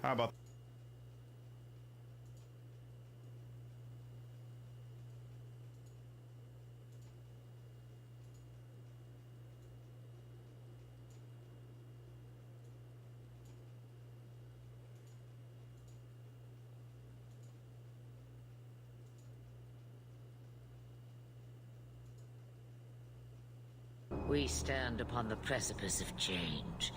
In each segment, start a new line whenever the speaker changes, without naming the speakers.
How about
We stand upon the precipice of change.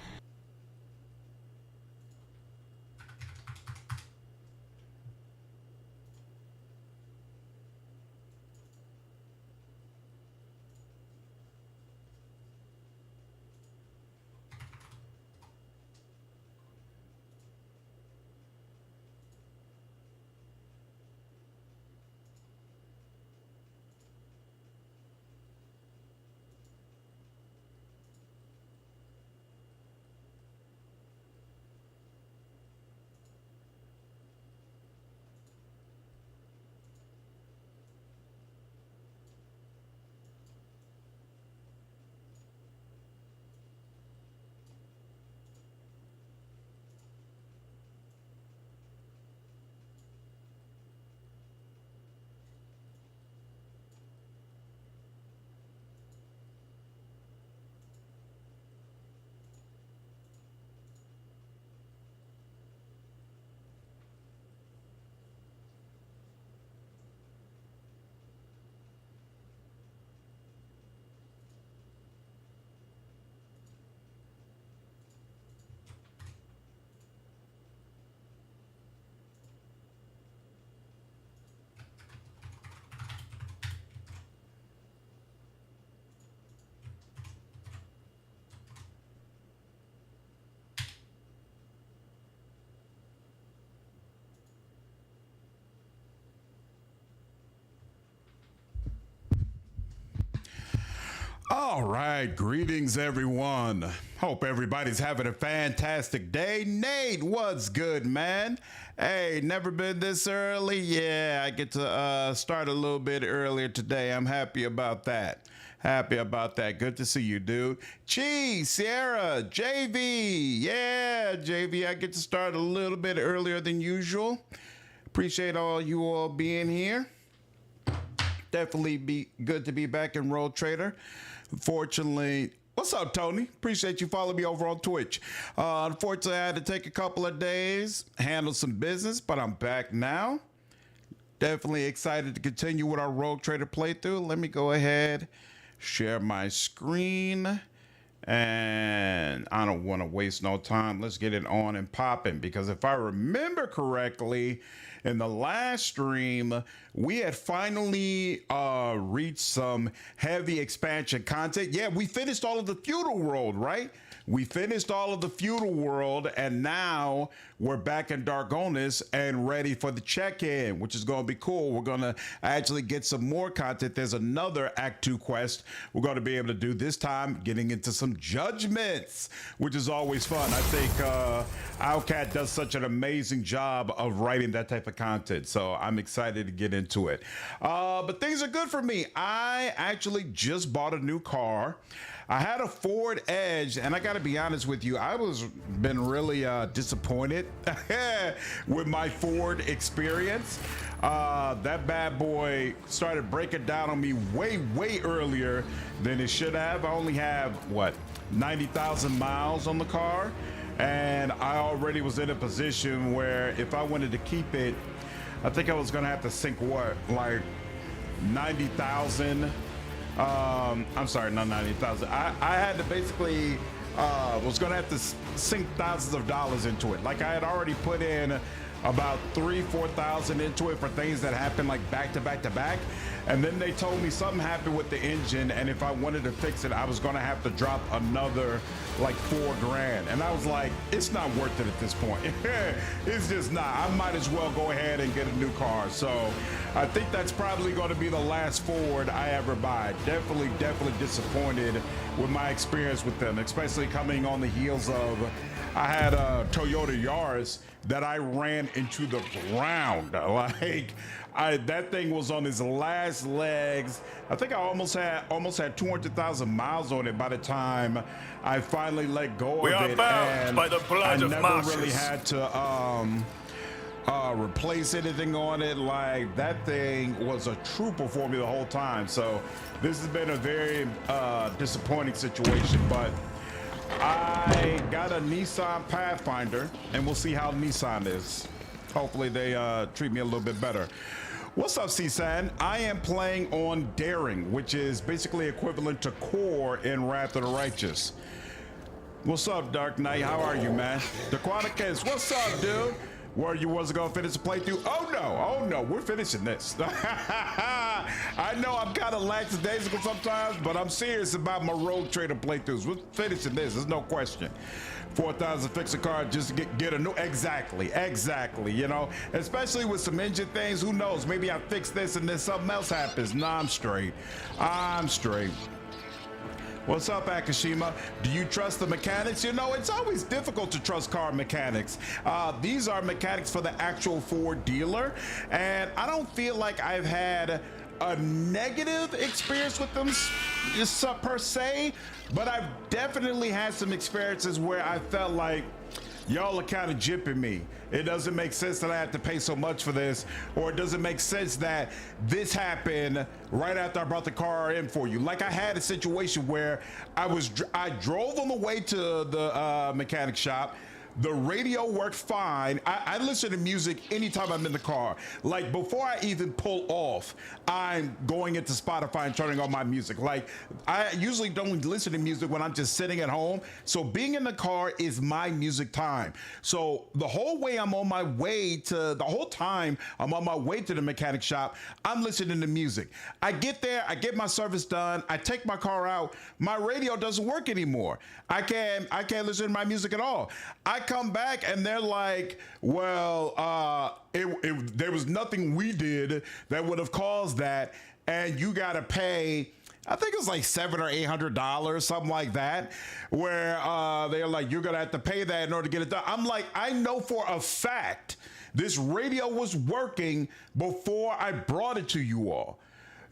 All right, greetings everyone. Hope everybody's having a fantastic day. Nate, what's good, man? Hey, never been this early? Yeah, I get to start a little bit earlier today. I'm happy about that. Happy about that. Good to see you, dude. Cheese, Sierra, JV. Yeah, JV, I get to start a little bit earlier than usual. Appreciate all you all being here. Definitely be good to be back in Roll Trader. Unfortunately, what's up, Tony? Appreciate you following me over on Twitch. Unfortunately, I had to take a couple of days, handle some business, but I'm back now. Definitely excited to continue with our Rogue Trader playthrough. Let me go ahead, share my screen. And I don't want to waste no time. Let's get it on and popping, because if I remember correctly, in the last stream, we had finally reached some heavy expansion content. Yeah, we finished all of the feudal world, right? We finished all of the feudal world, and now we're back in Dargonis and ready for the check-in, which is going to be cool. We're going to actually get some more content. There's another Act 2 quest we're going to be able to do this time, getting into some judgments, which is always fun. I think Owlcat does such an amazing job of writing that type of content, so I'm excited to get into it. But things are good for me. I actually just bought a new car. I had a Ford Edge, and I got to be honest with you, I was been really disappointed with my Ford experience. That bad boy started breaking down on me way earlier than it should have. I only have, what, 90,000 miles on the car, and I already was in a position where if I wanted to keep it, I think I was going to have to sink, what, like 90,000. I'm sorry, not 90,000. I had to basically was gonna have to sink thousands of dollars into it. Like I had already put in about 3,000-4,000 into it for things that happened like back to back, and then they told me something happened with the engine, and if I wanted to fix it, I was gonna have to drop another like $4,000, and I was like, it's not worth it at this point. It's just not. I might as well go ahead and get a new car. So I think that's probably going to be the last Ford I ever buy. Definitely disappointed with my experience with them, especially coming on the heels of I had a Toyota Yaris that I ran into the ground. Like, that thing was on its last legs. I think I almost had 200,000 miles on it by the time I finally let go of it.
We are bound by the blood of
I never
martyrs.
really had to replace anything on it. Like, that thing was a trooper for me the whole time. So this has been a very disappointing situation, but I got a Nissan Pathfinder, and we'll see how Nissan is. Hopefully they treat me a little bit better. What's up, C-San? I am playing on Daring, which is basically equivalent to Core in Wrath of the Righteous. What's up, Dark Knight? How are you, man? Dogmatic, what's up, dude? Where you wasn't gonna finish the playthrough? Oh no, we're finishing this. I know I'm kind of lackadaisical sometimes, but I'm serious about my Road Trader playthroughs. We're finishing this, there's no question. 4,000 fix a car just to get a new, exactly, you know, especially with some engine things. Who knows, maybe I fix this and then something else happens. Nah, I'm straight. What's up, Akashima? Do you trust the mechanics? You know, it's always difficult to trust car mechanics. These are mechanics for the actual Ford dealer, and I don't feel like I've had a negative experience with them just per se, but I've definitely had some experiences where I felt like y'all are kind of jipping me. It doesn't make sense that I have to pay so much for this, or it doesn't make sense that this happened right after I brought the car in for you. Like, I had a situation where I drove on the way to the mechanic shop. The radio worked fine. I listen to music anytime I'm in the car. Like, before I even pull off, I'm going into Spotify and turning on my music. Like, I usually don't listen to music when I'm just sitting at home. So being in the car is my music time. So the whole time I'm on my way to the mechanic shop, I'm listening to music. I get there, I get my service done, I take my car out, my radio doesn't work anymore. I can't listen to my music at all. I come back and they're like, well, there was nothing we did that would have caused that, and you got to pay, I think it was like $700 or $800, something like that, where they're like, you're gonna have to pay that in order to get it done. I'm like, I know for a fact this radio was working before I brought it to you all.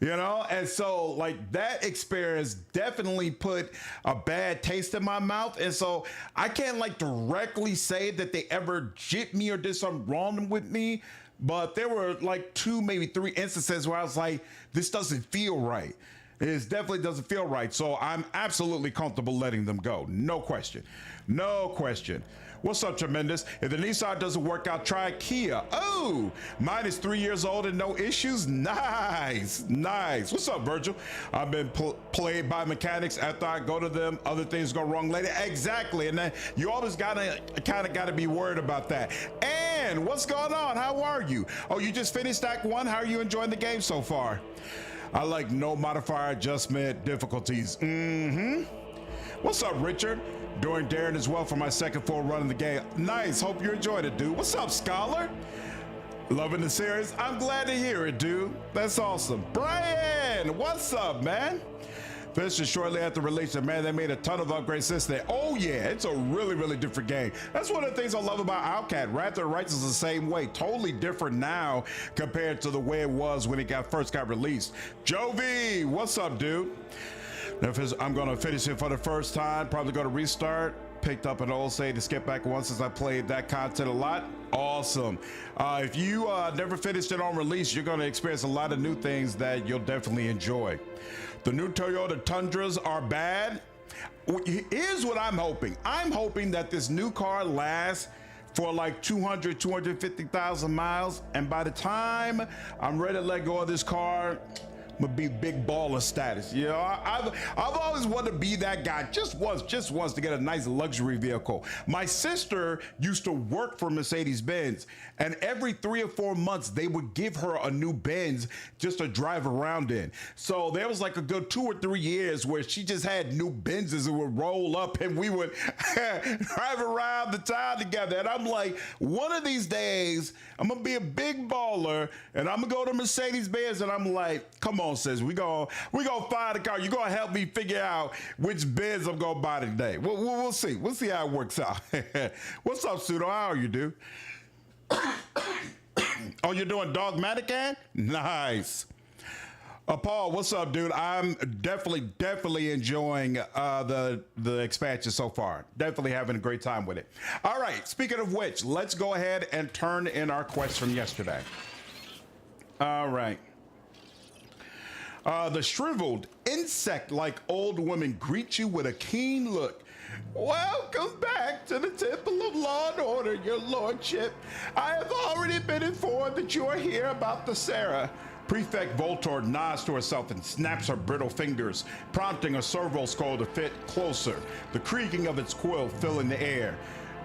You know, and so, like, that experience definitely put a bad taste in my mouth. And so I can't, like, directly say that they ever jipped me or did something wrong with me. But there were like 2, maybe 3 instances where I was like, this doesn't feel right. It definitely doesn't feel right. So I'm absolutely comfortable letting them go. No question. No question. What's up, Tremendous? If the Nissan doesn't work out, try Kia. Oh, mine is 3 years old and no issues. Nice. What's up, Virgil? I've been played by mechanics. After I go to them, other things go wrong later. Exactly. And then you always gotta be worried about that. And what's going on? How are you? Oh, you just finished Act 1? How are you enjoying the game so far? I like no modifier adjustment difficulties. What's up, Richard? Doing Darren as well for my second full run in the game. Nice. Hope you enjoyed it, dude. What's up, Scholar? Loving the series? I'm glad to hear it, dude. That's awesome. Brian, what's up, man? Finished shortly after release, man, they made a ton of upgrades since then. Oh yeah, it's a really, really different game. That's one of the things I love about Outcat. Wrath of the Righteous is the same way. Totally different now compared to the way it was when it first got released. Jovi, what's up, dude? I'm gonna finish it for the first time, probably gonna restart. Picked up an old save to skip back once since I played that content a lot. Awesome. If you never finished it on release, you're gonna experience a lot of new things that you'll definitely enjoy. The new Toyota Tundras are bad. Here's what I'm hoping. I'm hoping that this new car lasts for like 250,000 miles. And by the time I'm ready to let go of this car, would be big baller status. You know, I've always wanted to be that guy just once to get a nice luxury vehicle. My sister used to work for Mercedes-Benz, and every 3 or 4 months they would give her a new Benz just to drive around in. So there was like a good 2 or 3 years where she just had new Benzes that would roll up and we would drive around the town together. And I'm like, one of these days I'm gonna be a big baller and I'm gonna go to Mercedes-Benz, and I'm like, come on, on, sis. We gonna find a car. You gonna help me figure out which Benz I'm gonna buy today. We'll see. We'll see how it works out. What's up, Pseudo? How are you, dude? Oh, you're doing Dogmatic, Ann? Nice. Paul, what's up, dude? I'm definitely enjoying the expansion so far. Definitely having a great time with it. All right, speaking of which, let's go ahead and turn in our quest from yesterday. All right. The shriveled, insect-like old woman greets you with a keen look. Welcome back to the Temple of Law and Order, your lordship. I have already been informed that you are here about Thassera. Prefect Voltor nods to herself and snaps her brittle fingers, prompting a servo skull to fit closer, the creaking of its quill filling the air.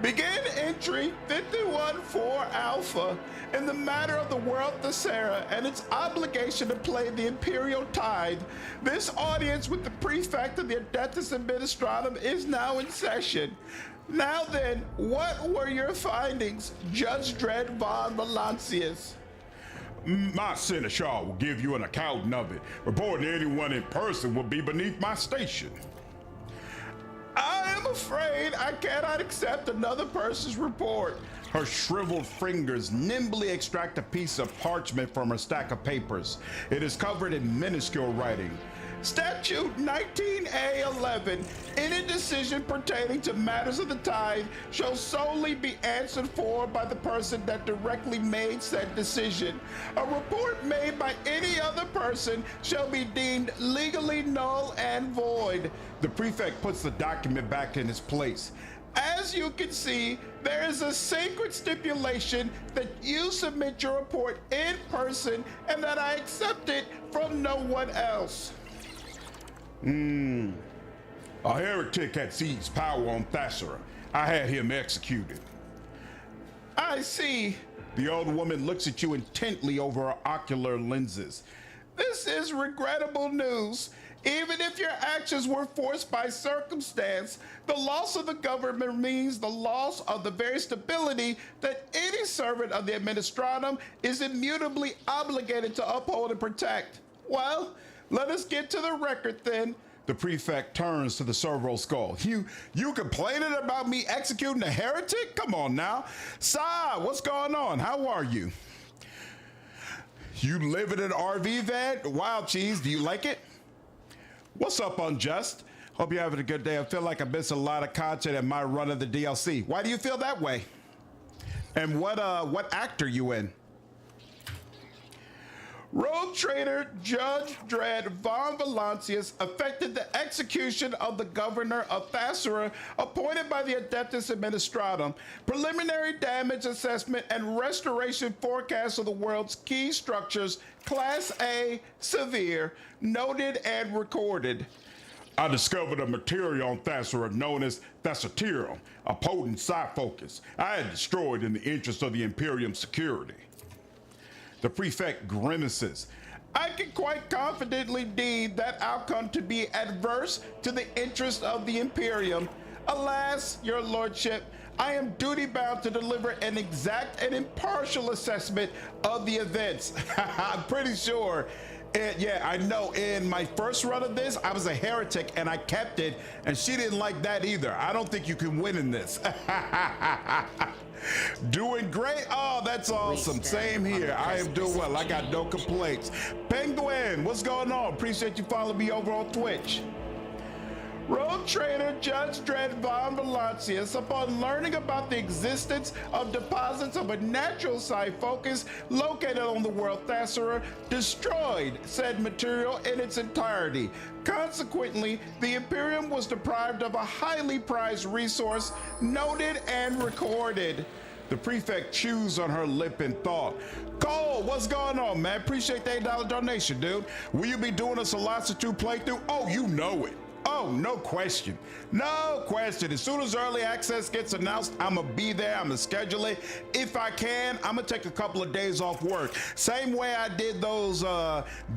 Begin entry 51-4 Alpha in the matter of the world Thassera and its obligation to play the Imperial Tithe. This audience with the Prefect of the Adeptus Administratum is now in session. Now then, what were your findings, Judge Dredd von Valancius?
My seneschal will give you an account of it. Reporting anyone in person will be beneath my station.
I am afraid I cannot accept another person's report. Her shriveled fingers nimbly extract a piece of parchment from her stack of papers. It is covered in minuscule writing. Statute 19A11, any decision pertaining to matters of the tithe shall solely be answered for by the person that directly made said decision. A report made by any other person shall be deemed legally null and void. The prefect puts the document back in its place. As you can see, there is a sacred stipulation that you submit your report in person and that I accept it from no one else.
A heretic had seized power on Thassera. I had him executed.
I see. The old woman looks at you intently over her ocular lenses. This is regrettable news. Even if your actions were forced by circumstance, the loss of the government means the loss of the very stability that any servant of the Administratum is immutably obligated to uphold and protect. Well, let us get to the record then. The prefect turns to the servo skull. You complaining about me executing a heretic? Come on now. Sa, what's going on? How are you? You live in an RV van? Wild cheese, do you like it? What's up, Unjust? Hope you're having a good day. I feel like I missed a lot of content in my run of the DLC. Why do you feel that way? And what act are you in? Rogue Trader Judge Dredd von Valancius effected the execution of the governor of Thassera appointed by the Adeptus Administratum. Preliminary damage assessment and restoration forecast of the world's key structures, Class A, severe, noted and recorded.
I discovered a material on Thassera known as Thassera, a potent psi-focus I had destroyed in the interest of the Imperium's security.
The prefect grimaces. I can quite confidently deem that outcome to be adverse to the interest of the Imperium. Alas, your lordship, I am duty-bound to deliver an exact and impartial assessment of the events. I'm pretty sure. Yeah, I know in my first run of this, I was a heretic and I kept it, and she didn't like that either. I don't think you can win in this. Doing great? Oh, that's awesome. Same here. I am doing well. I got no complaints. Penguin, what's going on? Appreciate you following me over on Twitch. Rogue Trader Judge Dredd von Valancius, upon learning about the existence of deposits of a natural psi-focus located on the world Thassera, destroyed said material in its entirety. Consequently, the Imperium was deprived of a highly prized resource, noted and recorded. The prefect chews on her lip in thought. Cole, what's going on, man? Appreciate the $8 donation, dude. Will you be doing a Solasta 2 playthrough? Oh, you know it. Oh, no question. No question. As soon as early access gets announced, I'm going to be there. I'm going to schedule it. If I can, I'm going to take a couple of days off work. Same way I did those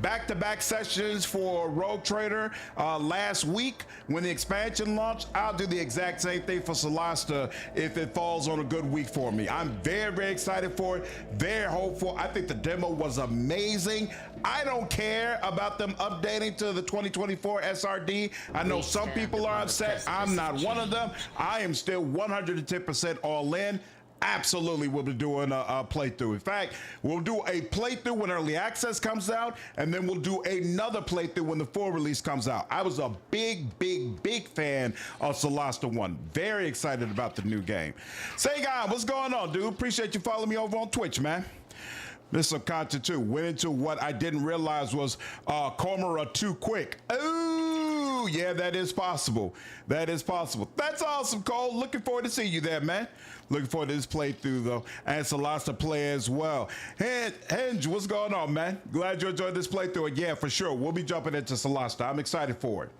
back-to-back sessions for Rogue Trader last week when the expansion launched. I'll do the exact same thing for Solasta if it falls on a good week for me. I'm very, very excited for it. Very hopeful. I think the demo was amazing. I don't care about them updating to the 2024 SRD. I know some people are upset. I'm not one of them. I am still 110% all in. Absolutely, we'll be doing a playthrough. In fact, we'll do a playthrough when early access comes out, and then we'll do another playthrough when the full release comes out. I was a big fan of Solasta 1. Very excited about the new game. Say, guys, what's going on, dude? Appreciate you following me over on Twitch, man. Mr. Content 2 went into what I didn't realize was Cormora too quick. Ooh, yeah, that is possible. That is possible. That's awesome, Cole. Looking forward to seeing you there, man. Looking forward to this playthrough, though, and Solasta play as well. Henge, what's going on, man? Glad you enjoyed this playthrough. And yeah, for sure, we'll be jumping into Solasta. I'm excited for it.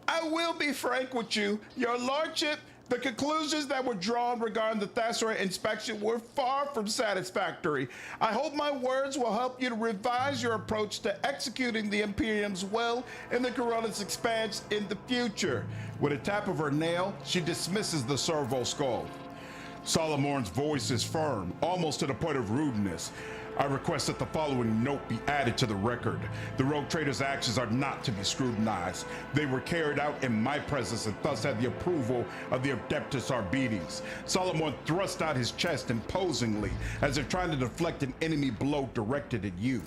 I will be frank with you, your lordship. The conclusions that were drawn regarding the Thassera inspection were far from satisfactory. I hope my words will help you to revise your approach to executing the Imperium's will in the Coronis expanse in the future. With a tap of her nail, she dismisses the servo skull. Solomorne's voice is firm, almost to the point of rudeness. I request that the following note be added to the record. The Rogue Trader's actions are not to be scrutinized. They were carried out in my presence and thus had the approval of the Adeptus Arbites. Solomorne thrust out his chest imposingly, as if trying to deflect an enemy blow directed at you.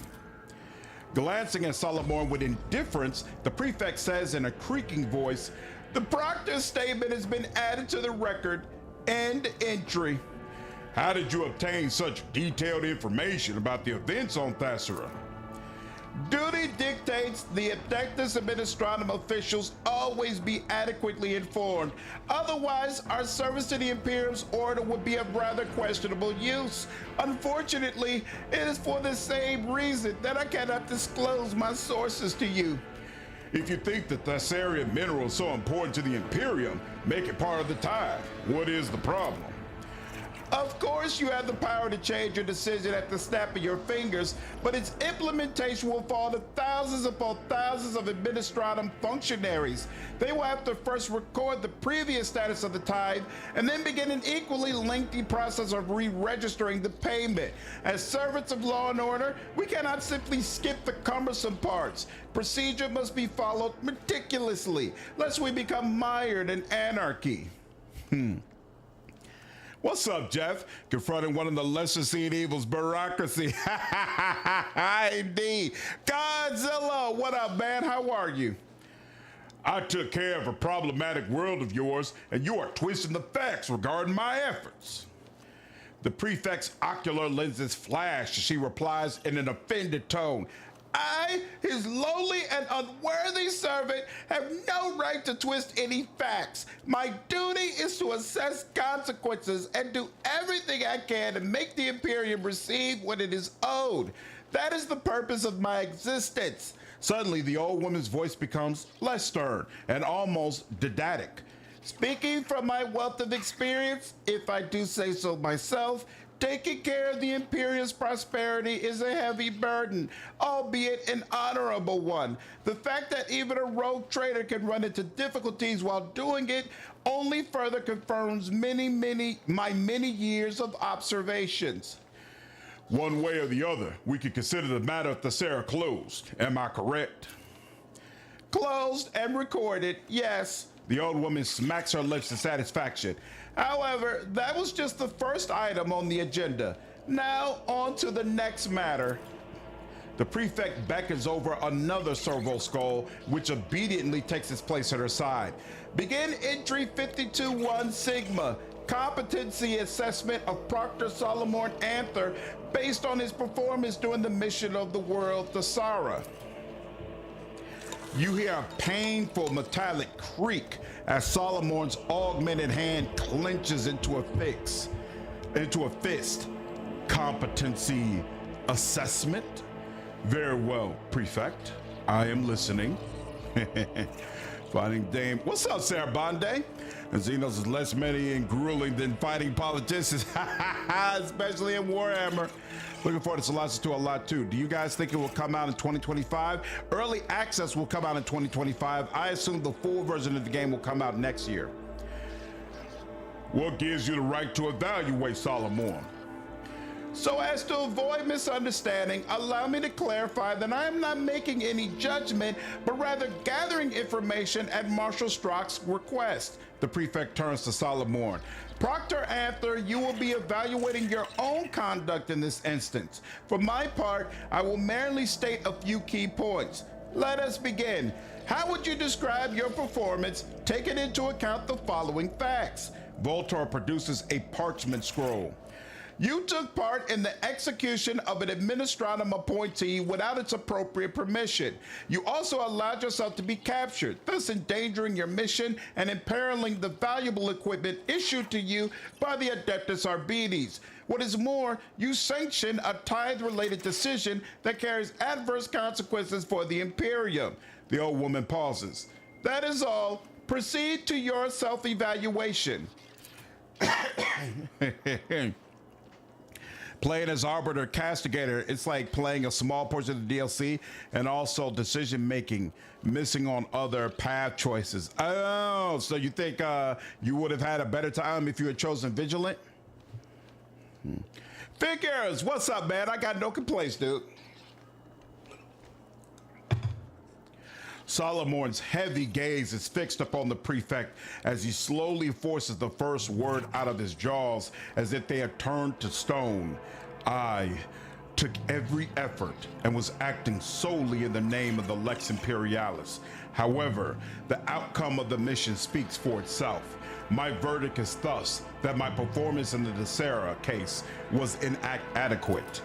Glancing at Solomorne with indifference, the prefect says in a creaking voice, "The Proctor's statement has been added to the record. End entry." How did you obtain such detailed information about the events on Thassera? Duty dictates the Adeptus Administratum officials always be adequately informed. Otherwise, our service to the Imperium's order would be of rather questionable use. Unfortunately, it is for the same reason that I cannot disclose my sources to you. If you think the Thasserian mineral is so important to the Imperium, make it part of the tithe. What is the problem? Of course, you have the power to change your decision at the snap of your fingers, but its implementation will fall to thousands upon thousands of administratum functionaries. They will have to first record the previous status of the tithe and then begin an equally lengthy process of re-registering the payment. As servants of law and order, we cannot simply skip the cumbersome parts. Procedure must be followed meticulously, lest we become mired in anarchy. What's up, Jeff? Confronting one of the lesser seen evils, bureaucracy. Indeed. Godzilla, what up, man? How are you? I took care of a problematic world of yours, and you are twisting the facts regarding my efforts. The prefect's ocular lenses flash as she replies in an offended tone. I, his lowly and unworthy servant, have no right to twist any facts. My duty is to assess consequences and do everything I can to make the Imperium receive what it is owed. That is the purpose of my existence. Suddenly, the old woman's voice becomes less stern and almost didactic. Speaking from my wealth of experience, if I do say so myself, taking care of the Imperium's prosperity is a heavy burden, albeit an honorable one. The fact that even a rogue trader can run into difficulties while doing it only further confirms my many years of observations. One way or the other, we could consider the matter of Thassera closed. Am I correct? Closed and recorded, yes. The old woman smacks her lips in satisfaction. However, that was just the first item on the agenda. Now, on to the next matter. The prefect beckons over another servo skull, which obediently takes its place at her side. Begin entry 52-1 Sigma. Competency assessment of Proctor Solomorne Anther based on his performance during the mission of the world Thassera. You hear a painful metallic creak as Solomon's augmented hand clenches into a fist. Competency assessment? Very well, Prefect. I am listening. Fighting Dame. What's up, Sarah Bonde? And Xenos is less many and grueling than fighting politicians, especially in Warhammer. Looking forward to Colossus 2 a lot too. Do you guys think it will come out in 2025? Early access will come out in 2025. I assume the full version of the game will come out next year.
What gives you the right to evaluate Solomorne?
So as to avoid misunderstanding, allow me to clarify that I am not making any judgment, but rather gathering information at Marshal Strock's request. The prefect turns to Solomorne. Proctor Anvylas, you will be evaluating your own conduct in this instance. For my part, I will merely state a few key points. Let us begin. How would you describe your performance, taking into account the following facts? Voltor produces a parchment scroll. You took part in the execution of an administratum appointee without its appropriate permission. You also allowed yourself to be captured, thus endangering your mission and imperiling the valuable equipment issued to you by the Adeptus Arbites. What is more, you sanctioned a tithe-related decision that carries adverse consequences for the Imperium. The old woman pauses. That is all. Proceed to your self-evaluation. Playing as Arbiter Castigator, it's like playing a small portion of the DLC and also decision making, missing on other path choices. Oh, so you think you would have had a better time if you had chosen Vigilant? Figures, what's up, man? I got no complaints, dude. Solomorne's heavy gaze is fixed upon the prefect as he slowly forces the first word out of his jaws as if they had turned to stone. I took every effort and was acting solely in the name of the Lex Imperialis. However, the outcome of the mission speaks for itself. My verdict is thus that my performance in the Thassera case was inadequate.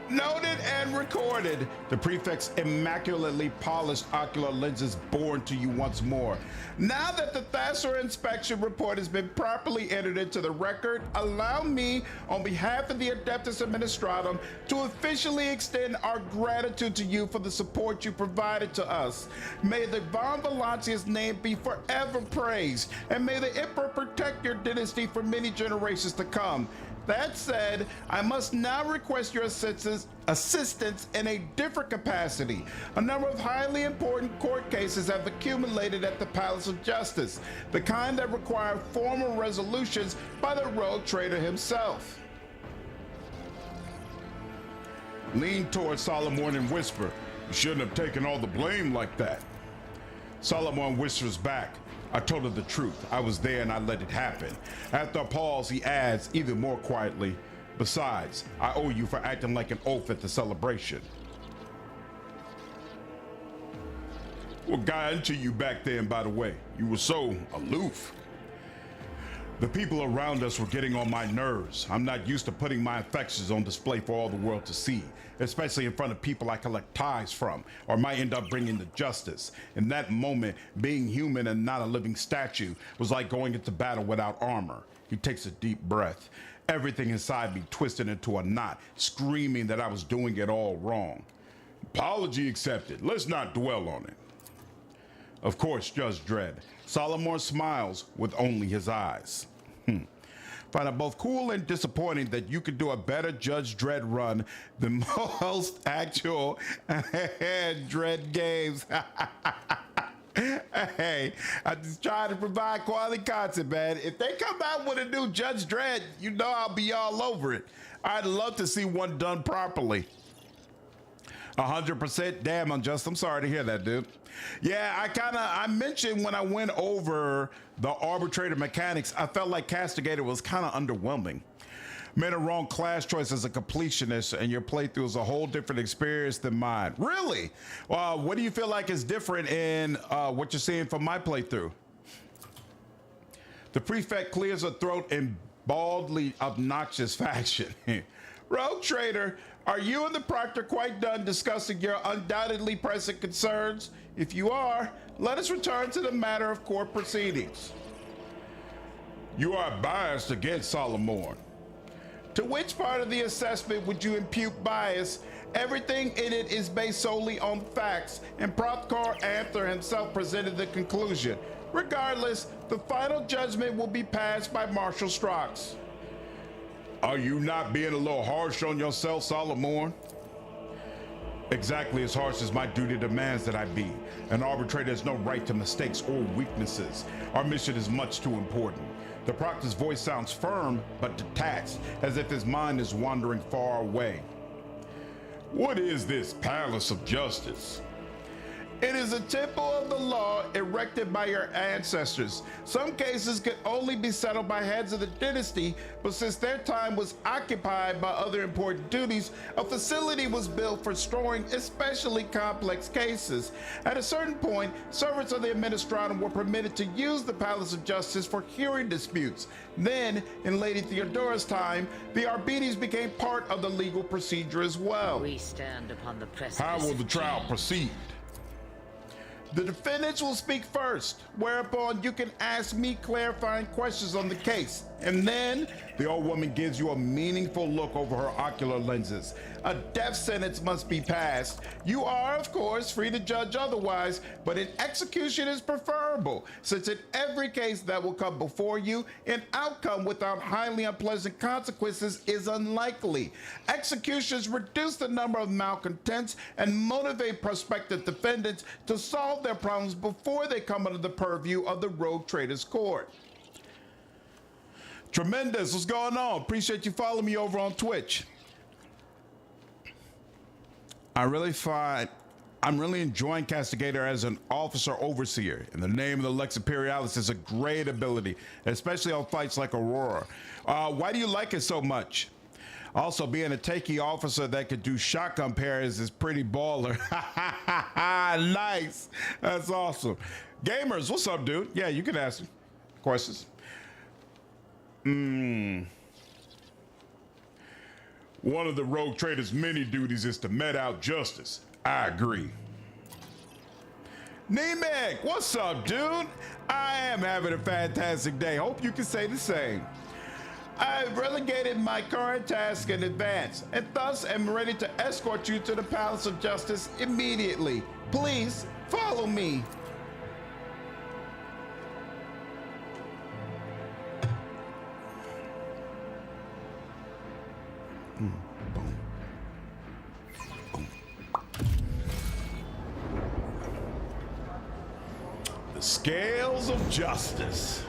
Noted and recorded. The prefect's immaculately polished ocular lenses born to you once more. Now that the Thassera inspection report has been properly entered into the record, allow me, on behalf of the Adeptus Administratum, to officially extend our gratitude to you for the support you provided to us. May the Von Valancia's name be forever praised, and may the Emperor protect your dynasty for many generations to come. That said, I must now request your assistance in a different capacity. A number of highly important court cases have accumulated at the Palace of Justice, the kind that require formal resolutions by the rogue trader himself.
Lean towards Solomorne and whisper, "You shouldn't have taken all the blame like that." Solomorne whispers back, "I told her the truth. I was there and I let it happen." After a pause, he adds, even more quietly, "Besides, I owe you for acting like an oaf at the celebration." What got into you back then, by the way? You were so aloof. The people around us were getting on my nerves. I'm not used to putting my affections on display for all the world to see, especially in front of people I collect tithes from, or might end up bringing to justice. In that moment, being human and not a living statue was like going into battle without armor. He takes a deep breath. Everything inside me twisted into a knot, screaming that I was doing it all wrong. Apology accepted. Let's not dwell on it. Of course, Judge Dredd. Solomorne smiles with only his eyes. Find it both cool and disappointing that you could do a better Judge Dredd run than most actual Dredd games. Hey, I'm just trying to provide quality content, man. If they come out with a new Judge Dredd, you know I'll be all over it. I'd love to see one done properly. 100%. Damn, Unjust. I'm sorry to hear that, dude. Yeah, I mentioned when I went over the arbitrator mechanics, I felt like Castigator was kind of underwhelming. Made a wrong class choice as a completionist, and your playthrough is a whole different experience than mine. Really? What do you feel like is different in what you're seeing from my playthrough? The prefect clears her throat in baldly obnoxious fashion. Rogue Trader, are you and the Proctor quite done discussing your undoubtedly pressing concerns? If you are, let us return to the matter of court proceedings. You are biased against Solomorne.
To which part of the assessment would you impute bias? Everything in it is based solely on facts, and Proctor Anvylas himself presented the conclusion. Regardless, the final judgment will be passed by Marshal Strauss.
Are you not being a little harsh on yourself, Solomorne? Exactly as harsh as my duty demands that I be. An arbitrator has no right to mistakes or weaknesses. Our mission is much too important. The Proctor's voice sounds firm but detached, as if his mind is wandering far away. What is this Palace of Justice?
It is a temple of the law erected by your ancestors. Some cases could only be settled by heads of the dynasty, but since their time was occupied by other important duties, a facility was built for storing especially complex cases. At a certain point, servants of the administratum were permitted to use the Palace of Justice for hearing disputes. Then, in Lady Theodora's time, the Arbites became part of the legal procedure as well.
We stand upon the precipice.
How will the
of
trial
change.
proceed?
The defendants will speak first, whereupon you can ask me clarifying questions on the case. And then the old woman gives you a meaningful look over her ocular lenses. A death sentence must be passed. You are, of course, free to judge otherwise, but an execution is preferable, since in every case that will come before you, an outcome without highly unpleasant consequences is unlikely. Executions reduce the number of malcontents and motivate prospective defendants to solve their problems before they come under the purview of the Rogue Traders Court. Tremendous, what's going on? Appreciate you following me over on Twitch. I'm really enjoying Castigator as an officer overseer. In the name of the Lex Imperialis is a great ability, especially on fights like Aurora. Why do you like it so much? Also, being a takey officer that could do shotgun parries is pretty baller. Nice. That's awesome. Gamers, what's up, dude? Yeah, you can ask questions.
One of the Rogue Trader's many duties is to mete out justice. I agree.
Nemec, what's up, dude? I am having a fantastic day. Hope you can say the same. I've relegated my current task in advance, and thus am ready to escort you to the Palace of Justice immediately. Please follow me.
The scales of justice.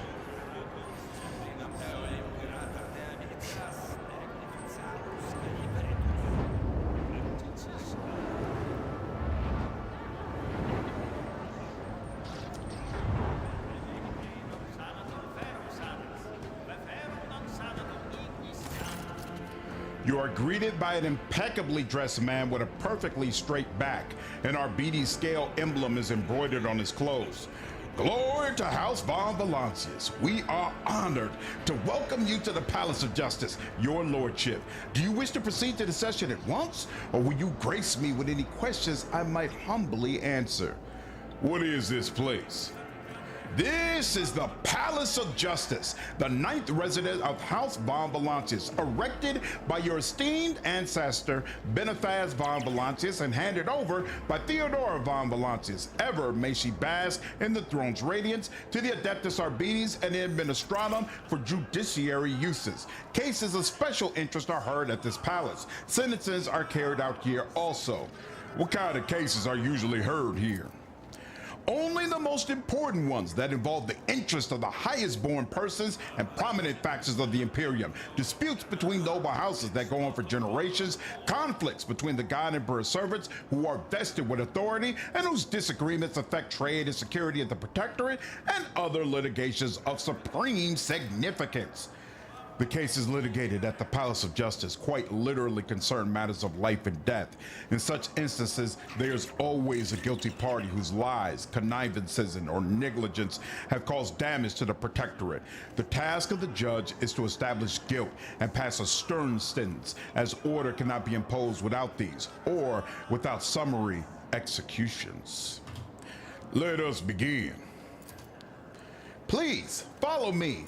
You are greeted by an impeccably dressed man with a perfectly straight back. An Arbidi scale emblem is embroidered on his clothes. Glory to House von Valancius. We are honored to welcome you to the Palace of Justice, your lordship. Do you wish to proceed to the session at once, or will you grace me with any questions I might humbly answer? What is this place?
This is the Palace of Justice, the 9th residence of House von Valancius, erected by your esteemed ancestor, Benefaz von Valancius, and handed over by Theodora von Valancius. Ever may she bask in the throne's radiance, to the Adeptus Arbites and the Administratum for judiciary uses. Cases of special interest are heard at this palace. Sentences are carried out here also.
What kind of cases are usually heard here?
Only the most important ones that involve the interest of the highest born persons and prominent factions of the Imperium, disputes between noble houses that go on for generations, conflicts between the God Emperor servants who are vested with authority and whose disagreements affect trade and security of the Protectorate, and other litigations of supreme significance. The cases litigated at the Palace of Justice quite literally concern matters of life and death. In such instances, there's always a guilty party whose lies, connivances, or negligence have caused damage to the Protectorate. The task of the judge is to establish guilt and pass a stern sentence, as order cannot be imposed without these, or without summary executions.
Let us begin.
Please, follow me.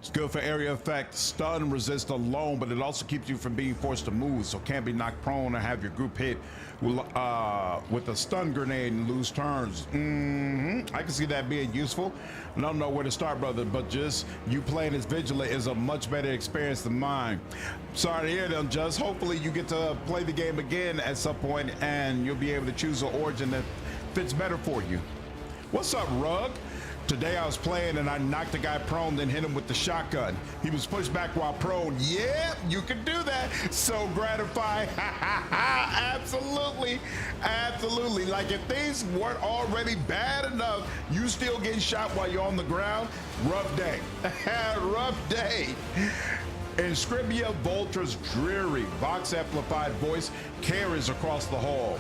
It's good for area effect. Stun resist alone, but it also keeps you from being forced to move, so can't be knocked prone or have your group hit with a stun grenade and lose turns. I can see that being useful. I don't know where to start, brother, but just you playing as Vigilant is a much better experience than mine. Sorry to hear them, just hopefully you get to play the game again at some point and you'll be able to choose an origin that fits better for you. What's up, Rug? Today I was playing and I knocked a guy prone, then hit him with the shotgun. He was pushed back while prone. Yeah, you can do that. So gratifying. Absolutely. Absolutely. Like if things weren't already bad enough, you still getting shot while you're on the ground. Rough day. Rough day. Inscribia Voltra's dreary, vox amplified voice carries across the hall.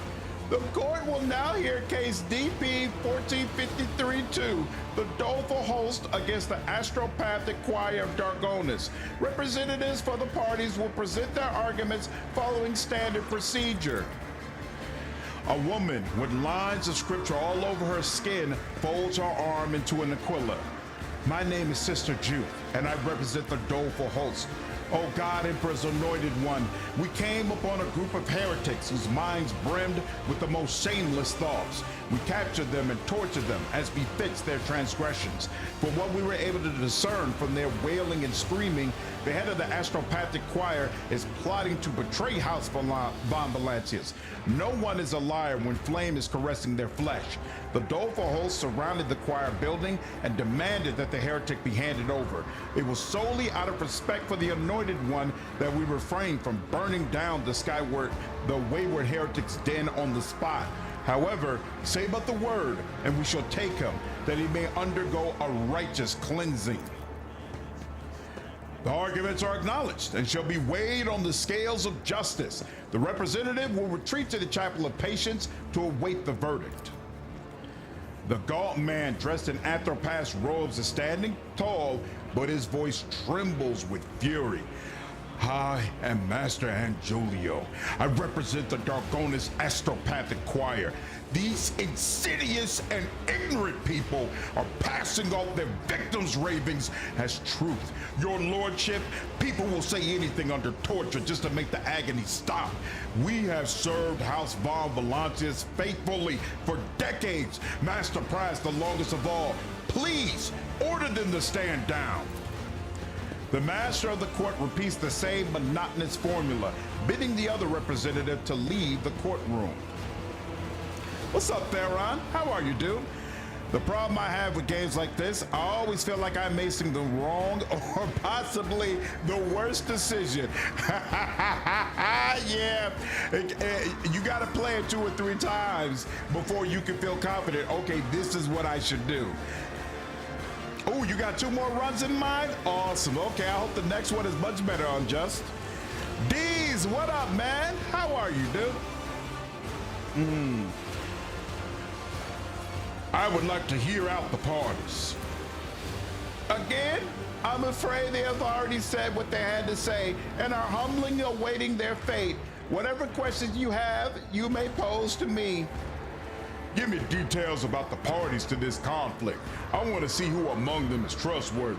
The court will now hear case DP 1453-2, the Doleful Host against the Astropathic Choir of Dargonis. Representatives for the parties will present their arguments following standard procedure. A woman with lines of scripture all over her skin folds her arm into an aquila. My name is Sister Jude, and I represent the Doleful Host. Oh God, Emperor's anointed one, we came upon a group of heretics whose minds brimmed with the most shameless thoughts. We captured them and tortured them as befits their transgressions. From what we were able to discern from their wailing and screaming, the head of the Astropathic Choir is plotting to betray House von Valancius. No one is a liar when flame is caressing their flesh. The Doleful Host surrounded the choir building and demanded that the heretic be handed over. It was solely out of respect for the anointed one that we refrained from burning down the wayward heretic's den on the spot. However, say but the word, and we shall take him, that he may undergo a righteous cleansing. The arguments are acknowledged and shall be weighed on the scales of justice. The representative will retreat to the Chapel of Patience to await the verdict. The gaunt man dressed in Anthropas robes is standing tall, but his voice trembles with fury. I am Master Angulio. I represent the Dargonis Astropathic Choir. These insidious and ignorant people are passing off their victims' ravings as truth. Your lordship, people will say anything under torture just to make the agony stop. We have served House von Valancius faithfully for decades. Master Price, the longest of all. Please, order them to stand down. The master of the court repeats the same monotonous formula, bidding the other representative to leave the courtroom. What's up, Theron? How are you, dude? The problem I have with games like this, I always feel like I'm making the wrong or possibly the worst decision. Yeah, you gotta play it 2 or 3 times before you can feel confident, okay, this is what I should do. Oh, you got 2 more runs in mind? Awesome. Okay, I hope the next one is much better, Unjust. Deez, what up, man? How are you, dude? I would like to hear out the parties. Again? I'm afraid they have already said what they had to say and are humbly awaiting their fate. Whatever questions you have, you may pose to me. Give me details about the parties to this conflict. I want to see who among them is trustworthy.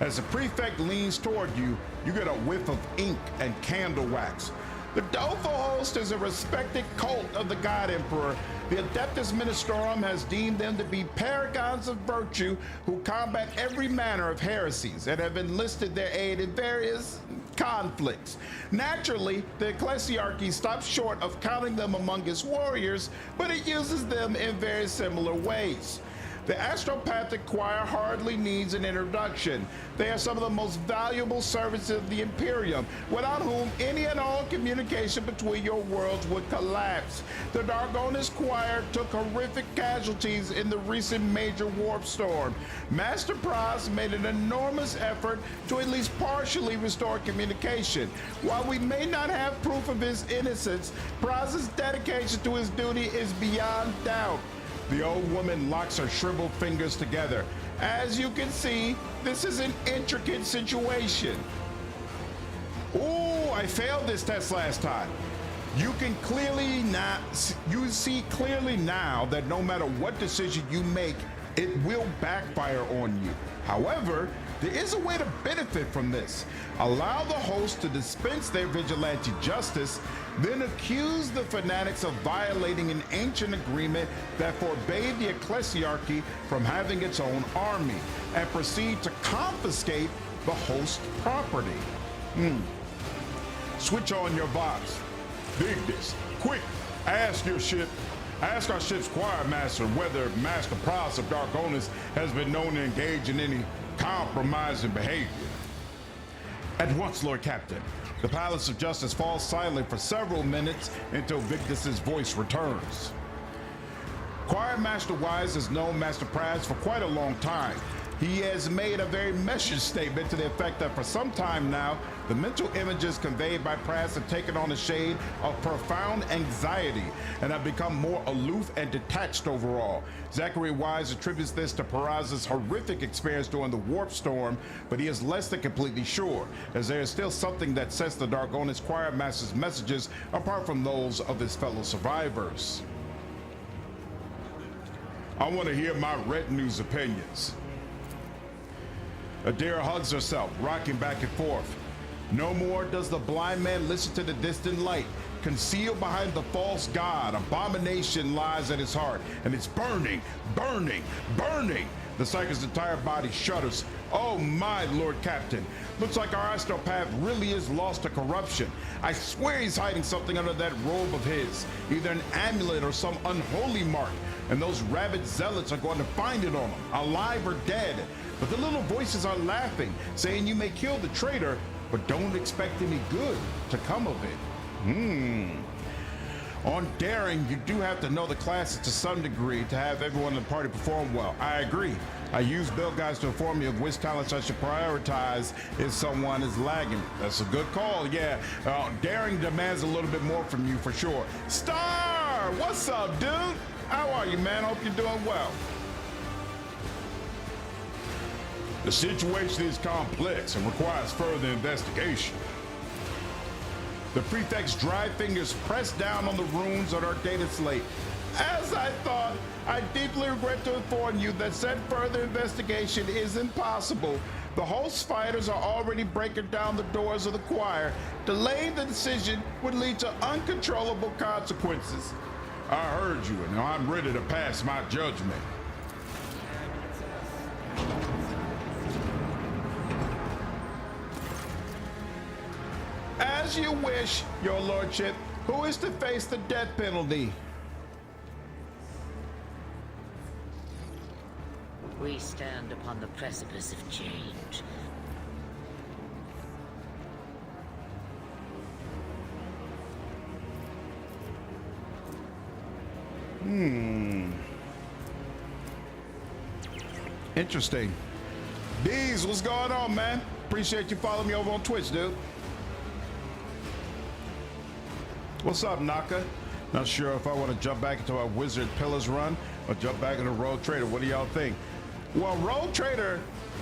As the prefect leans toward you, you get a whiff of ink and candle wax. The Doleful Host is a respected cult of the God Emperor. The Adeptus Ministorum has deemed them to be paragons of virtue who combat every manner of heresies and have enlisted their aid in various conflicts. Naturally, the ecclesiarchy stops short of counting them among its warriors, but it uses them in very similar ways. The Astropathic Choir hardly needs an introduction. They are some of the most valuable servants of the Imperium, without whom any and all communication between your worlds would collapse. The Dargonis Choir took horrific casualties in the recent major warp storm. Master Praz made an enormous effort to at least partially restore communication. While we may not have proof of his innocence, Praz's dedication to his duty is beyond doubt. The old woman locks her shriveled fingers together. As you can see, this is an intricate situation. Ooh, I failed this test last time. You see clearly now that no matter what decision you make,
it will backfire on you. However, there is a way to benefit from this. Allow the host to dispense their vigilante justice, then accuse the fanatics of violating an ancient agreement that forbade the ecclesiarchy from having its own army, and proceed to confiscate the host property. Switch on your Vox. Dig this. Quick, ask our ship's choir master whether Master Pras of Dargonis has been known to engage in any compromising behavior. At once, Lord Captain. The Palace of Justice falls silent for several minutes until Victus's voice returns. Choir Master Wise has known Master Pras for quite a long time. He has made a very measured statement to the effect that for some time now, the mental images conveyed by Pras have taken on a shade of profound anxiety and have become more aloof and detached overall. Zachary Wise attributes this to Praz's horrific experience during the warp storm, but he is less than completely sure, as there is still something that sets the Dargonis Choir Master's messages apart from those of his fellow survivors. I want to hear my retinue's opinions. Adira hugs herself, rocking back and forth. No more does the blind man listen to the distant light. Concealed behind the false god, abomination lies at his heart, and it's burning, burning, burning. The psychic's entire body shudders. Oh my, Lord Captain. Looks like our astropath really is lost to corruption. I swear he's hiding something under that robe of his, either an amulet or some unholy mark, and those rabid zealots are going to find it on him, alive or dead. But the little voices are laughing, saying you may kill the traitor, but don't expect any good to come of it. On daring, you do have to know the classes to some degree to have everyone in the party perform well. I agree. I use build guides to inform you of which talents I should prioritize if someone is lagging. That's a good call, yeah. Daring demands a little bit more from you for sure. Star, what's up, dude? How are you, man? Hope you're doing well. The situation is complex and requires further investigation. The prefect's dry fingers press down on the runes on our data slate. As I thought, I deeply regret to inform you that said further investigation is impossible. The host fighters are already breaking down the doors of the choir. Delaying the decision would lead to uncontrollable consequences. I heard you, and I'm ready to pass my judgment. As you wish, your lordship. Who is to face the death penalty?
We stand upon the precipice of change.
Interesting. Bees, what's going on, man? Appreciate you following me over on Twitch, dude. What's up, Naka? Not sure if I want to jump back into our Wizard Pillars run or jump back into Rogue Trader. What do y'all think? Well, Rogue Trader,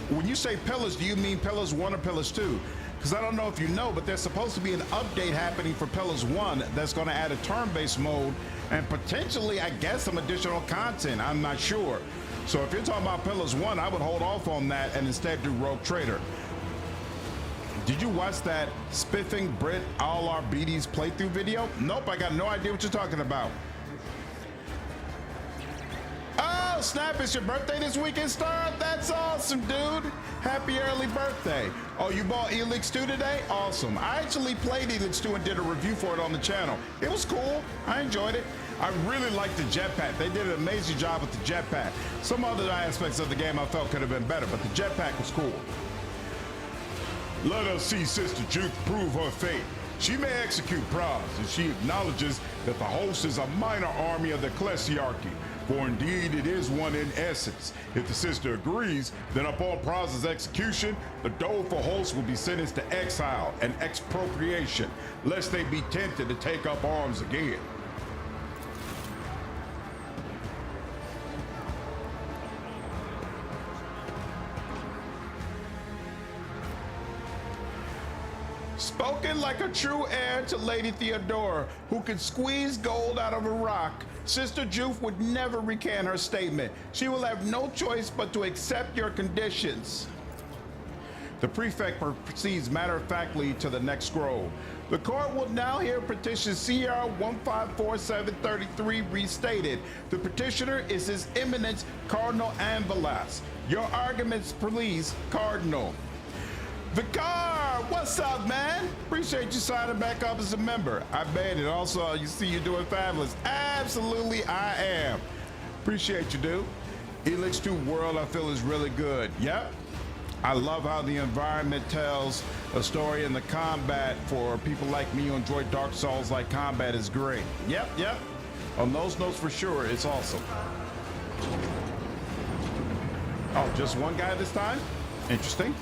when you say Pillars, do you mean Pillars 1 or Pillars 2? Because I don't know if you know, but there's supposed to be an update happening for Pillars 1 that's going to add a turn-based mode and potentially, I guess, some additional content. I'm not sure. So if you're talking about Pillars 1, I would hold off on that and instead do Rogue Trader. Did you watch that Spiffing Brit All Our BD's playthrough video? Nope, I got no idea what you're talking about. Oh, snap, it's your birthday this weekend, Star? That's awesome, dude. Happy early birthday. Oh, you bought Elix 2 today? Awesome. I actually played Elix 2 and did a review for it on the channel. It was cool. I enjoyed it. I really liked the jetpack. They did an amazing job with the jetpack. Some other aspects of the game I felt could have been better, but the jetpack was cool. Let us see Sister Juke prove her fate. She may execute Pras, and she acknowledges that the host is a minor army of the ecclesiarchy, for indeed it is one in essence. If the sister agrees, then upon Pras's execution, the Doleful Host will be sentenced to exile and expropriation, lest they be tempted to take up arms again.
Spoken like a true heir to Lady Theodora, who could squeeze gold out of a rock, Sister Juve would never recant her statement. She will have no choice but to accept your conditions. The prefect proceeds matter-of-factly to the next scroll. The court will now hear petition CR 154733 restated. The petitioner is His Eminence Cardinal Anvylas. Your arguments, please, Cardinal. Vicar, what's up, man? Appreciate you signing back up as a member. I made it. Also, you see you're doing fabulous. Absolutely, I am. Appreciate you, dude. Elix 2 World, I feel, is really good. Yep. I love how the environment tells a story, and the combat for people like me who enjoy Dark Souls like combat is great. Yep. On those notes for sure, it's awesome. Oh, just one guy this time? Interesting.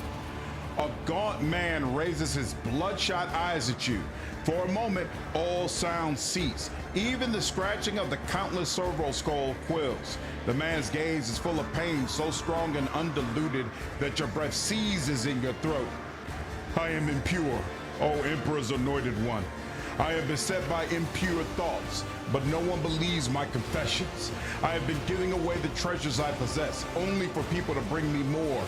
A gaunt man raises his bloodshot eyes at you. For a moment, all sounds cease. Even the scratching of the countless servo skull quills. The man's gaze is full of pain, so strong and undiluted that your breath seizes in your throat. I am impure, O Emperor's anointed one. I have been beset by impure thoughts, but no one believes my confessions. I have been giving away the treasures I possess, only for people to bring me more.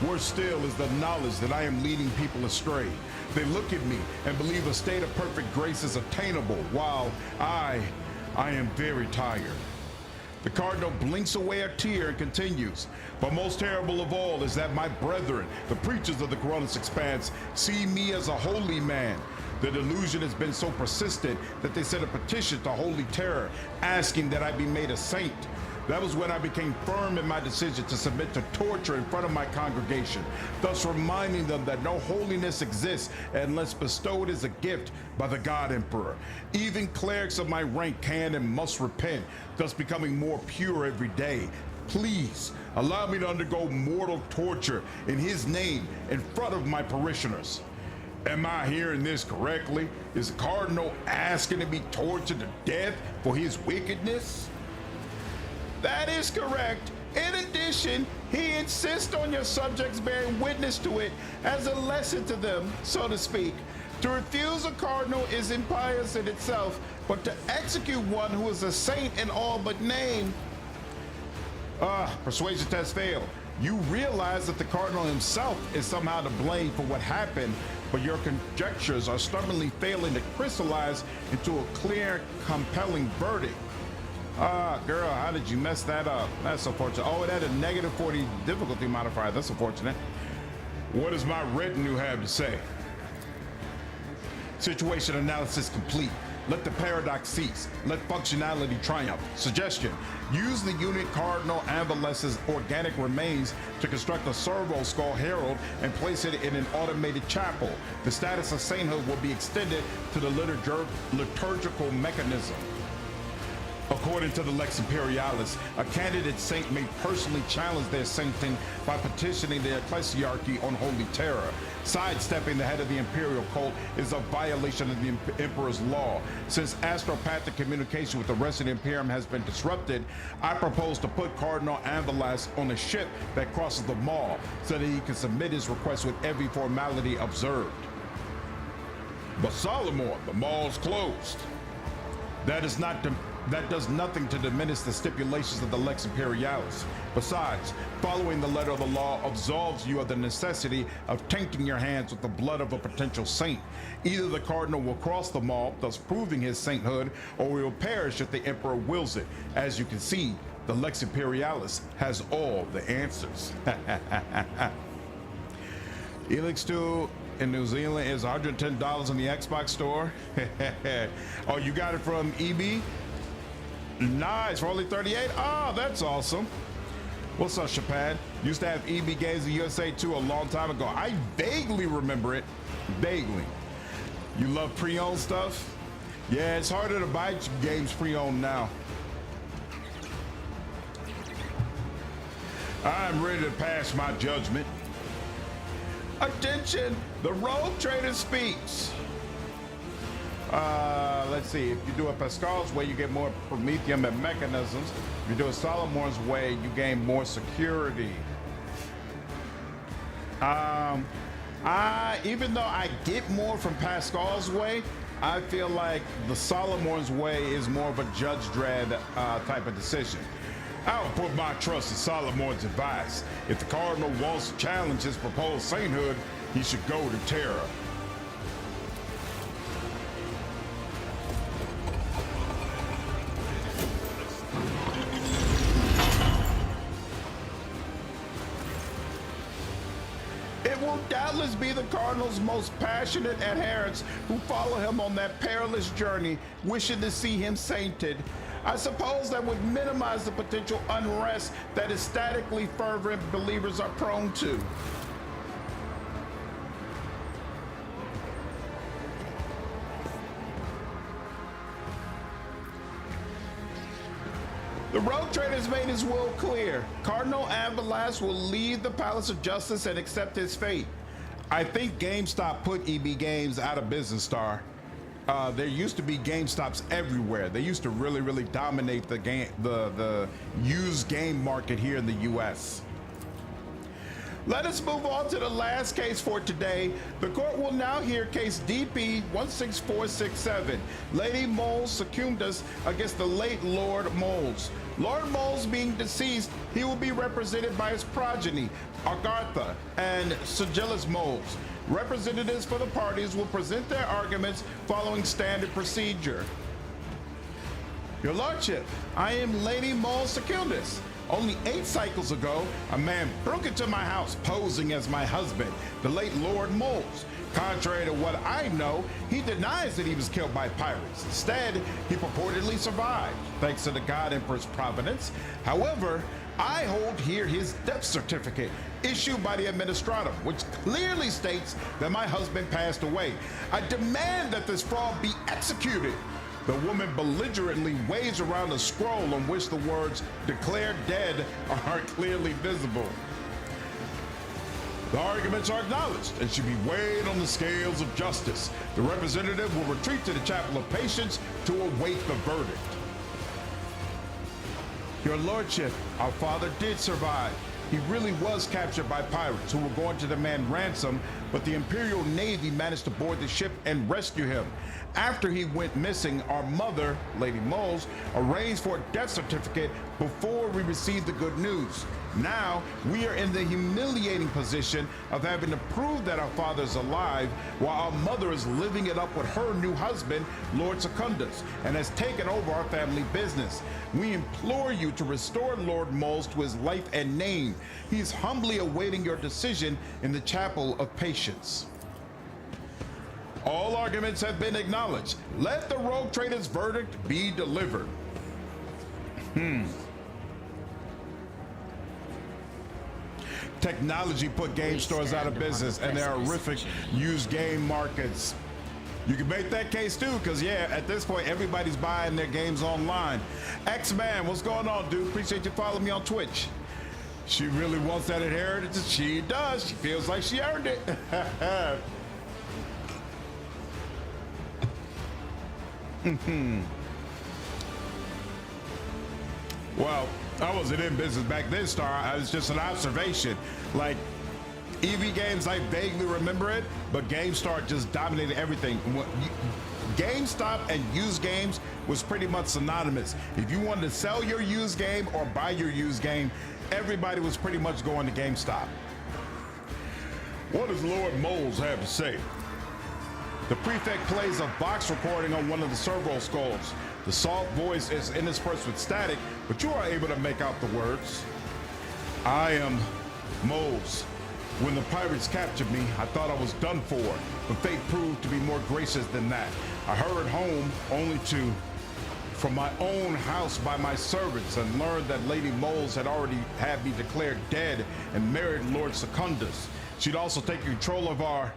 Worse still is the knowledge that I am leading people astray. They look at me and believe a state of perfect grace is attainable, while I am very tired. The Cardinal blinks away a tear and continues. But most terrible of all is that my brethren, the preachers of the Coronis Expanse, see me as a holy man. The delusion has been so persistent that they sent a petition to Holy Terror asking that I be made a saint. That was when I became firm in my decision to submit to torture in front of my congregation, thus reminding them that no holiness exists unless bestowed as a gift by the God Emperor. Even clerics of my rank can and must repent, thus becoming more pure every day. Please allow me to undergo mortal torture in His name in front of my parishioners. Am I hearing this correctly? Is the Cardinal asking to be tortured to death for his wickedness? That is correct. In addition, he insists on your subjects bearing witness to it as a lesson to them, so to speak. To refuse a cardinal is impious in itself, but to execute one who is a saint in all but name. Persuasion test failed. You realize that the cardinal himself is somehow to blame for what happened, but your conjectures are stubbornly failing to crystallize into a clear, compelling verdict. Girl, how did you mess that up? That's unfortunate. Oh, it had a -40 difficulty modifier. That's unfortunate. What does my retinue have to say? Situation analysis complete. Let the paradox cease. Let functionality triumph. Suggestion: use the unit Cardinal Anvylas' organic remains to construct a servo skull herald and place it in an automated chapel. The status of sainthood will be extended to the liturgical mechanism. According to the Lex Imperialis, a candidate saint may personally challenge their sainting by petitioning the ecclesiarchy on Holy Terror. Sidestepping the head of the imperial cult is a violation of the Emperor's law. Since astropathic communication with the rest of the Imperium has been disrupted, I propose to put Cardinal Anvylas on a ship that crosses the Mall so that he can submit his request with every formality observed. But Solomorne, the Mall's closed. That does nothing to diminish the stipulations of the Lex Imperialis. Besides, following the letter of the law absolves you of the necessity of tainting your hands with the blood of a potential saint. Either the Cardinal will cross the Mall, thus proving his sainthood, or he will perish if the Emperor wills it. As you can see, the Lex Imperialis has all the answers. Elix 2 in New Zealand is $110 in the Xbox store. Oh, you got it from EB? Nice, for only 38. Oh, that's awesome. What's up, Chapad? Used to have EB games in USA too a long time ago. I vaguely remember it. Vaguely. You love pre-owned stuff? Yeah, it's harder to buy games pre-owned now. I'm ready to pass my judgment. Attention, the rogue trader speaks. Let's see, if you do it Pascal's way, you get more Prometheum and mechanisms. If you do it Solomon's way, you gain more security. Even though I get more from Pascal's way, I feel like the Solomorne's way is more of a Judge Dredd type of decision. I will put my trust in Solomorne's advice. If the Cardinal wants to challenge his proposed sainthood, he should go to Terra. It will doubtless be the Cardinal's most passionate adherents who follow him on that perilous journey, wishing to see him sainted. I suppose that would minimize the potential unrest that ecstatically fervent believers are prone to. The Rogue Trader has made his will clear. Cardinal Anvylas will leave the Palace of Justice and accept his fate. I think GameStop put EB Games out of business, Star. There used to be GameStops everywhere. They used to really dominate the used game market here in the U.S. Let us move on to the last case for today. The court will now hear case DP 16467, Lady Molles Secundus against the late Lord Molles. Lord Molles being deceased, he will be represented by his progeny, Agartha and Sigillus Molles. Representatives for the parties will present their arguments following standard procedure. Your Lordship, I am Lady Molles Secundus. Only 8 cycles ago, a man broke into my house posing as my husband, the late Lord Molles. Contrary to what I know, he denies that he was killed by pirates. Instead, he purportedly survived, thanks to the God Emperor's providence. However, I hold here his death certificate issued by the administratum, which clearly states that my husband passed away. I demand that this fraud be executed. The woman belligerently waves around a scroll on which the words "declared dead" are clearly visible. The arguments are acknowledged and should be weighed on the scales of justice. The representative will retreat to the Chapel of Patience to await the verdict. Your Lordship, our father did survive. He really was captured by pirates who were going to demand ransom, but the Imperial Navy managed to board the ship and rescue him. After he went missing, our mother, Lady Molles, arranged for a death certificate before we received the good news. Now, we are in the humiliating position of having to prove that our father is alive while our mother is living it up with her new husband, Lord Secundus, and has taken over our family business. We implore you to restore Lord Molles to his life and name. He is humbly awaiting your decision in the Chapel of Patience. All arguments have been acknowledged. Let the Rogue Trader's verdict be delivered. Technology put game stores out of business, and there are horrific used game markets. You can make that case too, because yeah, at this point, everybody's buying their games online. X-Man, what's going on, dude? Appreciate you following me on Twitch. She really wants that inheritance. She does. She feels like she earned it. Well, I wasn't in business back then, Star. It was just an observation. Like, EV Games, I vaguely remember it, but GameStar just dominated everything. GameStop and used games was pretty much synonymous. If you wanted to sell your used game or buy your used game, everybody was pretty much going to GameStop. What does Lord Molles have to say? The prefect plays a box recording on one of the servo skulls. The soft voice is interspersed with static, but you are able to make out the words. I am Molles. When the pirates captured me, I thought I was done for, but fate proved to be more gracious than that. I hurried home only to from my own house by my servants and learned that Lady Molles had already had me declared dead and married Lord Secundus. She'd also taken control of our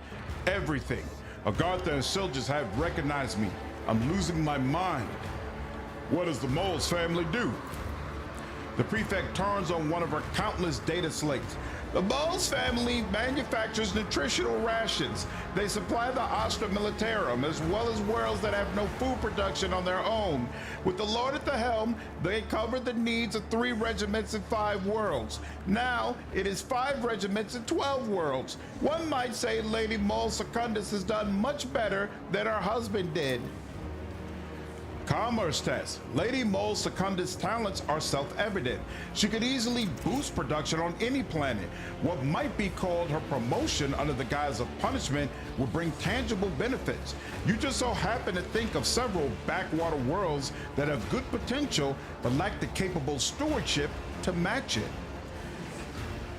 everything. Agartha and Silges have recognized me. I'm losing my mind. What does the Molles family do? The prefect turns on one of her countless data slates.
The Molles family manufactures nutritional rations. They supply the Astra Militarum, as well as worlds that have no food production on their own. With the Lord at the helm, they cover the needs of 3 regiments and 5 worlds. Now, it is 5 regiments and 12 worlds. One might say Lady Molles Secundus has done much better than her husband did. Commerce test. Lady Molles Secundus' talents are self-evident. She could easily boost production on any planet. What might be called her promotion under the guise of punishment would bring tangible benefits. You just so happen to think of several backwater worlds that have good potential but lack the capable stewardship to match it.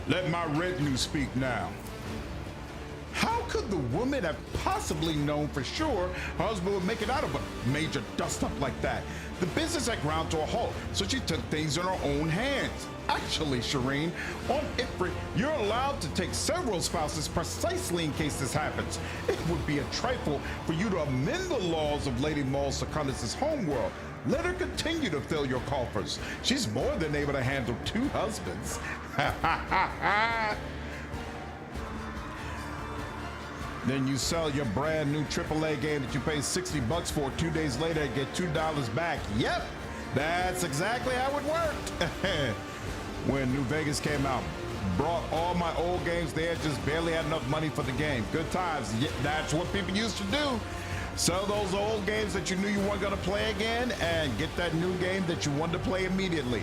Let my retinue speak now. How could the woman have possibly known for sure her husband would make it out of a major dust-up like that? The business had ground to a halt, so she took things in her own hands. Actually, Shireen, on Ifrit, you're allowed to take several spouses precisely in case this happens. It would be a trifle for you to amend the laws of Lady Molles Secundus' homeworld. Let her continue to fill your coffers. She's more than able to handle 2 husbands. Then you sell your brand new AAA game that you pay $60 for. 2 days later, and get $2 back. Yep, that's exactly how it worked. When New Vegas came out, brought all my old games there, just barely had enough money for the game. Good times. Yeah, that's what people used to do. Sell those old games that you knew you weren't going to play again and get that new game that you wanted to play immediately.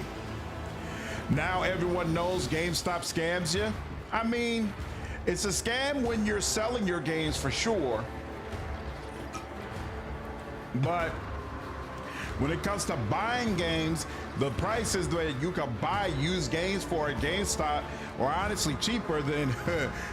Now everyone knows GameStop scams you. I mean, it's a scam when you're selling your games for sure, but when it comes to buying games, the prices that you can buy used games for at GameStop are honestly cheaper than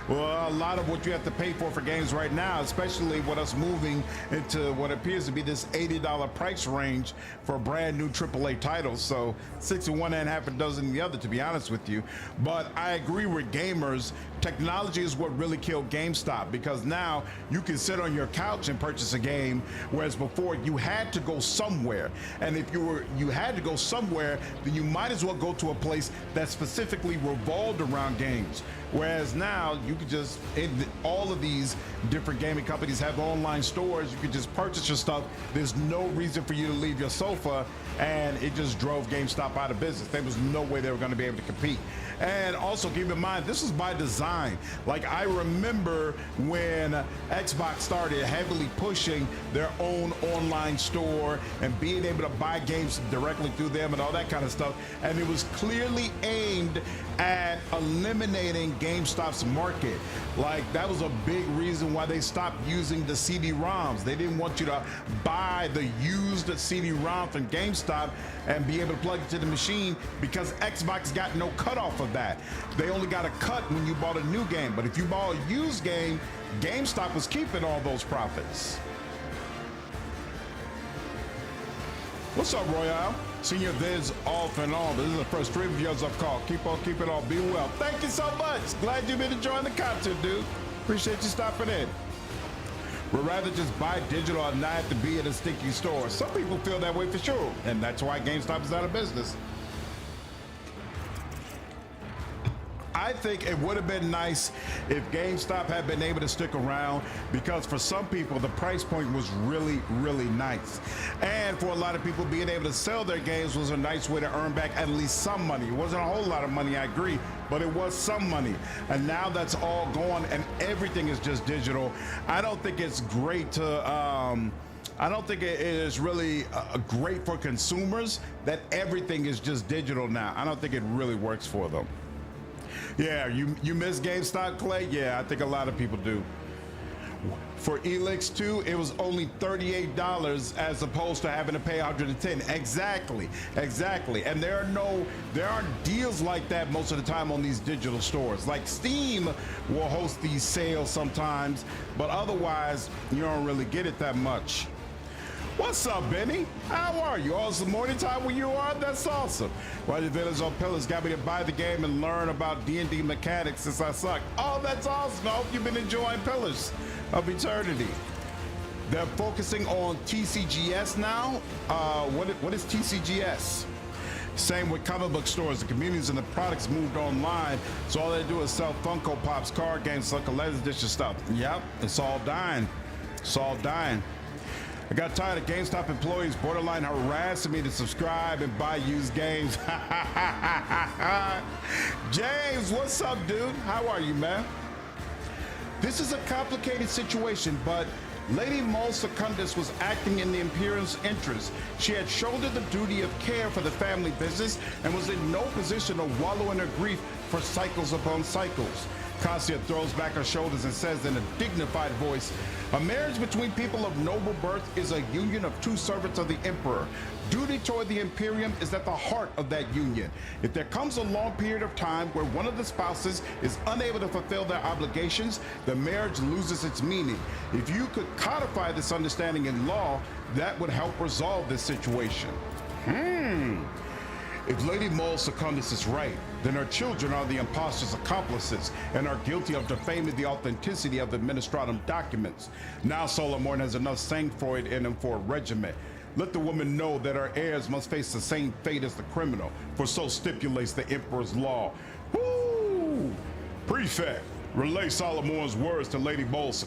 well, a lot of what you have to pay for games right now, especially with us moving into what appears to be this $80 price range for brand new AAA titles. So 61 and half a dozen the other, to be honest with you. But I agree with gamers. Technology is what really killed GameStop, because now you can sit on your couch and purchase a game, whereas before you had to go somewhere. And if you had to go somewhere, then you might as well go to a place that specifically revolved around games. Whereas now you could just, all of these different gaming companies have online stores. You could just purchase your stuff. There's no reason for you to leave your sofa, and it just drove GameStop out of business. There was no way they were going to be able to compete. And also keep in mind, this was by design. Like, I remember when Xbox started heavily pushing their own online store and being able to buy games directly through them and all that kind of stuff. And it was clearly aimed at eliminating GameStop's market. Like, that was a big reason why they stopped using the CD-ROMs. They didn't want you to buy the used CD-ROM from GameStop and be able to plug it to the machine, because Xbox got no cutoff of that. They only got a cut when you bought a new game. But if you bought a used game, GameStop was keeping all those profits. What's up, Royale? Senior vids off and on. This is the first stream of yours I've called. Keep on keeping on. Be well. Thank you so much. Glad you've been enjoying the content, dude. Appreciate you stopping in. We'd rather just buy digital and not have to be in a stinky store. Some people feel that way for sure, and that's why GameStop is out of business. I think it would have been nice if GameStop had been able to stick around, because for some people the price point was really, really nice. And for a lot of people, being able to sell their games was a nice way to earn back at least some money. It wasn't a whole lot of money, I agree, but it was some money. And now that's all gone and everything is just digital. I don't think it's great to I don't think it is really great for consumers that everything is just digital now. I don't think it really works for them. Yeah, you miss GameStop, Clay? Yeah, I think a lot of people do. For Elix 2, it was only $38 as opposed to having to pay $110. Exactly. And there aren't deals like that most of the time on these digital stores. Like Steam will host these sales sometimes, but otherwise you don't really get it that much. What's up, Benny? How are you? Oh, it's the morning time where you are? That's awesome. Well, the Village on Pillars got me to buy the game and learn about D&D mechanics since I suck. Oh, that's awesome. I hope you've been enjoying Pillars of Eternity. They're focusing on TCGS now. What is TCGS?
Same with comic book stores. The communities and the products moved online, so all they do is sell Funko Pops, card games, like collector's edition stuff. Yep, it's all dying. It's all dying. I got tired of GameStop employees borderline harassing me to subscribe and buy used games. James, what's up, dude? How are you, man? This is a complicated situation, but Lady Molles was acting in the Imperial's interest. She had shouldered the duty of care for the family business and was in no position to wallow in her grief for cycles upon cycles. Cassia throws back her shoulders and says in a dignified voice, "A marriage between people of noble birth is a union of two servants of the Emperor. Duty toward the Imperium is at the heart of that union. If there comes a long period of time where one of the spouses is unable to fulfill their obligations, the marriage loses its meaning. If you could codify this understanding in law, that would help resolve this situation." If Lady Molles is right, then her children are the impostor's accomplices and are guilty of defaming the authenticity of the Administratum documents. Now Solomorne has enough sang-froid in him for a regiment. Let the woman know that her heirs must face the same fate as the criminal, for so stipulates the Emperor's law. Woo! Prefect, relay Solomorne's words to Lady Molles.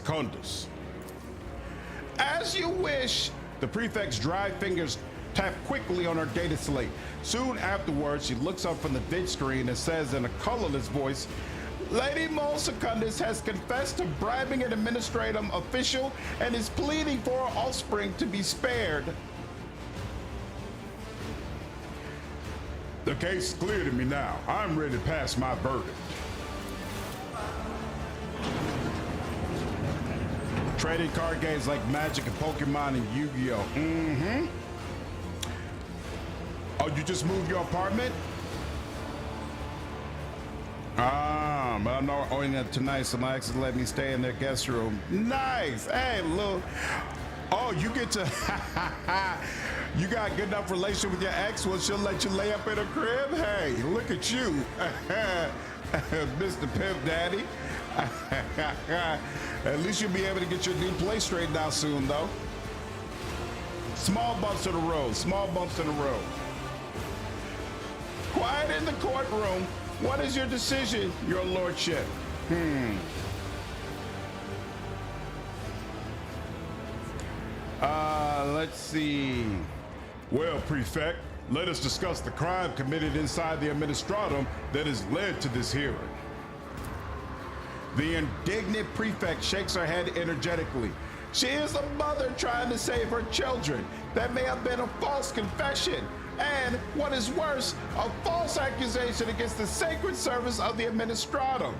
As you wish. The prefect's dry fingers tap quickly on her data slate. Soon afterwards, she looks up from the vid screen and says in a colorless voice, "Lady Molles has confessed to bribing an administratum official and is pleading for her offspring to be spared."
The case is clear to me now. I'm ready to pass my verdict.
Trading card games like Magic and Pokemon and Yu-Gi-Oh.
Oh, you just moved your apartment?
But I'm not owning it tonight, so my ex let me stay in their guest room. Nice. Hey, little. Oh, you get to. You got a good enough relation with your ex? Well, she'll let you lay up in her crib? Hey, look at you, Mr. Pimp Daddy. At least you'll be able to get your new place straightened out soon, though. Small bumps in the road. Small bumps in the road. Quiet in the courtroom. What is your decision, your lordship? Let's see.
Well, Prefect, let us discuss the crime committed inside the Administratum that has led to this hearing.
The indignant prefect shakes her head energetically. She is a mother trying to save her children. That may have been a false confession. And, what is worse, a false accusation against the sacred service of the Administratum.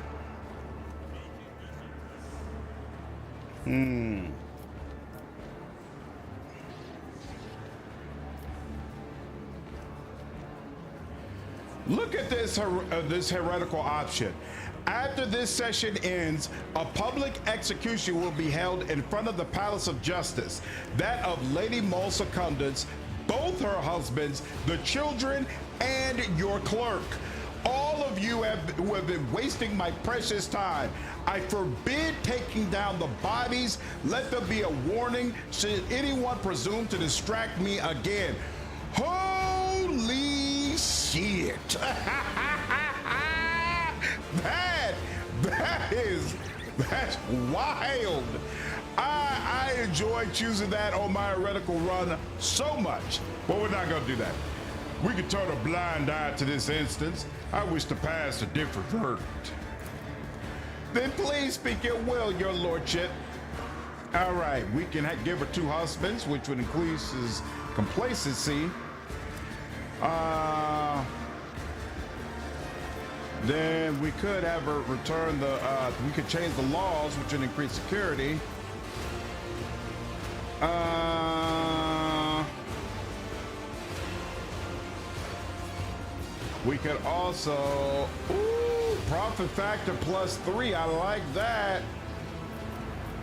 Look at this heretical option. After this session ends, a public execution will be held in front of the Palace of Justice, that of Lady Molles, both her husbands, the children, and your clerk. All of you who have been wasting my precious time. I forbid taking down the bodies. Let there be a warning should anyone presume to distract me again. Holy shit. That's wild. I enjoy choosing that on my heretical run so much.
But we're not gonna do that. We can turn a blind eye to this instance. I wish to pass a different verdict.
Then please speak your will, your lordship. All right, we can give her two husbands, which would increase his complacency. Then we could have her return we could change the laws, which would increase security. We could also, profit factor +3. I like that.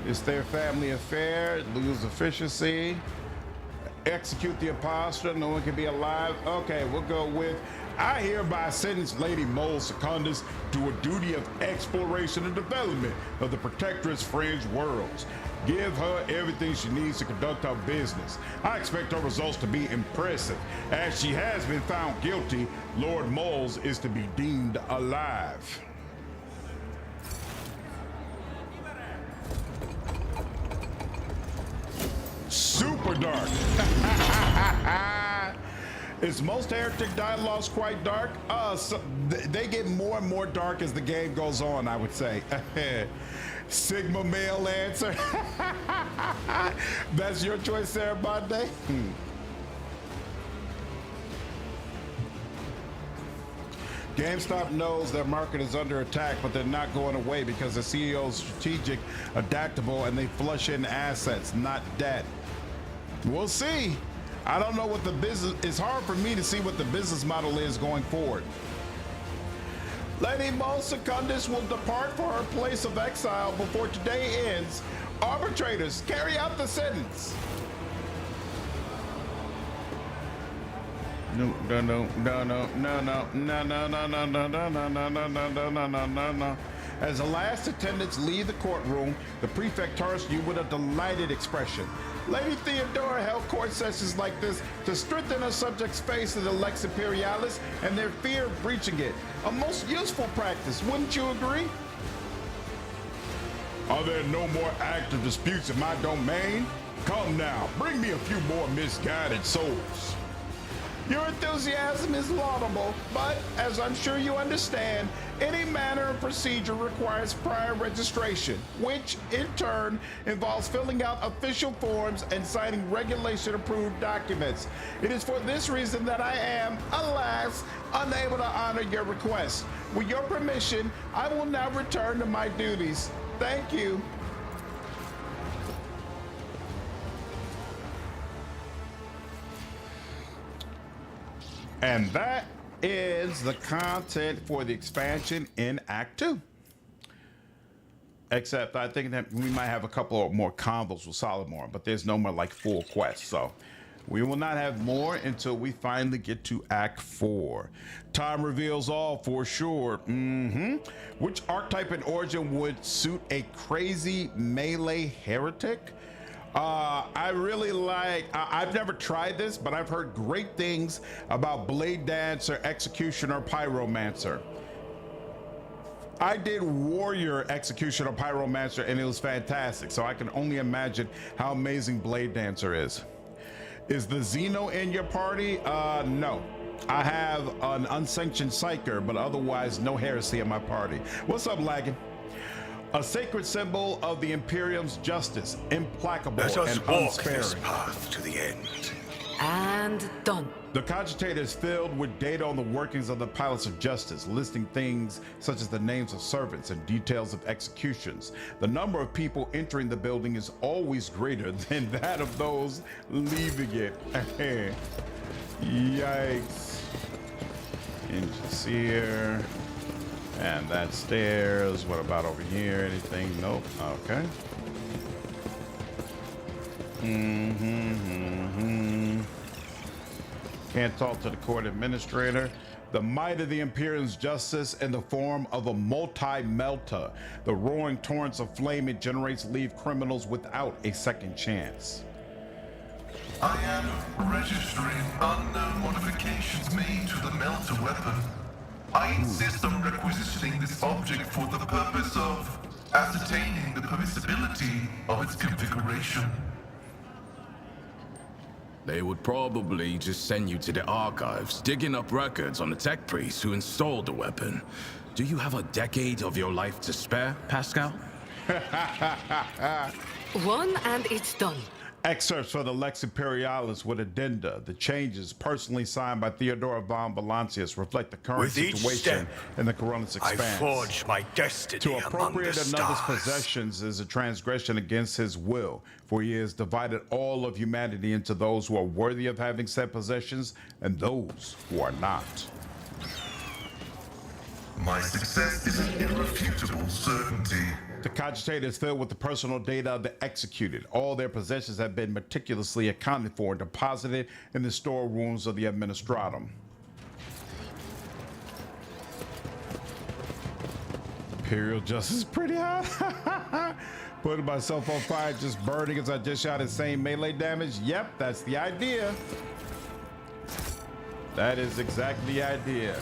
It's their family affair. Lose efficiency. Execute the imposter. No one can be alive. Okay, we'll go with
I hereby sentence Lady Molles Secundus to a duty of exploration and development of the Protector's fringe worlds. Give her everything she needs to conduct her business. I expect her results to be impressive. As she has been found guilty, Lord Molles is to be deemed alive. Super dark. Is most heretic dialogues quite dark? They get more and more dark as the game goes on, I would say. Sigma male answer. That's your choice, Sarah Bonde? GameStop knows their market is under attack, but they're not going away because the CEO is strategic, adaptable, and they flush in assets, not debt. We'll see. I don't know what the business, it's hard for me to see what the business model is going forward. Lady Molles Secundus will depart for her place of exile before today ends. Arbitrators, carry out the sentence. No. As the last attendants leave the courtroom, the prefect turns you with a delighted expression. Lady Theodora held court sessions like this to strengthen her subjects' faith in the Lex Imperialis and their fear of breaching it. A most useful practice, wouldn't you agree? Are there no more active disputes in my domain? Come now, bring me a few more misguided souls. Your enthusiasm is laudable, but as I'm sure you understand, any manner of procedure requires prior registration, which in turn involves filling out official forms and signing regulation-approved documents. It is for this reason that I am, alas, unable to honor your request. With your permission, I will now return to my duties. Thank you. And that is the content for the expansion in Act 2. Except I think that we might have a couple more combos with Solomorne, but there's no more like full quests. So we will not have more until we finally get to Act 4. Time reveals all for sure. Which archetype and origin would suit a crazy melee heretic? I really like, I've never tried this, but I've heard great things about Blade Dancer, Executioner, Pyromancer. I did Warrior, Executioner, Pyromancer, and it was fantastic. So I can only imagine how amazing Blade Dancer is. Is the Xeno in your party? No. I have an unsanctioned Psyker, but otherwise no heresy in my party. What's up, Laggin? A sacred symbol of the Imperium's justice, implacable and unsparing.
This path to the end.
And done.
The cogitator is filled with data on the workings of the Palace of Justice, listing things such as the names of servants and details of executions. The number of people entering the building is always greater than that of those leaving it. Yikes. Engines here. And that stairs. What about over here? Anything? Nope. Okay. Can't talk to the court administrator. The might of the Imperium's justice in the form of a multi-melta. The roaring torrents of flame it generates leave criminals without a second chance.
I am registering unknown modifications made to the melter weapon. I insist on requisitioning this object for the purpose of ascertaining the permissibility of its configuration.
They would probably just send you to the archives, digging up records on the tech priests who installed the weapon. Do you have a decade of your life to spare, Pascal?
One and it's done.
Excerpts for the Lex Imperialis with addenda. The changes personally signed by Theodora von Valancius reflect the current
With each
situation
step,
in the Coronis expanse.
I forge my destiny
To
among
appropriate
the
another's
stars.
possessions is a transgression against his will, for he has divided all of humanity into those who are worthy of having said possessions and those who are not.
My success is an irrefutable certainty.
The cogitator is filled with the personal data of the executed. All their possessions have been meticulously accounted for and deposited in the storerooms of the administratum.
Imperial justice is pretty hot. Putting myself on fire, just burning as I just shot insane melee damage. Yep, that's the idea. That is exactly the idea.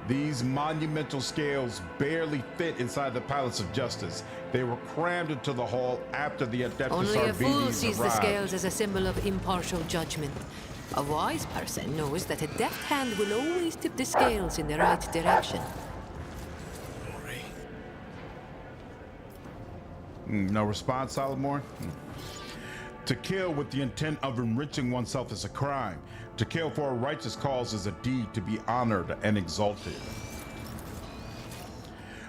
These monumental scales barely fit inside the Palace of Justice. They were crammed into the hall after the Adeptus
Only a fool
Arbites
sees the
arrived.
scales as a symbol of impartial judgment. A wise person knows that a deft hand will always tip the scales in the right direction.
No response, Solomorne? To kill with the intent of enriching oneself is a crime. To kill for a righteous cause is a deed to be honored and exalted.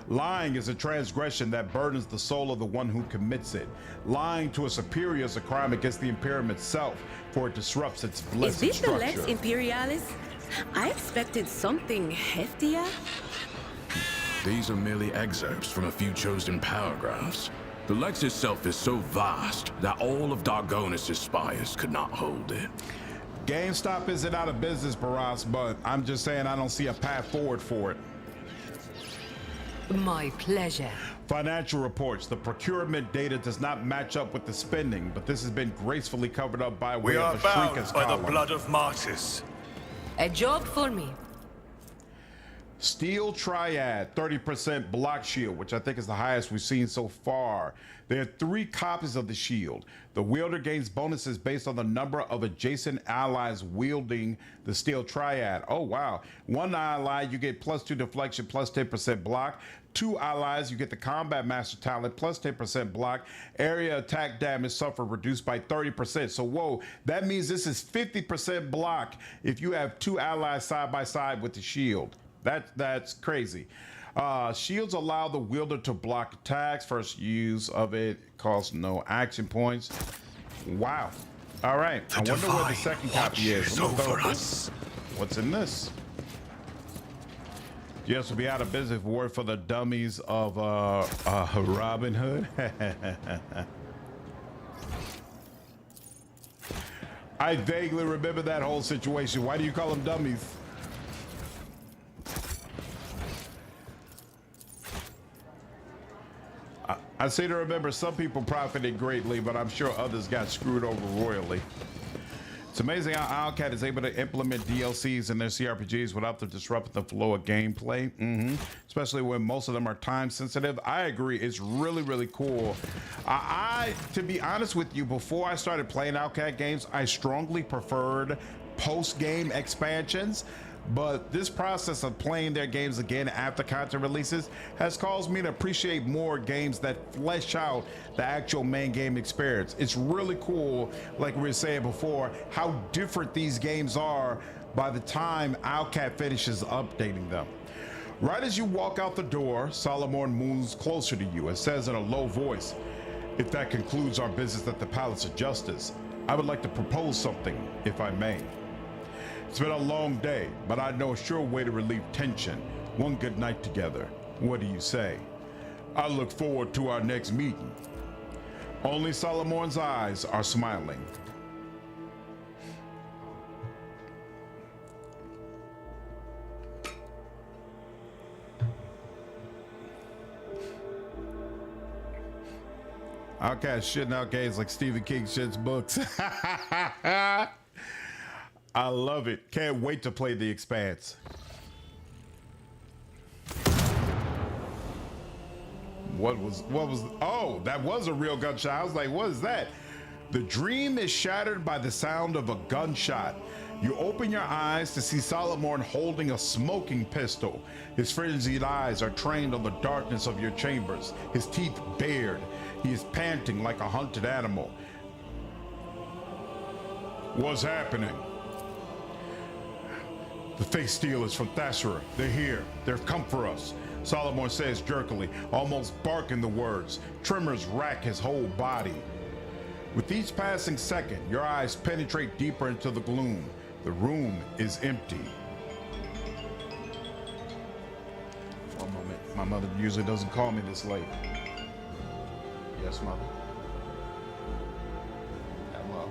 Lying is a transgression that burdens the soul of the one who commits it. Lying to a superior is a crime against the Imperium itself, for it disrupts its blessed
Is this the
structure.
Lex Imperialis? I expected something heftier.
These are merely excerpts from a few chosen paragraphs. The Lex itself is so vast that all of Dargonis' spires could not hold it.
GameStop isn't out of business, Barras, but I'm just saying I don't see a path forward for it.
My pleasure.
Financial reports. The procurement data does not match up with the spending, but this has been gracefully covered up by way
We are
of a
bound
Shrieker's
by the
column.
blood of martyrs.
A job for me.
Steel Triad, 30% block shield, which I think is the highest we've seen so far. There are 3 copies of the shield. The wielder gains bonuses based on the number of adjacent allies wielding the Steel Triad. Oh, wow. 1 ally, you get +2 deflection, +10% block. 2 allies, you get the Combat Master talent, +10% block. Area attack damage suffered reduced by 30%. So, whoa, that means this is 50% block if you have 2 allies side by side with the shield. That's crazy. Shields allow the wielder to block attacks. First use of it costs no action points. Wow. All right. I wonder where the second copy is. I'm gonna go with this. What's in this? Yes, we'll be out of business. Word for the dummies of Robin Hood. I vaguely remember that whole situation. Why do you call them dummies? I seem to remember some people profited greatly, but I'm sure others got screwed over royally. It's amazing how Owlcat is able to implement DLCs in their CRPGs without them disrupting the flow of gameplay. Especially when most of them are time sensitive. I agree. It's really, really cool. To be honest with you, before I started playing Owlcat games, I strongly preferred post-game expansions. But this process of playing their games again after content releases has caused me to appreciate more games that flesh out the actual main game experience. It's really cool, like we were saying before, how different these games are by the time Owlcat finishes updating them. Right as you walk out the door, Solomorne moves closer to you and says in a low voice, "If that concludes our business at the Palace of Justice, I would like to propose something, if I may. It's been a long day, but I know a sure way to relieve tension. One good night together. What do you say? I look forward to our next meeting." Only Solomorne's eyes are smiling. Okay, shitting out games like Stephen King shits books. I love it. Can't wait to play The Expanse. What was, oh, that was a real gunshot. I was like, what is that? The dream is shattered by the sound of a gunshot. You open your eyes to see Solomorne holding a smoking pistol. His frenzied eyes are trained on the darkness of your chambers, his teeth bared. He is panting like a hunted animal. What's happening? The face stealers from Thassera. They're here. They've come for us. Solomorne says jerkily, almost barking the words. Tremors rack his whole body. With each passing second, your eyes penetrate deeper into the gloom. The room is empty. One moment. My mother usually doesn't call me this late. Yes, Mother. Hello.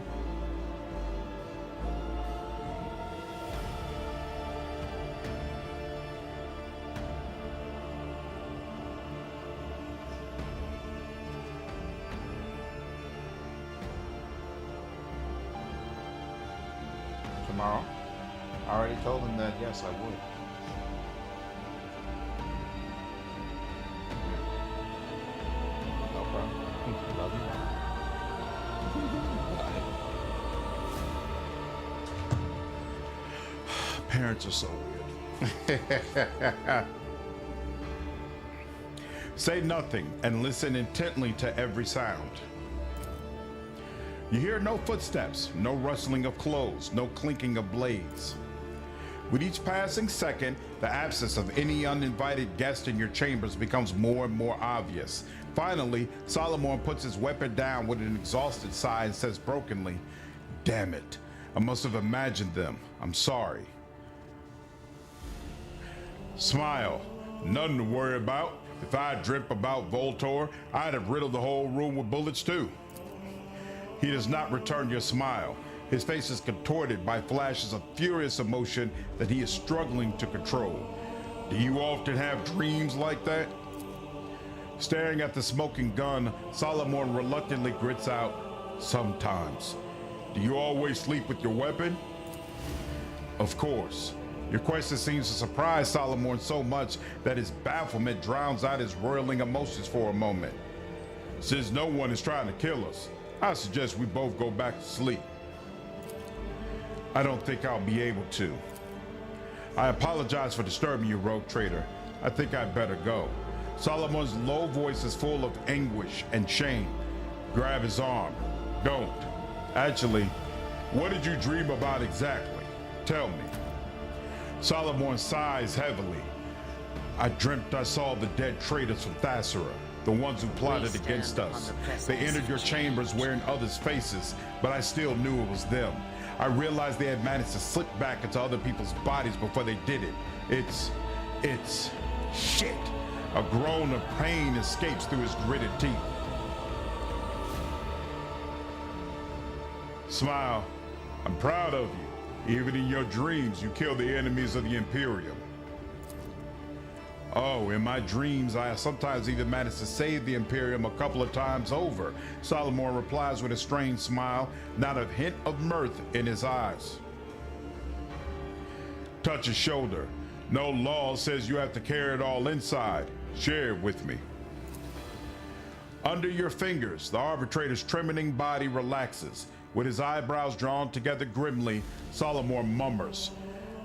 tomorrow. I already told him that, yes, I would. No problem. Love you. Parents are so weird. Say nothing and listen intently to every sound. You hear no footsteps, no rustling of clothes, no clinking of blades. With each passing second, the absence of any uninvited guest in your chambers becomes more and more obvious. Finally, Solomorne puts his weapon down with an exhausted sigh and says brokenly, "Damn it, I must have imagined them. I'm sorry." Smile. Nothing to worry about. If I had dreamt about Voltor, I'd have riddled the whole room with bullets too. He does not return your smile. His face is contorted by flashes of furious emotion that he is struggling to control. Do you often have dreams like that? Staring at the smoking gun, Solomorne reluctantly grits out, "Sometimes." Do you always sleep with your weapon? Of course. Your question seems to surprise Solomorne so much that his bafflement drowns out his roiling emotions for a moment. Since no one is trying to kill us, I suggest we both go back to sleep. I don't think I'll be able to. I apologize for disturbing you, rogue trader. I think I'd better go. Solomon's low voice is full of anguish and shame. Grab his arm. Don't. Actually, what did you dream about exactly? Tell me. Solomon sighs heavily. I dreamt I saw the dead traitors from Thassera, the ones who plotted against us. They entered your chambers wearing others' faces, but I still knew it was them. I realized they had managed to slip back into other people's bodies before they did it. It's shit. A groan of pain escapes through his gritted teeth. Smile. I'm proud of you. Even in your dreams, you kill the enemies of the Imperium. Oh, in my dreams, I sometimes even manage to save the Imperium a couple of times over. Solomon replies with a strange smile, not a hint of mirth in his eyes. Touch his shoulder. No law says you have to carry it all inside. Share it with me. Under your fingers, the arbitrator's trembling body relaxes. With his eyebrows drawn together grimly, Solomon murmurs,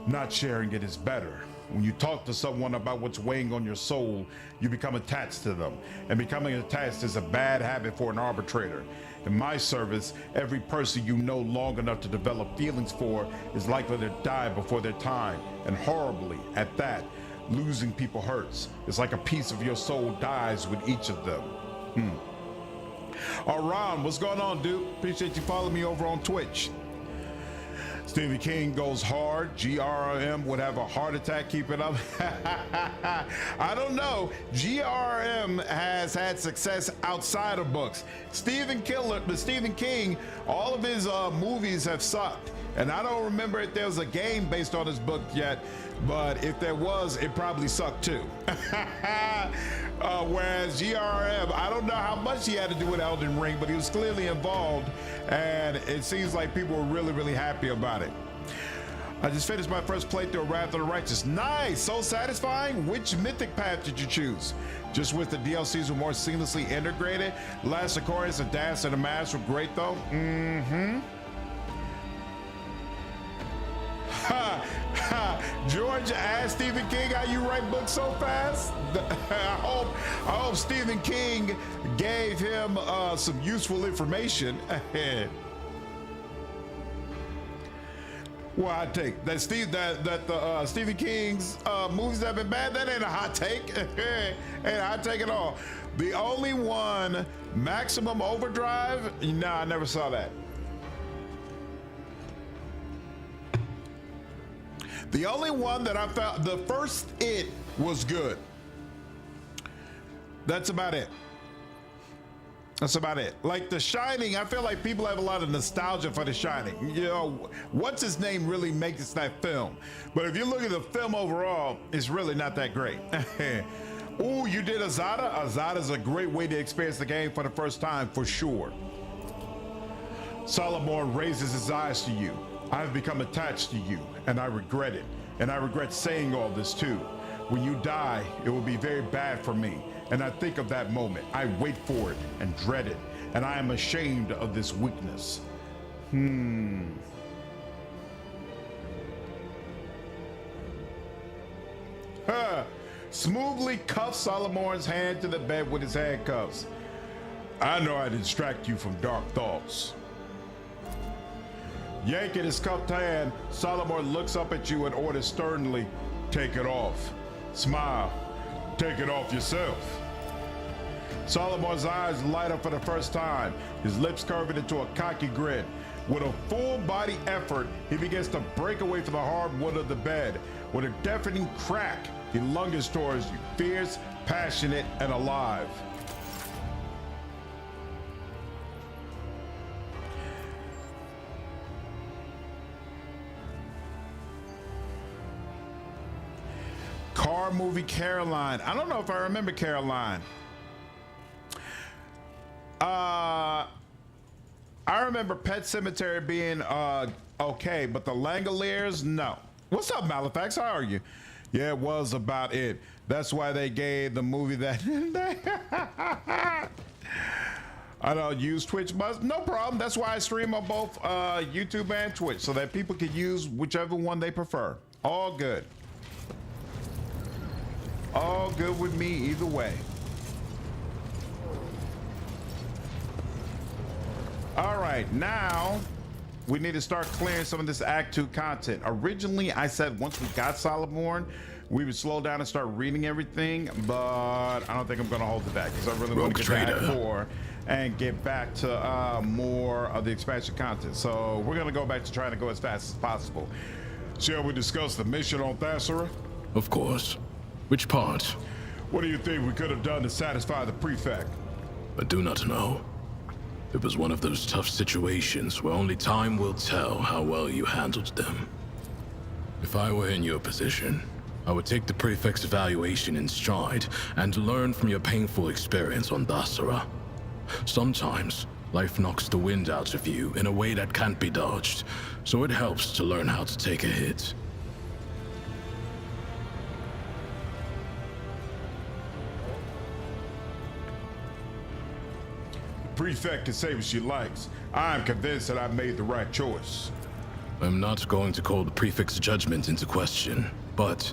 "Not sharing it is better." When you talk to someone about what's weighing on your soul, you become attached to them, and becoming attached is a bad habit for an arbitrator. In my service, every person you know long enough to develop feelings for is likely to die before their time, and horribly at that. Losing people hurts. It's like a piece of your soul dies with each of them. Ron, what's going on, dude? Appreciate you following me over on Twitch. Stephen King goes hard. GRM would have a heart attack. Keep it up. I don't know. GRM has had success outside of books. Stephen King, all of his movies have sucked. And I don't remember if there was a game based on his book yet, but if there was, it probably sucked too. Whereas GRM, I don't know how much he had to do with Elden Ring, but he was clearly involved, and it seems like people were really, really happy about it. I just finished my first playthrough of Wrath of the Righteous. Nice, so satisfying. Which mythic path did you choose? Just with the DLCs were more seamlessly integrated. Last Aquarius, and Dance and the Mask were great though. George asked Stephen King how you write books so fast. I hope Stephen King gave him some useful information. Well, I take that Stephen King's movies have been bad. That ain't a hot take. Ain't a hot take at all. The only one, Maximum Overdrive. Nah, I never saw that. The only one that I found, the first It was good. That's about it. That's about it. Like The Shining, I feel like people have a lot of nostalgia for The Shining. You know, what's his name really makes that film. But if you look at the film overall, it's really not that great. Ooh, you did Azada? Azada's a great way to experience the game for the first time, for sure. Solomon raises his eyes to you.
I've become attached to you, and I regret it. And I regret saying all this too. When you die, it will be very bad for me. And I think of that moment. I wait for it and dread it. And I am ashamed of this weakness. Smoothly cuffs Solomorne's hand to the bed with his handcuffs. I know I distract you from dark thoughts. Yanking his cuffed hand, Solomorne looks up at you and orders sternly, take it off. Smile. Take it off yourself. Solomorne's eyes light up for the first time, his lips curving into a cocky grin. With a full body effort, he begins to break away from the hard wood of the bed. With a deafening crack, he lunges towards you, fierce, passionate, and alive. Car movie Caroline. I don't know if I remember Caroline. I remember Pet Cemetery being okay, but the Langoliers, no. What's up, Malefax? How are you? Yeah, it was about it. That's why they gave the movie that. I don't use Twitch much. No problem. That's why I stream on both YouTube and Twitch, so that people can use whichever one they prefer. All good. All good with me either way. All right, now we need to start clearing some of this Act 2 content. Originally, I said once we got Solomorne, we would slow down and start reading everything, but I don't think I'm gonna hold it back because I really want to get to Act 4 and get back to more of the expansion content. So we're gonna go back to trying to go as fast as possible. Shall we discuss the mission on Thassera?
Of course. Which part?
What do you think we could have done to satisfy the prefect?
I do not know. It was one of those tough situations where only time will tell how well you handled them. If I were in your position, I would take the prefect's evaluation in stride and learn from your painful experience on Thassera. Sometimes, life knocks the wind out of you in a way that can't be dodged, so it helps to learn how to take a hit.
Prefect can say what she likes. I'm convinced that I made the right choice.
I'm not going to call the prefect's judgment into question, but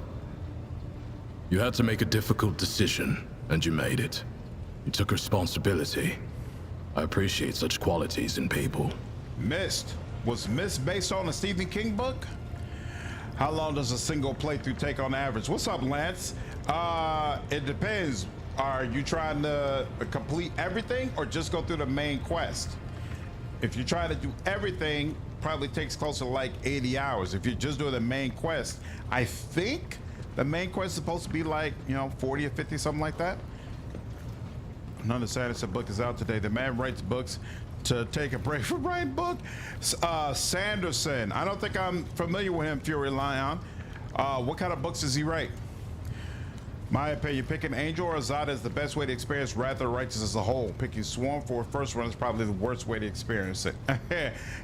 you had to make a difficult decision, and you made it. You took responsibility. I appreciate such qualities in people.
Mist. Was Mist based on a Stephen King book? How long does a single playthrough take on average? What's up, Lance? It depends. Are you trying to complete everything or just go through the main quest? If you try to do everything, probably takes close to like 80 hours. If you're just doing the main quest, I think the main quest is supposed to be like, 40 or 50, something like that. None of Sanderson book is out today. The man writes books to take a break from writing book. Sanderson, I don't think I'm familiar with him, Fury Lion. What kind of books does he write? My opinion, picking Angel or Azada is the best way to experience Wrath of the Righteous as a whole. Picking Swarm for a first run is probably the worst way to experience it.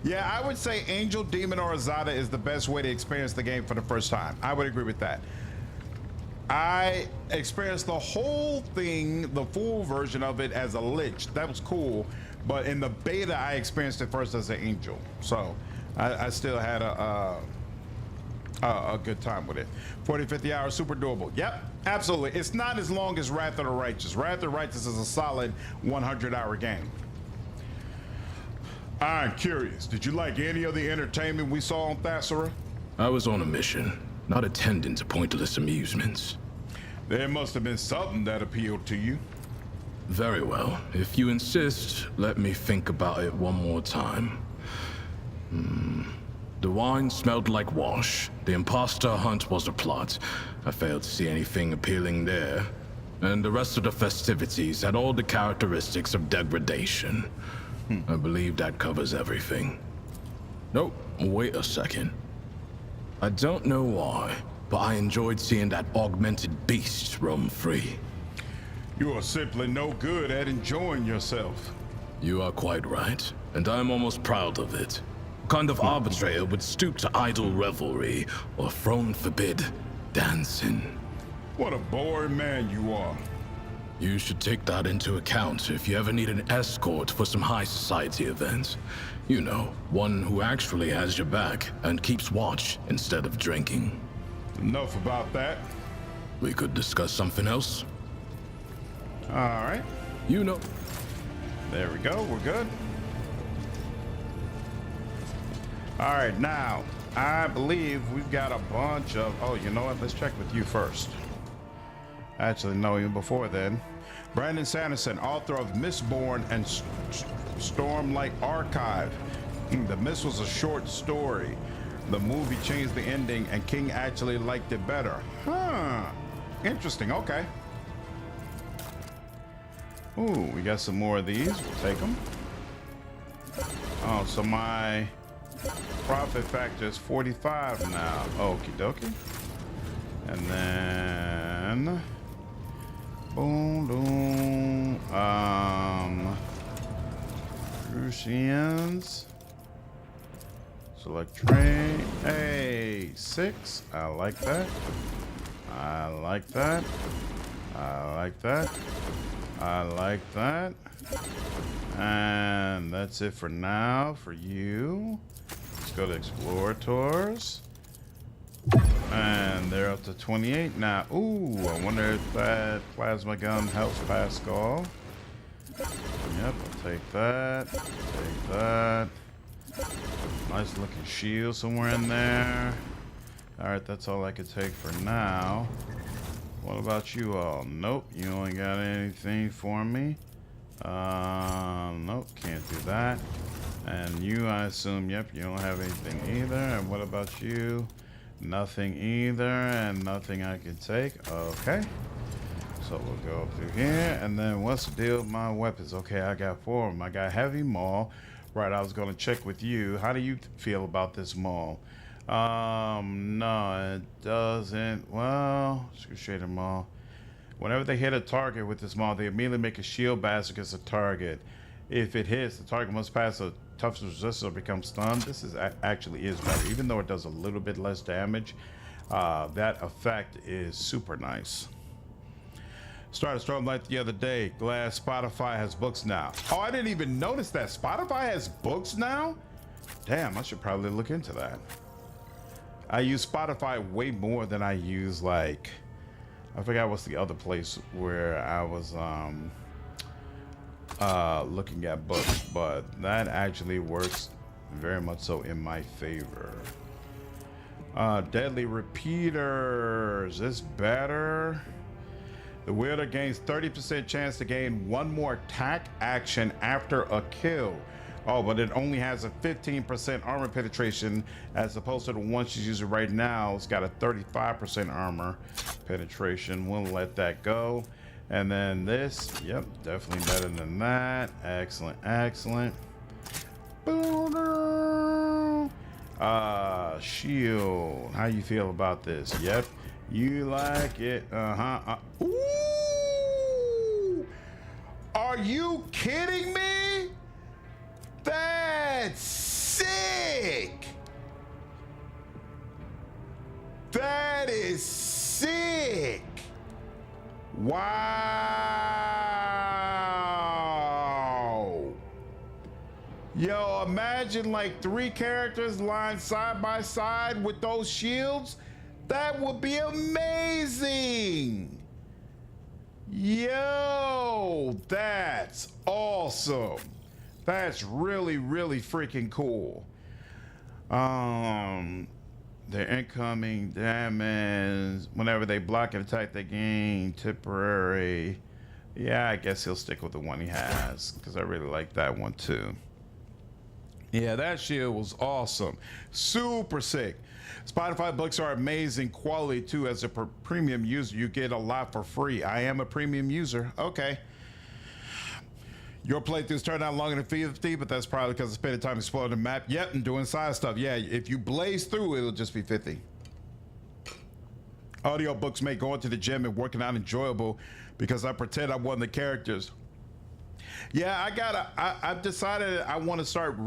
Yeah, I would say Angel, Demon, or Azada is the best way to experience the game for the first time. I would agree with that. I experienced the whole thing, the full version of it as a Lich. That was cool. But in the beta, I experienced it first as an Angel. So I still had a good time with it. 40, 50 hours, super doable. Yep, absolutely. It's not as long as Wrath of the Righteous. Wrath of the Righteous is a solid 100-hour game. I'm curious, did you like any of the entertainment we saw on Thassera?
I was on a mission, not attending to pointless amusements.
There must have been something that appealed to you.
Very well. If you insist, let me think about it one more time. The wine smelled like wash. The imposter hunt was a plot. I failed to see anything appealing there. And the rest of the festivities had all the characteristics of degradation. I believe that covers everything. Nope, wait a second. I don't know why, but I enjoyed seeing that augmented beast roam free.
You are simply no good at enjoying yourself.
You are quite right, and I'm almost proud of it. kind of arbitrator would stoop to idle revelry or throne forbid dancing.
What a boring man you are.
You should take that into account if you ever need an escort for some high society events. You know, one who actually has your back and keeps watch instead of drinking.
Enough about that.
We could discuss something else.
All right.
You know.
There we go. We're good. All right. Now, I believe we've got a bunch of... Oh, you know what? Let's check with you first. Actually, no, even before then. Brandon Sanderson, author of Mistborn and Stormlight Archive. The Mist was a short story. The movie changed the ending, and King actually liked it better. Huh. Interesting. Okay. Ooh, we got some more of these. We'll take them. Oh, so my profit factor is 45 now. Okie dokie. And then... Boom, boom. Crucians. Select train. Hey, 6. I like that. I like that. I like that. I like that. And that's it for now for you. Let's go to Explorators. And they're up to 28 now. Ooh, I wonder if that plasma gun helps Pascal. Yep, I'll take that. Take that. Nice looking shield somewhere in there. Alright, that's all I could take for now. What about you all? Nope, you only got anything for me. Nope, can't do that. And you, I assume, yep, you don't have anything either. And what about you? Nothing either, and nothing I can take. Okay. So we'll go through here, and then what's the deal with my weapons? Okay, I got 4 of them. I got Heavy Maul. Right, I was going to check with you. How do you feel about this Maul? No, it doesn't. Well, Shader Maul. Whenever they hit a target with this Maul, they immediately make a shield basket against the target. If it hits, the target must pass a toughness resistance or become stunned. This is actually is better, even though it does a little bit less damage. That effect is super nice. Started Stormlight the other day. Glad Spotify has books now. Oh, I didn't even notice that Spotify has books now. Damn, I should probably look into that. I use Spotify way more than I use, like, I forgot what's the other place where I was looking at books, but that actually works very much so in my favor. Deadly Repeaters is better. The wielder gains 30% chance to gain 1 more attack action after a kill. Oh, but it only has a 15% armor penetration as opposed to the one she's using right now. It's got a 35% armor penetration. We'll let that go. And then this, yep, definitely better than that. Excellent, excellent. Shield. How you feel about this? Yep, you like it. Ooh! Are you kidding me? That's sick! That is sick! Wow! Yo, imagine like 3 characters lined side by side with those shields. That would be amazing! Yo, that's awesome. That's really, really freaking cool. Their incoming damage, whenever they block and attack, they gain temporary. Yeah, I guess he'll stick with the one he has, because I really like that one too. Yeah, that shield was awesome. Super sick. Spotify books are amazing quality too. As a premium user, you get a lot for free. I am a premium user. Okay. Your playthroughs turned out longer than 50, but that's probably because I spent time exploring the map. Yep, and doing side stuff. Yeah, if you blaze through, it'll just be 50. Audiobooks make going to the gym and working out enjoyable because I pretend I'm one of the characters.
Yeah, I've decided I want to start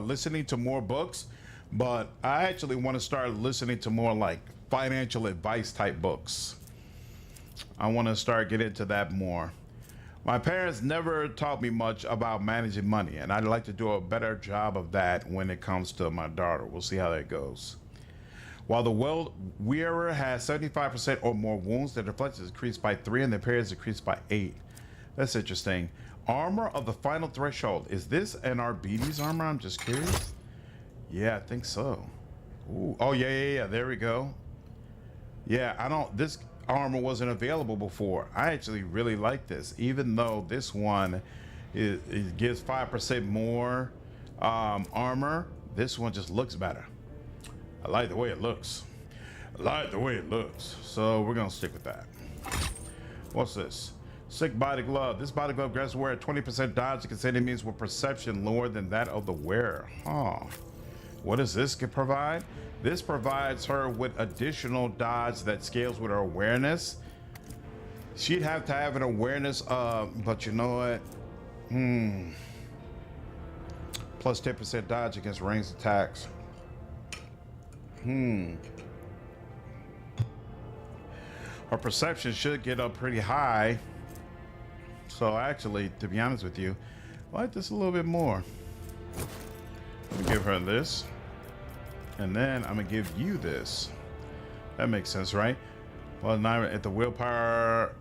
listening to more books, but I actually want to start listening to more like financial advice type books. I want to start getting into that more. My parents never taught me much about managing money, and I'd like to do a better job of that when it comes to my daughter. We'll see how that goes. While the wearer has 75% or more wounds, their defense is increased by 3 and their parry is increased by 8. That's interesting. Armor of the final threshold. Is this an Arbides armor? I'm just curious. Yeah, I think so. Ooh. Oh, yeah. There we go. Yeah, this armor wasn't available before. I actually really like this, even though this one it gives 5% more armor. This one just looks better. I like the way it looks. So we're gonna stick with that. What's this? Sick body glove. This body glove grants the wearer 20% dodge against enemies with perception lower than that of the wearer. Huh. What does this provide? This provides her with additional dodge that scales with her awareness. She'd have to have an awareness but you know what? Plus 10% dodge against ranged attacks. Her perception should get up pretty high. So actually, to be honest with you, I like this a little bit more. Let me give her this. And then I'm gonna give you this. That makes sense, right? Well, now at the willpower,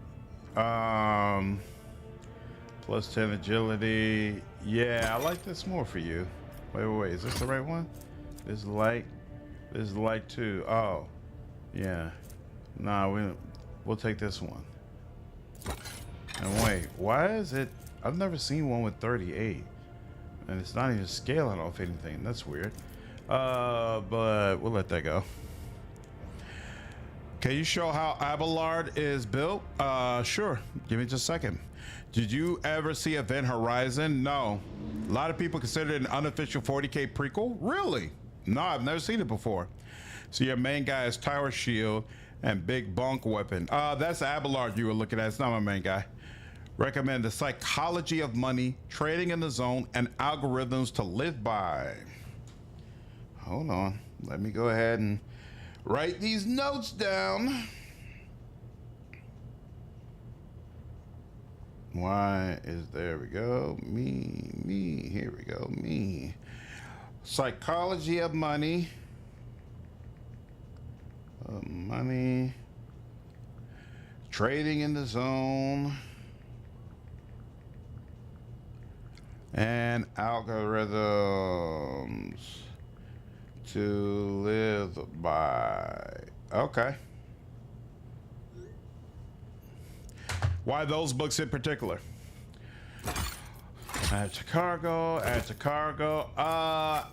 plus 10 agility. Yeah, I like this more for you. Wait. Is this the right one? This is light. This is light too. Oh, yeah. Nah, we'll take this one. And wait, why is it? I've never seen one with 38, and it's not even scaling off anything. That's weird. But we'll let that go. Can you show how Abelard is built? Sure. Give me just a second. Did you ever see Event Horizon? No. A lot of people consider it an unofficial 40K prequel. Really? No, I've never seen it before. So your main guy is Tower Shield and Big Bunk Weapon. That's Abelard you were looking at. It's not my main guy. Recommend The Psychology of Money, Trading in the Zone, and Algorithms to Live By. Hold on. Let me go ahead and write these notes down. There we go. Me. Here we go. Me. Psychology of Money. Money. Trading in the Zone. And Algorithms to Live By. Okay. Why those books in particular? Add to cargo.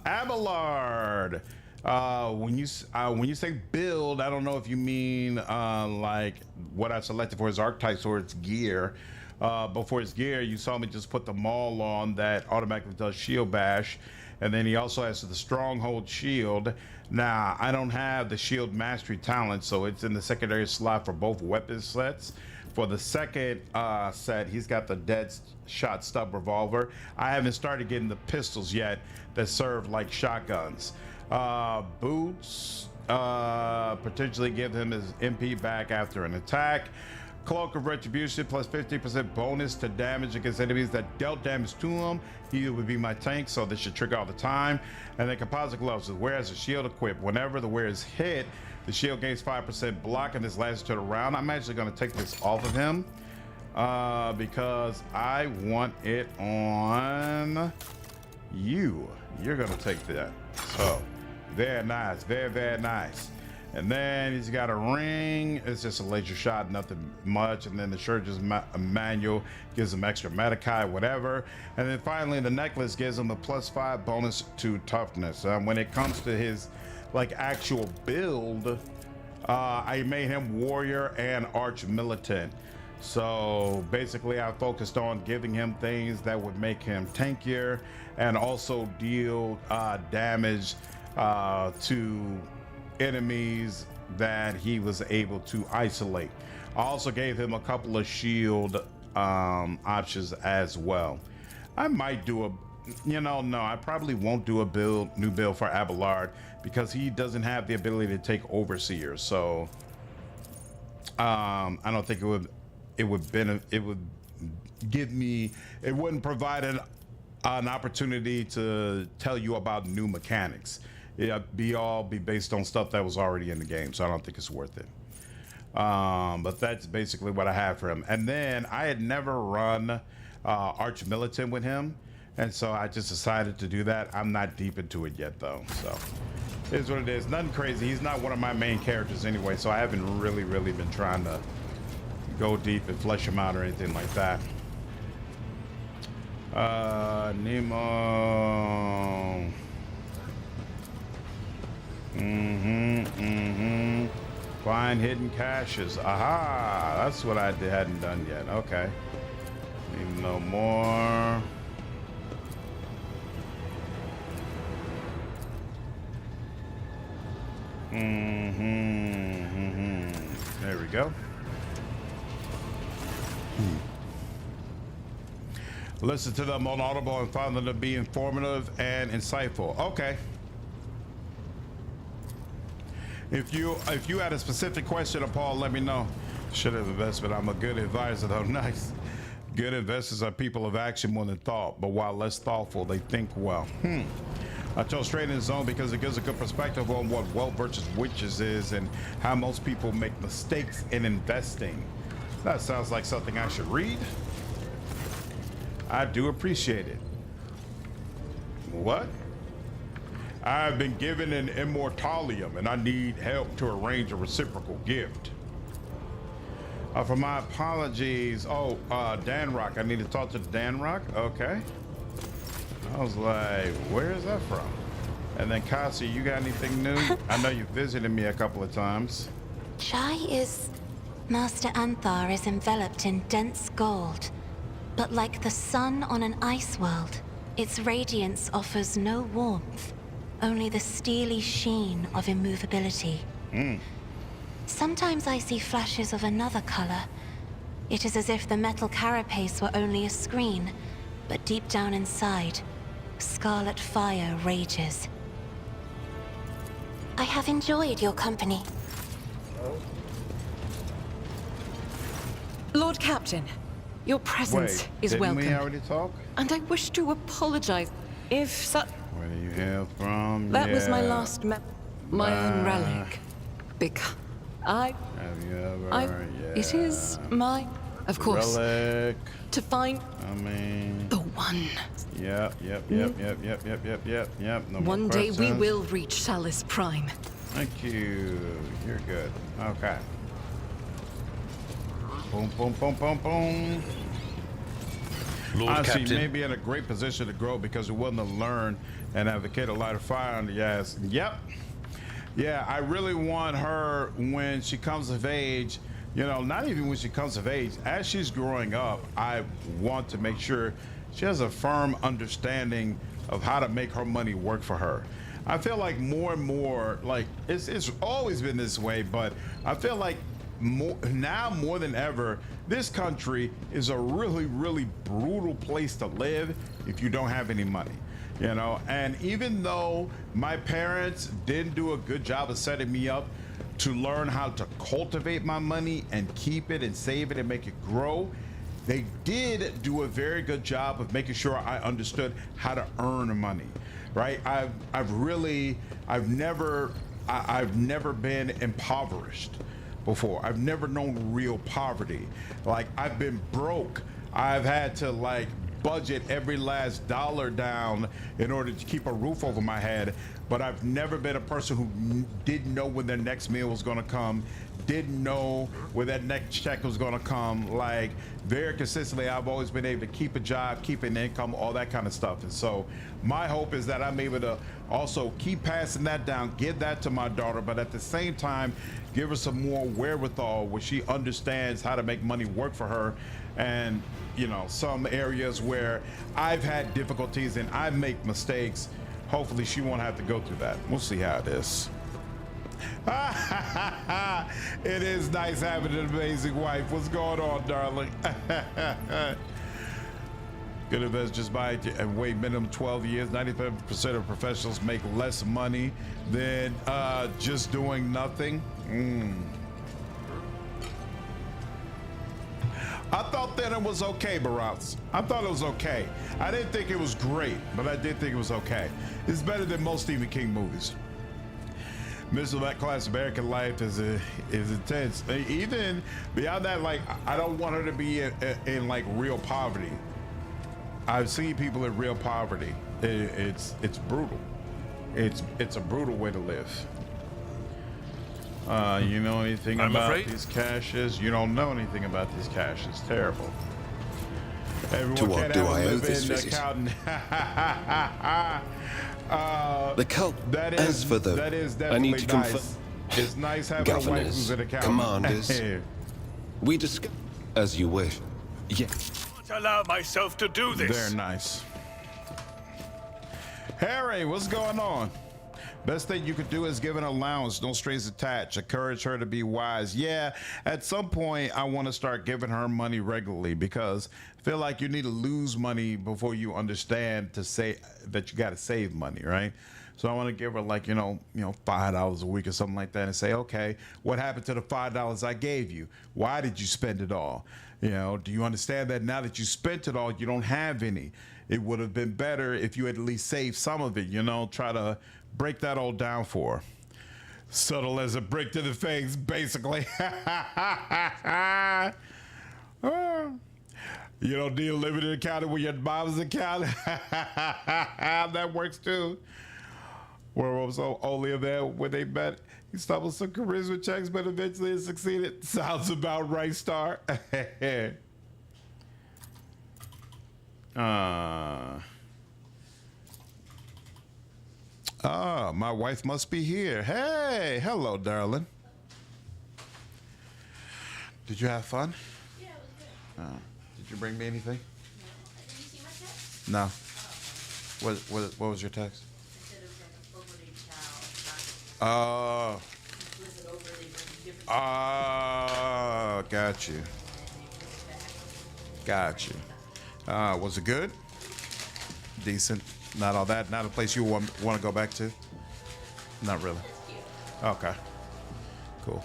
Abelard. When you say build, I don't know if you mean like what I selected for his archetypes or its gear. Before his gear, you saw me just put the maul on that automatically does shield bash, and then he also has the stronghold shield. Now I don't have the shield mastery talent, so it's in the secondary slot for both weapon sets. For the second set, he's got the dead shot stub revolver. I haven't started getting the pistols yet that serve like shotguns. Boots potentially give him his MP back after an attack. Cloak of Retribution plus 50% bonus to damage against enemies that dealt damage to him. He would be my tank, so this should trigger all the time. And then composite gloves. Wears a shield equipped. Whenever the wearer is hit, the shield gains 5% block and this lasts to the round. I'm actually going to take this off of him because I want it on you. You're going to take that. So very nice, very nice. And then he's got a ring. It's just a laser shot, nothing much. And then the shirt is a manual, gives him extra Medicae, whatever. And then finally, the necklace gives him a +5 bonus to toughness. When it comes to his like actual build, I made him warrior and arch militant. So basically, I focused on giving him things that would make him tankier and also deal damage to enemies that he was able to isolate. I also gave him a couple of shield options as well.
I might do a, no, I probably won't do a new build for Abelard because he doesn't have the ability to take overseers. So I don't think it wouldn't provide an opportunity to tell you about new mechanics. It'd be based on stuff that was already in the game. So I don't think it's worth it. But that's basically what I have for him. And then I had never run Arch Militant with him, and so I just decided to do that. I'm not deep into it yet though, so it is what it is. Nothing crazy. He's not one of my main characters anyway, so I haven't really been trying to go deep and flesh him out or anything like that. Nemo. Find hidden caches. Aha, that's what I hadn't done yet. Okay. Need no more. There we go. Listen to them on Audible and found them to be informative and insightful. Okay. If you had a specific question, Paul, let me know. Should have investment. I'm a good advisor though. Nice. Good investors are people of action more than thought, but while less thoughtful, they think well. I chose straight in the zone because it gives a good perspective on what wealth versus witches is and how most people make mistakes in investing. That sounds like something I should read. I do appreciate it. What? I've been given an immortalium and I need help to arrange a reciprocal gift. For my apologies. Oh, Dan Rock. I need to talk to Dan Rock. Okay. I was like, where is that from? And then Kasi, you got anything new? I know you visited me a couple of times.
Master Anthar is enveloped in dense gold, but like the sun on an ice world, its radiance offers no warmth, only the steely sheen of immovability. Sometimes I see flashes of another color. It is as if the metal carapace were only a screen, but deep down inside, scarlet fire rages. I have enjoyed your company.
Lord Captain, your presence is welcome.
Didn't we already talk?
And I wish to apologize if such...
Where do you hail from?
That was my last my own relic. Because
Have you ever?
It is my... Of course.
Relic.
To find...
I mean...
The one.
Yep. No more
One day we
questions.
will reach Chalice Prime.
Thank you. You're good. Okay. Boom, boom, boom, boom, boom.
Lord
Honestly,
Captain.
may be in a great position to grow because it wasn't to learn and advocate a light of fire on the ass. Yep. Yeah, I really want her when she comes of age, not even when she comes of age, as she's growing up, I want to make sure she has a firm understanding of how to make her money work for her. I feel like more and more, like it's always been this way, but I feel like now more than ever, this country is a really, really brutal place to live if you don't have any money. And even though my parents didn't do a good job of setting me up to learn how to cultivate my money and keep it and save it and make it grow, they did do a very good job of making sure I understood how to earn money, right? I've never been impoverished before. I've never known real poverty. Like, I've been broke. I've had to budget every last dollar down in order to keep a roof over my head, but I've never been a person who didn't know when their next meal was gonna come, didn't know where that next check was gonna come. Very consistently, I've always been able to keep a job, keep an income, all that kind of stuff. And so my hope is that I'm able to also keep passing that down, give that to my daughter, but at the same time, give her some more wherewithal where she understands how to make money work for her. And some areas where I've had difficulties and I make mistakes, hopefully she won't have to go through that. We'll see how it is. It is nice having an amazing wife. What's going on, darling?
Good invest just buy it and wait minimum 12 years. 95% of professionals make less money than just doing nothing. I thought that it was okay, Barats. I thought it was okay. I didn't think it was great, but I did think it was okay. It's better than most Stephen King movies. Middle class American life is intense. Even beyond that, like, I don't want her to be in like real poverty. I've seen people in real poverty. It's brutal. It's a brutal way to live. You know anything about these caches? You don't know anything about these caches. Terrible. Everyone
To what do I owe this visit? The cult.
That is,
as for the,
that is
I need to
nice.
confirm.
It's nice having a wife who's an accountant.
Commanders, we discuss as you wish. Yeah.
I won't allow myself to do this.
They're nice. Harry, what's going on? Best thing you could do is give an allowance, no strings attached. Encourage her to be wise. Yeah, at some point I want to start giving her money regularly because I feel like you need to lose money before you understand to say that you got to save money, right? So I want to give her like, you know, $5 a week or something like that and say, okay, what happened to the $5 I gave you? Why did you spend it all? You know, do you understand that now that you spent it all, you don't have any? It would have been better if you had at least saved some of it, you know, try to break that all down for her. Subtle as a brick to the face, basically. You don't need a limited account with your mom's account. That works too. Where was only there when they met? He stumbled some charisma checks, but eventually it succeeded. Sounds about right, Star. My wife must be here. Hey, hello, darling. Did you have fun?
Yeah, it was good.
Did you bring me anything?
No. Did you see my text?
No. What was your text?
It said it was like a overlay child.
Got you. Got you. Was it good? Decent. Not all that. Not a place you want to go back to? Not really. Okay. Cool.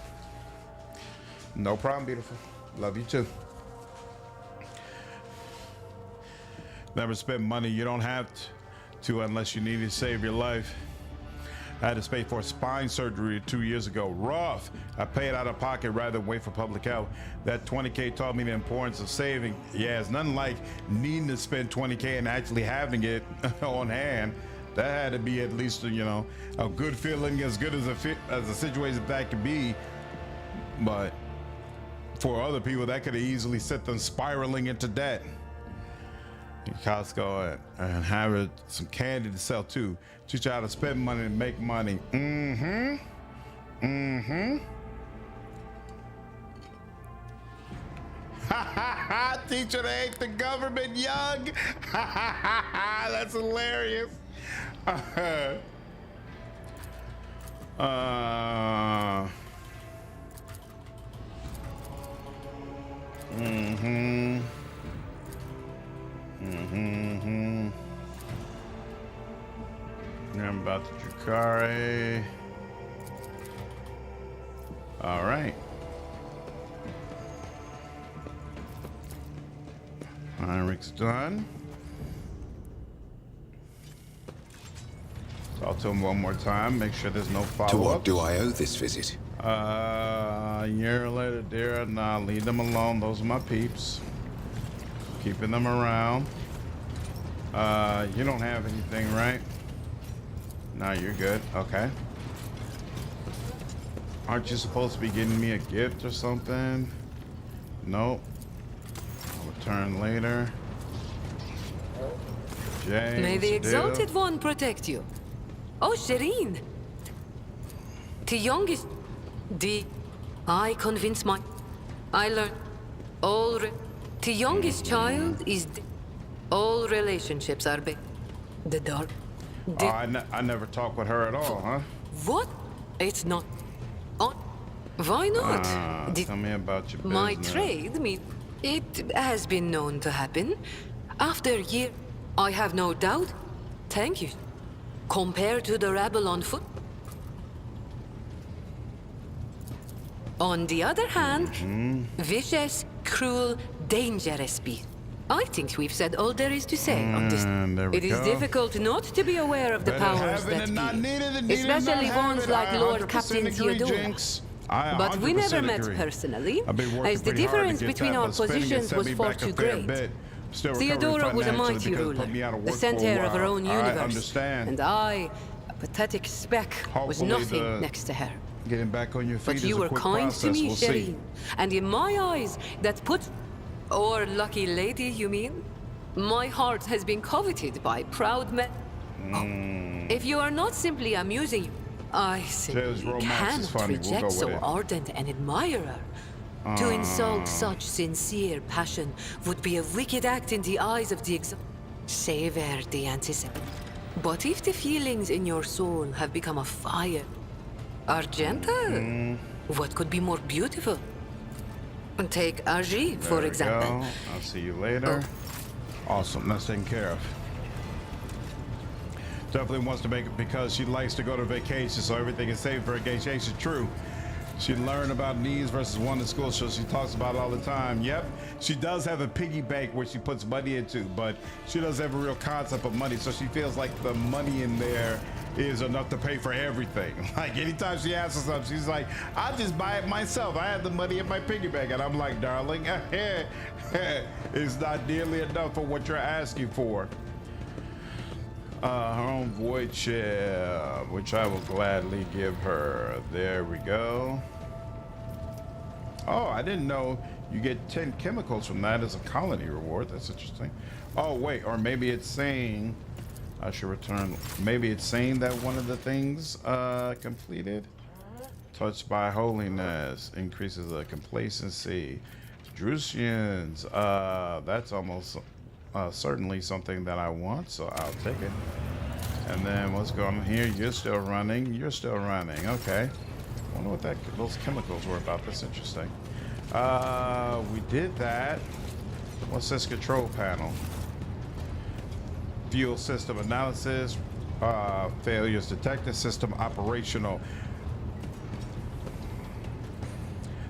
No problem, beautiful. Love you too. Never spend money you don't have to unless you need to save your life. I had to pay for spine surgery 2 years ago. Rough. I paid out of pocket rather than wait for public help. That 20K taught me the importance of saving. Yeah, it's nothing like needing to spend 20K and actually having it on hand. That had to be at least, you know, a good feeling, as good as a situation that could be. But for other people, that could have easily set them spiraling into debt. In Costco and have some candy to sell too. Teach you how to spend money and make money. Teacher, they hate the government, young. That's hilarious. I'm about to Drukari. All right. Heinrich's done. Talk to him one more time. Make sure there's no follow-ups.
To what do I owe this visit?
A year later, dear. Nah, leave them alone. Those are my peeps. Keeping them around. You don't have anything, right? No, you're good. Okay. Aren't you supposed to be getting me a gift or something? Nope. I'll return later. James,
May the Exalted One protect you. Oh, Shireen. The youngest... I convince my... I learned... The youngest child is... All relationships are big. The dark...
I never talk with her at all, huh?
What? It's not... Why not?
Tell me about your business.
My trade, it has been known to happen. After years, I have no doubt. Thank you. Compared to the rabble on foot. On the other hand, vicious, cruel, dangerous beast. I think we've said all there is to say on this. It is difficult not to be aware of the powers that be, especially ones like Lord Captain Theodora. But we never met personally, as the difference between our positions was far too great. Theodora was a mighty ruler, the center of her own universe, and I, a pathetic speck, was nothing next to her.
Getting back on your feet
But you were kind to me, Shireen, and in my eyes, that put... Or lucky lady, you mean? My heart has been coveted by proud men. If you are not simply amusing, I simply cannot reject so ardent an admirer. To insult such sincere passion would be a wicked act in the eyes of the Savor the anticipation. But if the feelings in your soul have become a fire, Argenta, what could be more beautiful? Take Argy, for example.
Go. I'll see you later. Awesome, that's taken care of. Definitely wants to make it because she likes to go to vacation, so everything is saved for vacation. True. She learned about needs versus one in school, so she talks about it all the time. Yep, she does have a piggy bank where she puts money into, but she doesn't have a real concept of money, so she feels like the money in there is enough to pay for everything. Like anytime she asks us something, she's like, I'll just buy it myself. I have the money in my piggy bank. And I'm like, darling, it's not nearly enough for what you're asking for. Her own void shell, which I will gladly give her. There we go. Oh, I didn't know you get 10 chemicals from that as a colony reward. That's interesting. Oh, wait, or maybe it's saying I should return. Maybe it's saying that one of the things completed. Touched by holiness increases the complacency. Drusians, that's almost certainly something that I want, so I'll take it. And then what's going on here? You're still running. You're still running. Okay. I wonder what those chemicals were about. That's interesting. We did that. What's this control panel? Fuel system analysis, failures detected, system operational.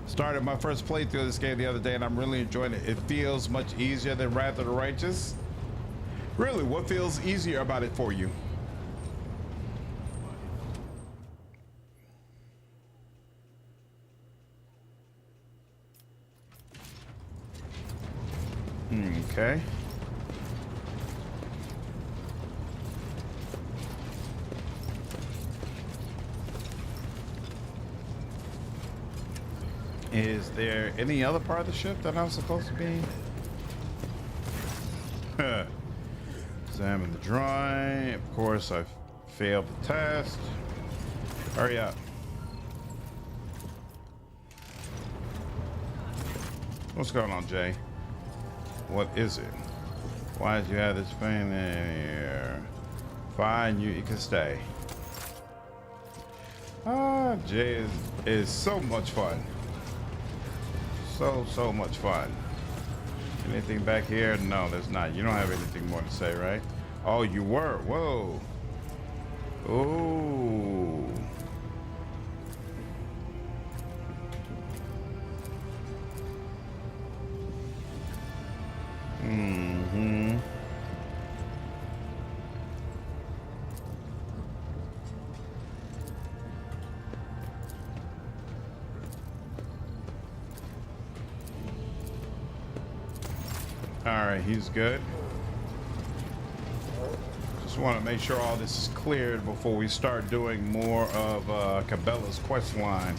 Started my first playthrough of this game the other day and I'm really enjoying it. It feels much easier than Wrath of the Righteous. Really, what feels easier about it for you? Okay. Is there any other part of the ship that I'm supposed to be? Examine the drawing. Of course, I've failed the test. Hurry up. What's going on, Jay? What is it? Why did you have this pain in here? Fine, you can stay. Ah, Jay is so much fun. So much fun. Anything back here? No, there's not. You don't have anything more to say, right? Oh, you were. Whoa. Oh. Mm-hmm. All right, he's good. Just want to make sure all this is cleared before we start doing more of Cabela's quest line.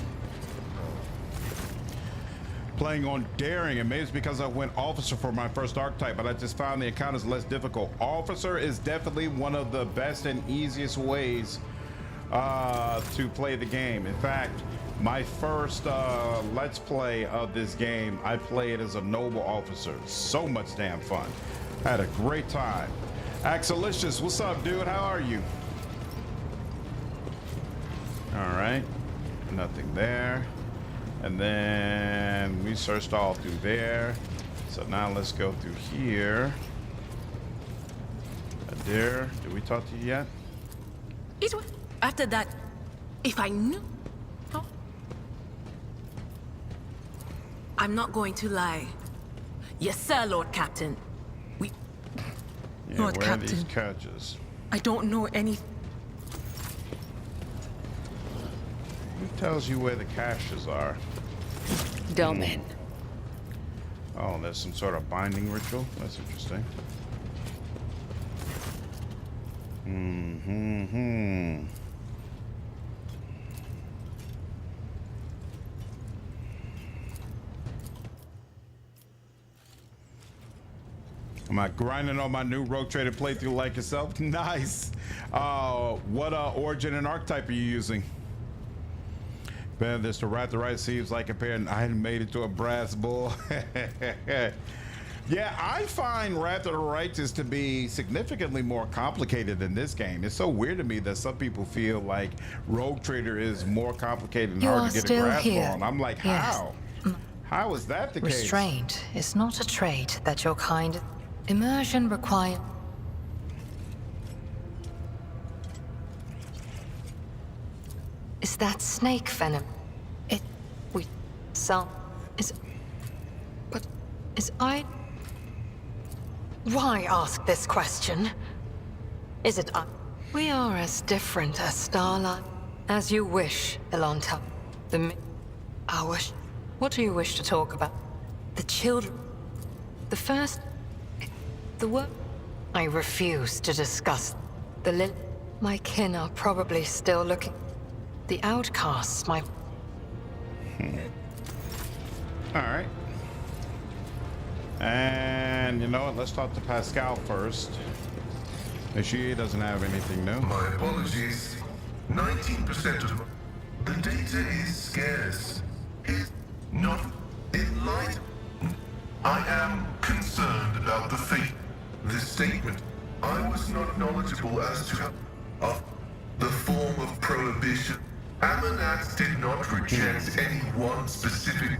Playing on daring, and maybe it's because I went officer for my first archetype, but I just found the account is less difficult. Officer is definitely one of the best and easiest ways to play the game. In fact, my first let's play of this game, I played as a noble officer. So much damn fun. I had a great time. Axelicious, what's up, dude? How are you? All right, nothing there. And then we searched all through there. So now let's go through here.
dear. Did we talk to you yet?
It was after that. If I knew. Oh. I'm not going to lie. Yes, sir, Lord Captain.
Yeah,
Lord
where
Captain.
are these couches?
I don't know any.
Who tells you where the caches are?
Domin.
Oh, there's some sort of binding ritual. That's interesting. Am I grinding on my new Rogue Trader playthrough like yourself? Nice. What origin and archetype are you using? Ben, this to Wrath the Right seems like comparing I hadn't made it to a brass bull. Yeah, I find Wrath of the Righteous to be significantly more complicated than this game. It's so weird to me that some people feel like Rogue Trader is more complicated and
You
hard
are
to get a
still
grasp
here.
on. I'm like,
Yes.
how? How is that the case?
Restraint is not a trait that your kind. Immersion require. Is that snake venom? We sell. But is I. Why ask this question? Is it We are as different as starlight. As you wish, Elonta. What do you wish to talk about? The children. The first. The work. I refuse to discuss. My kin are probably still looking. The outcasts, my.
All right. And you know what? Let's talk to Pascal first. She doesn't have anything new.
My apologies. 19% of the data is scarce. It's not in light. I am concerned about the fate. This statement. I was not knowledgeable as to the form of prohibition. Ammanax did not reject any one specific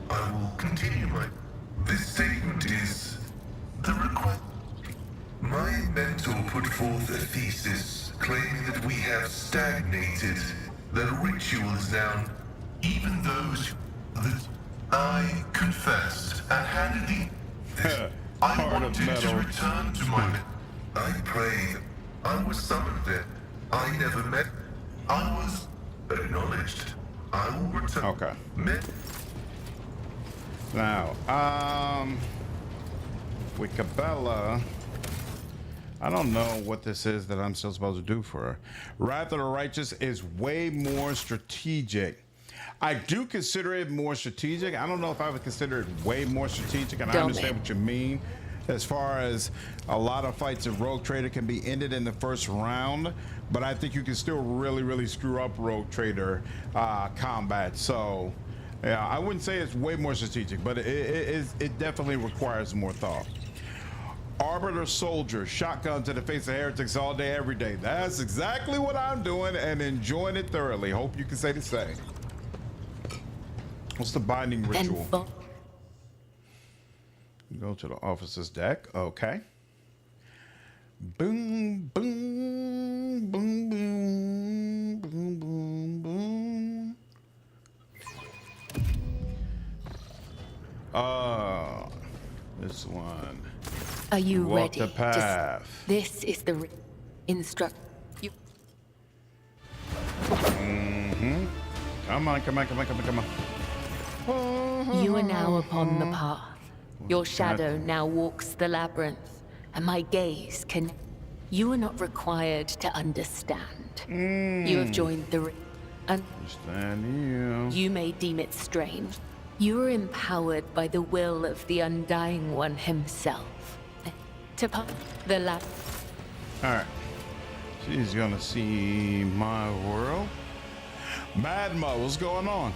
I will continue my. This statement is the request. My mentor put forth a thesis claiming that we have stagnated, that ritual is down, even those that I confessed and handed I wanted to return to my. I prayed. I was summoned there. I never met. I was acknowledged. I will return.
Okay. Now, with Cabela, I don't know what this is that I'm still supposed to do for her. Wrath of the Righteous is way more strategic. I do consider it more strategic. I don't know if I would consider it way more strategic, and I understand what you mean. As far as a lot of fights in Rogue Trader can be ended in the first round, but I think you can still really screw up Rogue Trader combat. So, yeah, I wouldn't say it's way more strategic, but it definitely requires more thought. Arbiter Soldier, shotgun to the face of heretics all day, every day. That's exactly what I'm doing and enjoying it thoroughly. Hope you can say the same. What's the binding ritual? Go to the officer's deck. Okay. Boom, boom, boom, boom, boom, boom, boom. This one.
Are you
Walk
ready?
the path.
This is the instruct. You.
Mm-hmm. Come on, come on, come on, come on, come on.
You are now upon the path. Your shadow now walks the labyrinth, and my gaze can. You are not required to understand. You have joined the
Understand you.
You may deem it strange. You are empowered by the will of the Undying One himself. To the lab.
All right. She's gonna see my world. Madma, what's going on?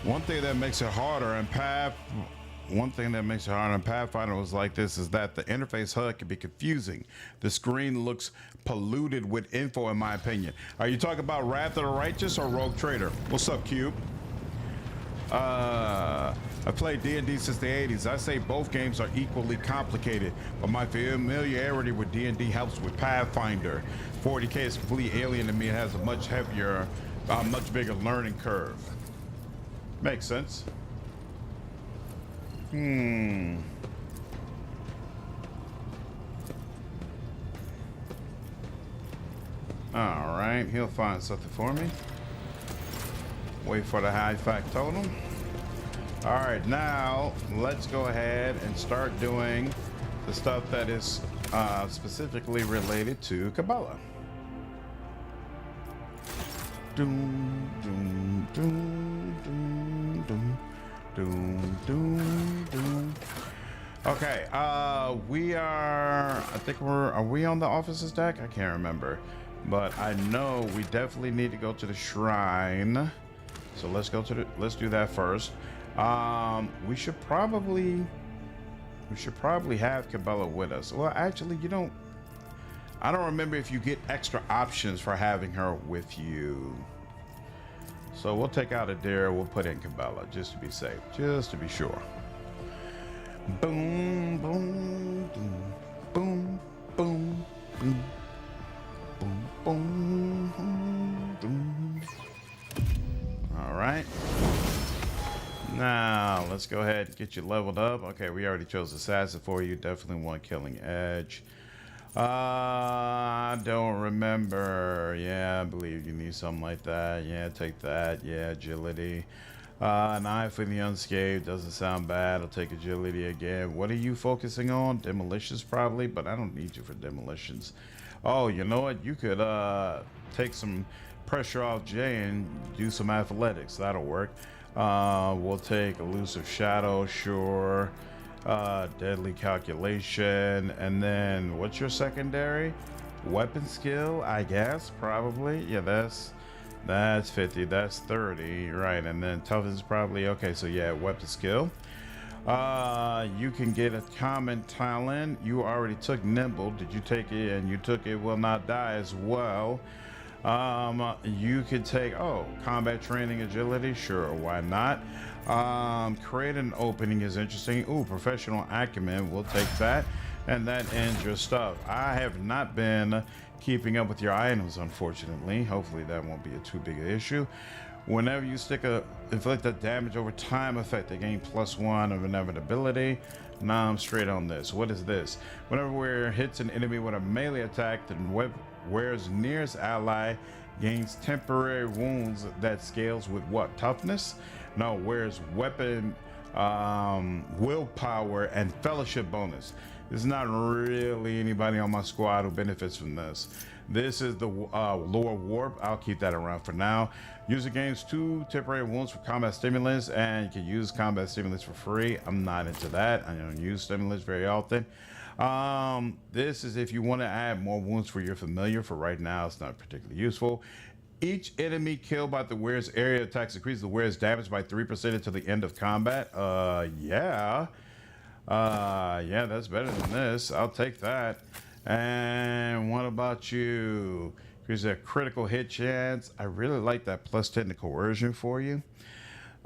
One thing that makes it harder in Pathfinder was like this is that the interface HUD can be confusing. The screen looks polluted with info, in my opinion. Are you talking about Wrath of the Righteous or Rogue Trader? What's up, Cube? I played D&D since the 80s. I say both games are equally complicated, but my familiarity with D&D helps with Pathfinder. 40K is completely alien to me. It has a much heavier, much bigger learning curve. Makes sense. All right, he'll find something for me. Wait for the high fact totem. All right, now let's go ahead and start doing the stuff that is specifically related to Kabbalah. Doom, doom, doom, doom, doom, doom, doom, doom. Okay, we are, I think are we on the officer's deck? I can't remember, but I know we definitely need to go to the shrine. So let's go to let's do that first. We should probably have Kabbalah with us. Well, actually, I don't remember if you get extra options for having her with you. So we'll take out Adira, we'll put in Kabbalah just to be safe, just to be sure. Boom, boom, boom, boom, boom, boom, boom, boom, boom. All right. Now let's go ahead and get you leveled up. Okay, we already chose Assassin for you. Definitely want Killing Edge. I don't remember. Yeah, I believe you need something like that. Yeah, take that. Yeah, Agility. An Eye for the Unscathed doesn't sound bad. I'll take Agility again. What are you focusing on? Demolitions probably, but I don't need you for demolitions. Oh, you know what? You could take some pressure off Jay and do some athletics. That'll work. We'll take Elusive Shadow, sure. Deadly Calculation, and then what's your secondary? Weapon skill, I guess, probably. Yeah, that's 50, that's 30, right? And then toughness is probably okay. So yeah, weapon skill. You can get a common talent. You already took Nimble. Did you take it? And you took it will not die as well. You could take combat training, agility, sure, why not? Create an opening is interesting. Ooh, professional acumen, we'll take that, and that ends your stuff. I have not been keeping up with your items, unfortunately. Hopefully that won't be a too big an issue. Whenever you inflict a damage over time effect, they gain +1 of inevitability. Now I'm straight on this. What is this? Whenever we're hits an enemy with a melee attack, then where's nearest ally gains temporary wounds that scales with what? Toughness? No, where's weapon, willpower, and fellowship bonus. There's not really anybody on my squad who benefits from this. This is the lower warp. I'll keep that around for now. User gains 2 temporary wounds for combat stimulants, and you can use combat stimulants for free. I'm not into that. I don't use stimulants very often. This is if you want to add more wounds for your familiar. For right now, it's not particularly useful. Each enemy killed by the wearer's area attacks increases the wearer's damage by 3% until the end of combat. Yeah, that's better than this. I'll take that. And what about you? Here's a critical hit chance. I really like that +10 to coercion for you.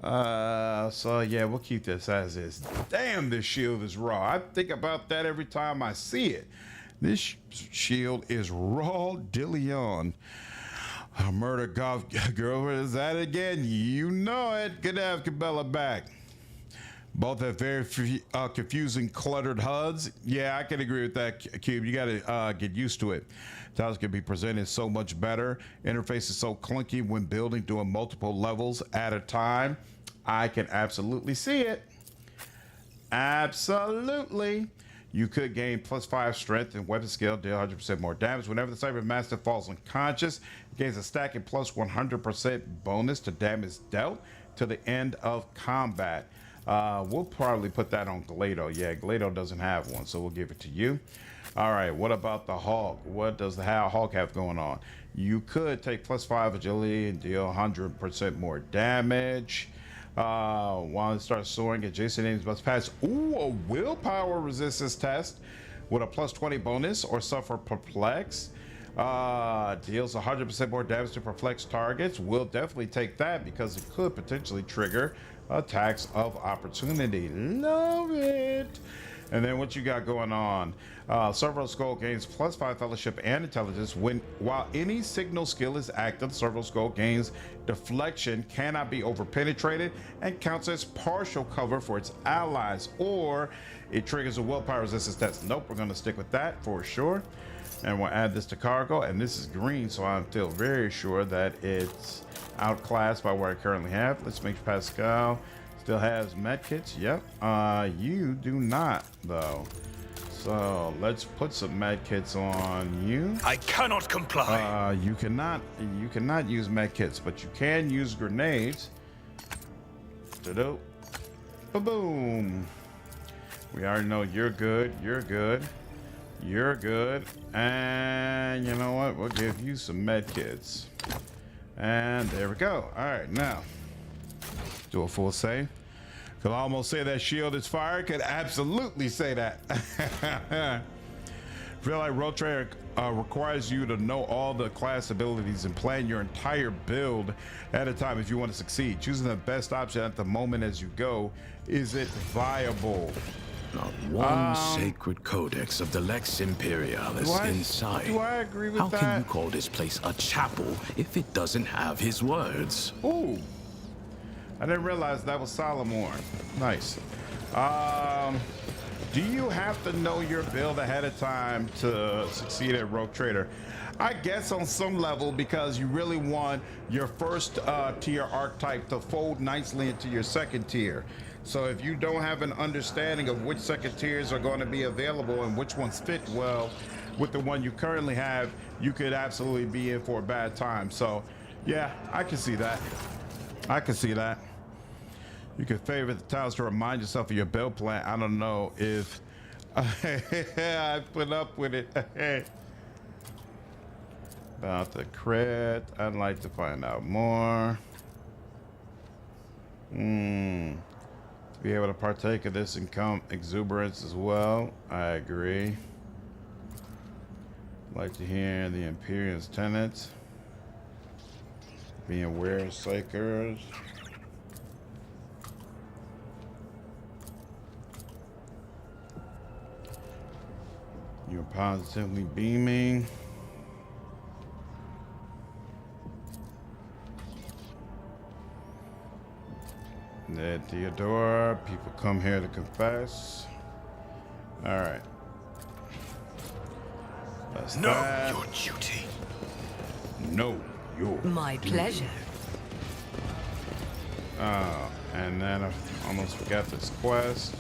So yeah, we'll keep this as is. Damn, this shield is raw. I think about that every time I see it. This shield is raw Dillion. Murder golf girl, is that again? You know it. Good to have Cabela back. Both have very confusing, cluttered HUDs. Yeah, I can agree with that, Cube. You got to get used to it. Tiles can be presented so much better. Interface is so clunky when building, doing multiple levels at a time. I can absolutely see it. Absolutely. You could gain +5 strength and weapon skill, deal 100% more damage. Whenever the Cyber Master falls unconscious, it gains a stacking +100% bonus to damage dealt to the end of combat. We'll probably put that on Glado. Yeah, Glado doesn't have one, so we'll give it to you. All right, what about the Hulk? What does the Hulk have going on? You could take +5 agility and deal 100% more damage. While it starts soaring, adjacent enemies must pass a willpower resistance test with a +20 bonus or suffer perplex. Deals 100% more damage to perplexed targets. We'll definitely take that because it could potentially trigger attacks of opportunity. Love it. And then what you got going on? Servo Skull gains +5 fellowship and intelligence while any signal skill is active. Servo Skull gains deflection, cannot be overpenetrated, and counts as partial cover for its allies, or it triggers a willpower resistance test. Nope, we're gonna stick with that for sure. And we'll add this to cargo, and this is green, so I feel very sure that it's outclassed by what I currently have. Let's make Pascal still has medkits. Yep. You do not though. So let's put some medkits on you.
I cannot comply.
You cannot use medkits, but you can use grenades. Ta-do. Ba-boom. We already know you're good. You're good. You're good. And you know what? We'll give you some medkits. And there we go. All right, now do a full save. Could almost say that shield is fire. Could absolutely say that. Feel like Road Trader requires you to know all the class abilities and plan your entire build at a time if you want to succeed. Choosing the best option at the moment as you go. Is it viable?
Not one sacred codex of the Lex Imperialis inside.
Do I agree with that?
How can you call this place a chapel if it doesn't have his words?
Ooh. I didn't realize that was Solomorne. Nice. Do you have to know your build ahead of time to succeed at Rogue Trader? I guess on some level, because you really want your first tier archetype to fold nicely into your second tier. So if you don't have an understanding of which second tiers are going to be available and which ones fit well with the one you currently have, you could absolutely be in for a bad time. So yeah, I can see that. I can see that. You could favorite the tiles to remind yourself of your build plan. I don't know if I put up with it. About the crit, I'd like to find out more. Be able to partake of this income exuberance as well. I agree. Like to hear the Imperial's tenets. Being aware of Psychers. You're positively beaming. That Theodora, people come here to confess. All right. That's
know
that.
your duty.
Know your
My
duty.
pleasure.
And then I almost forgot this quest.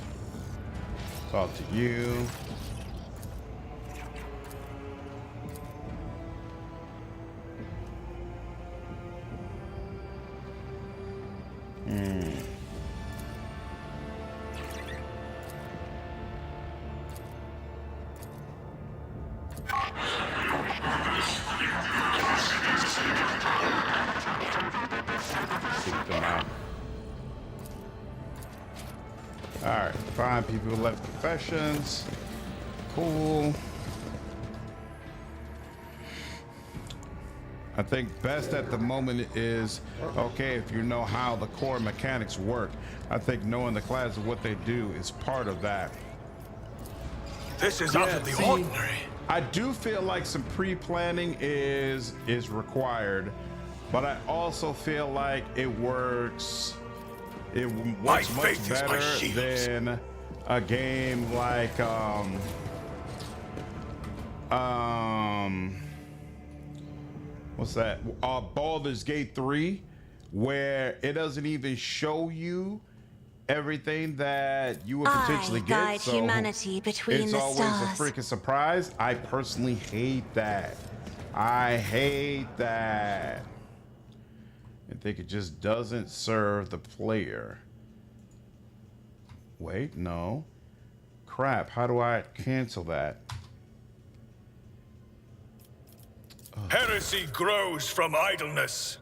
Talk to you. Alright, 5 people left confessions. Cool. I think best at the moment is, okay, if you know how the core mechanics work. I think knowing the class of what they do is part of that.
This is out of the ordinary.
I do feel like some pre-planning is required, but I also feel like it works. It works much better than a game like what's that? Baldur's Gate 3, where it doesn't even show you everything that you would potentially get.
Guide humanity between
it's
the
always
stars.
a freaking surprise. I personally hate that. I hate that. I think it just doesn't serve the player. Wait, no. Crap, how do I cancel that?
Heresy grows from idleness.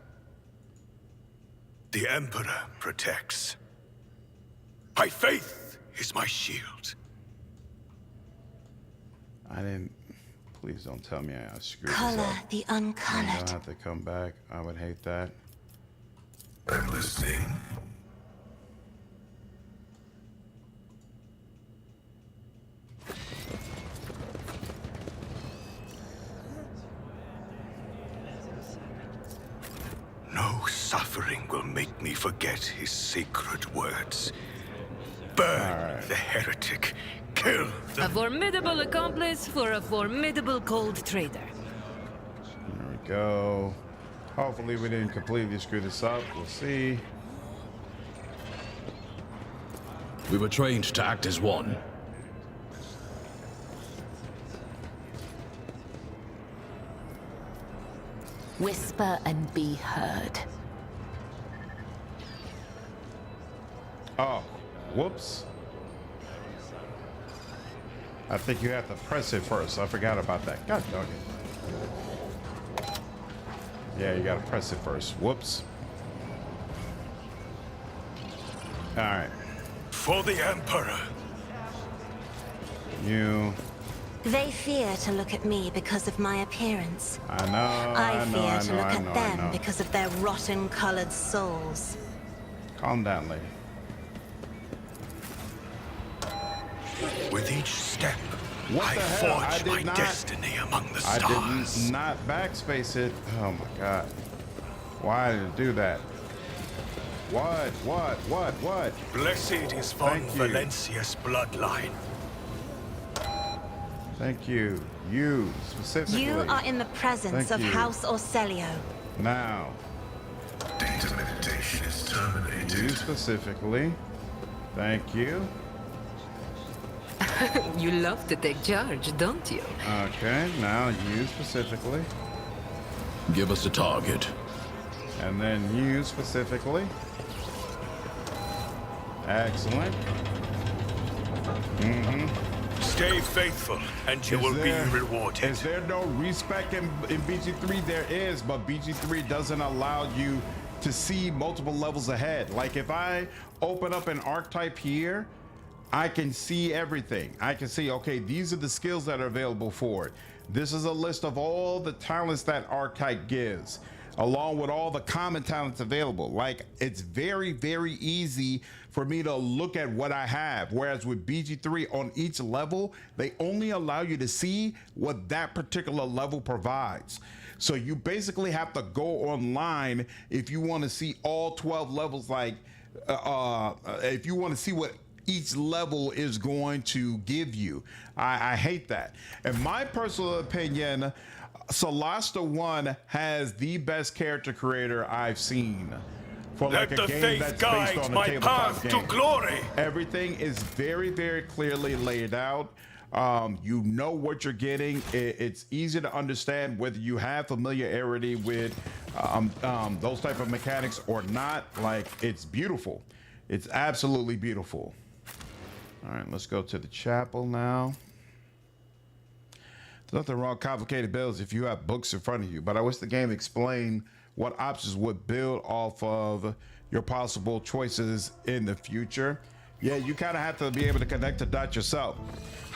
The Emperor protects. My faith is my shield.
I didn't. Please don't tell me I screwed this
Color
up.
the
I
uncolored.
don't have to come back. I would hate that.
I'm listening.
No suffering will make me forget his sacred words. Burn the heretic. Kill the...
A formidable accomplice for a formidable cold trader.
There we go. Hopefully we didn't completely screw this up. We'll see.
We were trained to act as one.
Whisper and be heard.
Oh, whoops. I think you have to press it first. I forgot about that. God dog it. Yeah, you gotta press it first. Whoops. All right.
For the Emperor.
You.
They fear to look at me because of my appearance.
I know.
I fear to look at them because of their rotten-colored souls.
Calm down, lady.
With each step,
What
I
the hell?
forge my destiny among the
I
stars.
did not backspace it. Oh my god. Why did it do that? What?
Blessed is von Valencia's bloodline.
Thank you. You, specifically.
You are in the presence
Thank
of
you.
House Orselio.
Now.
Data meditation is terminated.
You specifically. Thank you.
You love to take charge, don't you?
Okay, now you specifically.
Give us a target.
And then you specifically. Excellent.
Stay faithful, and you will be rewarded.
Is there no respec in BG3? There is, but BG3 doesn't allow you to see multiple levels ahead. Like if I open up an archetype here, I can see everything. I can see, okay, these are the skills that are available for it. This is a list of all the talents that archetype gives, along with all the common talents available. Like, it's very, very easy for me to look at what I have. Whereas with BG3, on each level, they only allow you to see what that particular level provides. So you basically have to go online if you want to see all 12 levels. Like, if you want to see what each level is going to give you. I hate that. In my personal opinion, Solasta 1 has the best character creator I've seen for like a game that's based on a tabletop game.
To glory.
Everything is very, very clearly laid out. You know what you're getting. It's easy to understand whether you have familiarity with those type of mechanics or not. Like, it's beautiful. It's absolutely beautiful. All right, let's go to the chapel now. There's nothing wrong with complicated builds if you have books in front of you, but I wish the game explained what options would build off of your possible choices in the future. Yeah, you kind of have to be able to connect the dots yourself.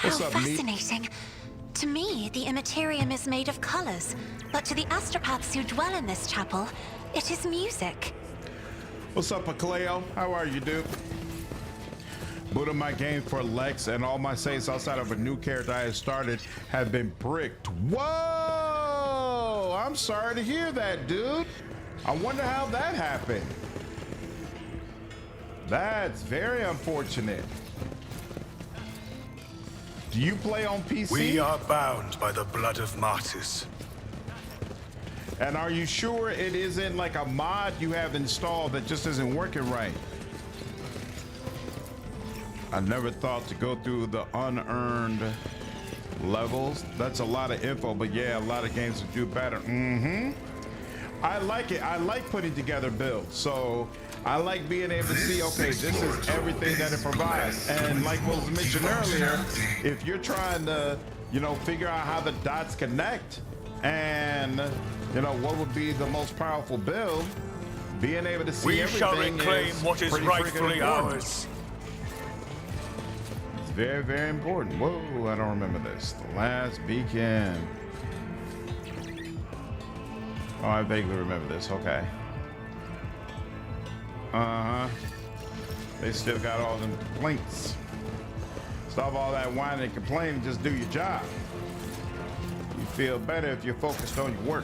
What's
How
up,
fascinating. To me, the Immaterium is made of colors, but to the astropaths who dwell in this chapel, it is music.
What's up, Cleo? How are you, dude? Boot up my game for Lex, and all my saves outside of a new character I had started have been bricked. Whoa! I'm sorry to hear that, dude. I wonder how that happened. That's very unfortunate. Do you play on PC?
We are bound by the blood of martyrs.
And are you sure it isn't like a mod you have installed that just isn't working right? I never thought to go through the unearned levels. That's a lot of info, but yeah, a lot of games would do better. I like it. I like putting together builds. So I like being able to see, okay, this is everything that it provides. And like was mentioned earlier, if you're trying to, you know, figure out how the dots connect and, you know, what would be the most powerful build, being able to see everything
shall reclaim what is
pretty
rightfully
freaking important.
ours.
Very, very important. Whoa, I don't remember this. The last beacon. Oh, I vaguely remember this. Okay. They still got all them complaints. Stop all that whining and complaining. Just do your job. You feel better if you're focused on your work.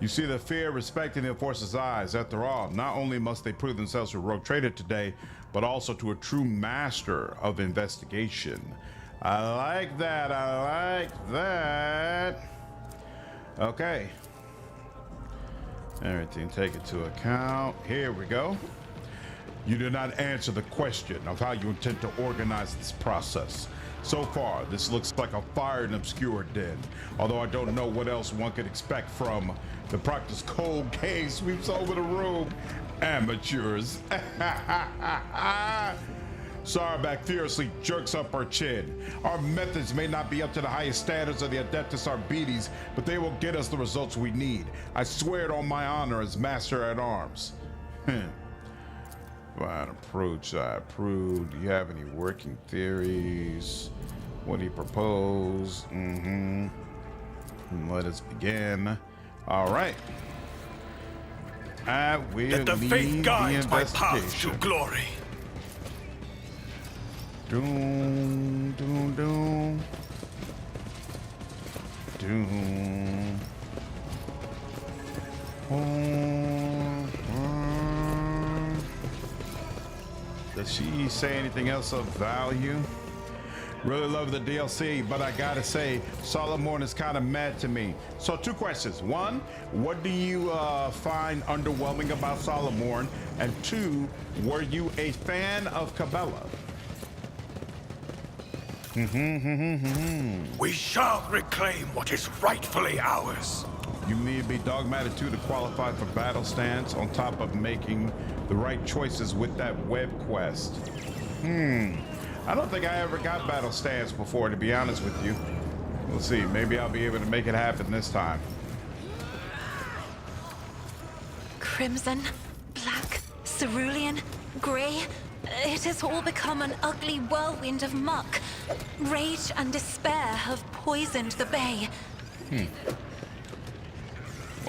You see the fear respecting the Enforcer's eyes. After all, not only must they prove themselves to a rogue trader today, but also to a true master of investigation. I like that. I like that. Okay. Everything take into account. Here we go. You did not answer the question of how you intend to organize this process. So far, this looks like a fire and obscure den, although I don't know what else one could expect from the Proctor's cold gaze sweeps over the room. Amateurs. Sarback furiously jerks up her chin. Our methods may not be up to the highest standards of the Adeptus Arbites, but they will get us the results we need. I swear it on my honor as Master at Arms. Fine approach, I approve. Do you have any working theories? What do you propose? Let us begin. All right. I will
Let the faith guide my path to glory.
Doom, doom, doom. Doom. Does she say anything else of value? Really love the DLC, but I gotta say, Solomorne is kind of mad to me. So 2 questions. 1, what do you find underwhelming about Solomorne? And 2, were you a fan of Cabela?
We shall reclaim what is rightfully ours.
You need to be Dogmatic 2 to qualify for battle stance, on top of making the right choices with that web quest. I don't think I ever got battle stance before, to be honest with you. We'll see. Maybe I'll be able to make it happen this time.
Crimson, black, cerulean, grey. It has all become an ugly whirlwind of muck. Rage and despair have poisoned the bay.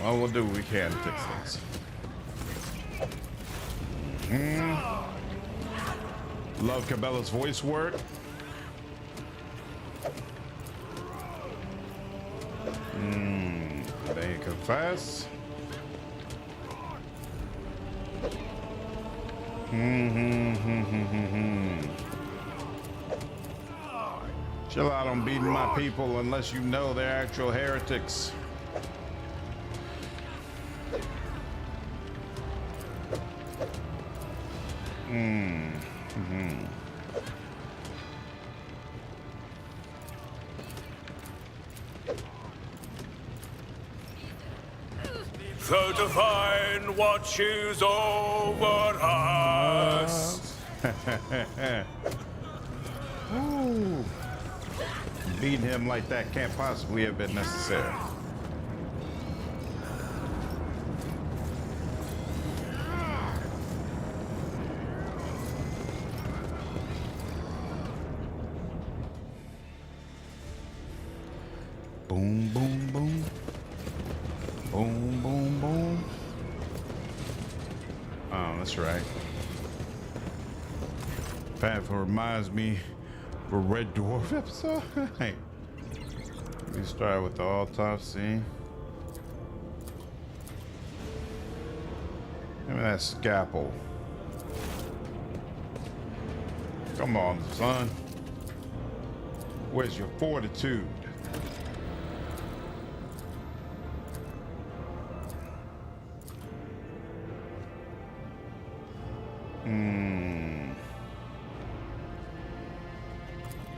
Well, we'll do what we can to fix things. Love Cabela's voice work. They confess. Chill out on beating my people unless you know they're actual heretics.
The divine watches over us.
Ooh. Beating him like that can't possibly have been necessary. Boom, boom, boom. Boom, boom, boom. Oh, that's right. Path reminds me of a Red Dwarf episode. Hey. We start with the autopsy. Give me that scalpel. Come on, son. Where's your fortitude?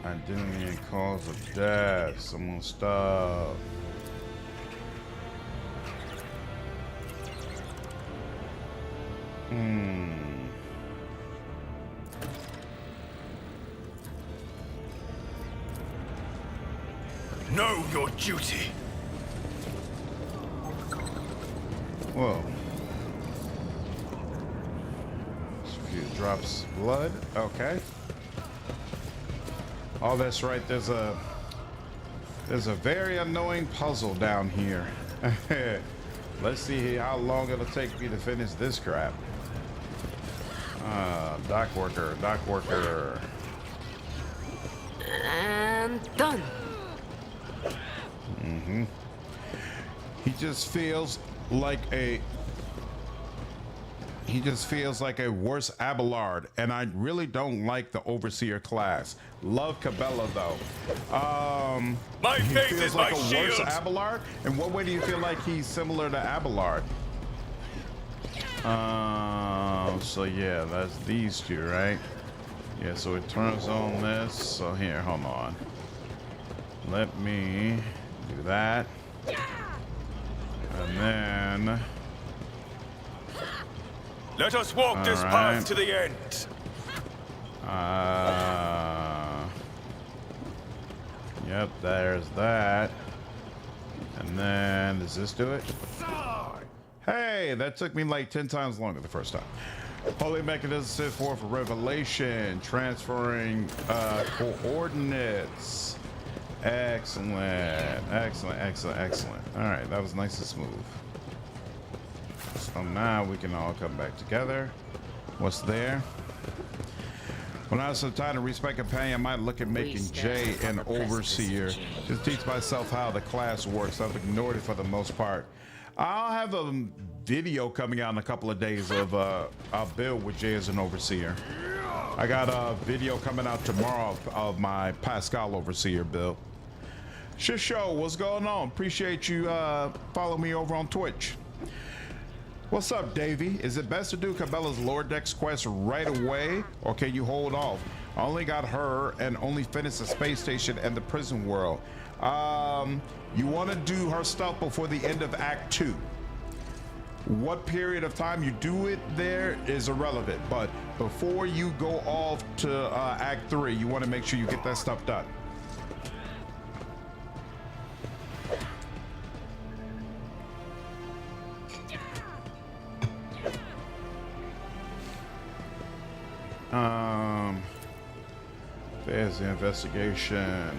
Identity and cause of death. Someone stop.
Know your duty.
Whoa. Just a few drops of blood. Okay. Oh, that's right. There's a very annoying puzzle down here. Let's see how long it'll take me to finish this crap. Dock worker.
And done.
He just feels
like a worse Abelard, and I really don't like the Overseer class. Love Cabela though.
My
he
faith
feels
is
like
my
a
shield.
worse Abelard. In what way do you feel like he's similar to Abelard? So yeah, that's these two, right? Yeah, so it turns on this. So here, hold on. Let me do that. And then...
Let us walk this path to the end.
Yep, there's that. And then, does this do it? Hey, that took me like 10 times longer the first time. Holy mechanism set forth for revelation, transferring coordinates. Excellent, excellent, excellent, excellent. All right, that was nice and smooth. So now we can all come back together. What's there? When I was so tired to respect companion, I might look at making Jay an overseer. Just teach myself how the class works. I've ignored it for the most part. I'll have a video coming out in a couple of days of a build with Jay as an overseer. I got a video coming out tomorrow of my Pascal overseer build. Shisho, what's going on? Appreciate you following me over on Twitch. What's up, Davey? Is it best to do Cabela's Lower Decks quest right away, or can you hold off? I only got her and only finished the space station and the prison world. You want to do her stuff before the end of Act 2. What period of time you do it there is irrelevant, but before you go off to Act 3, you want to make sure you get that stuff done. There's the investigation.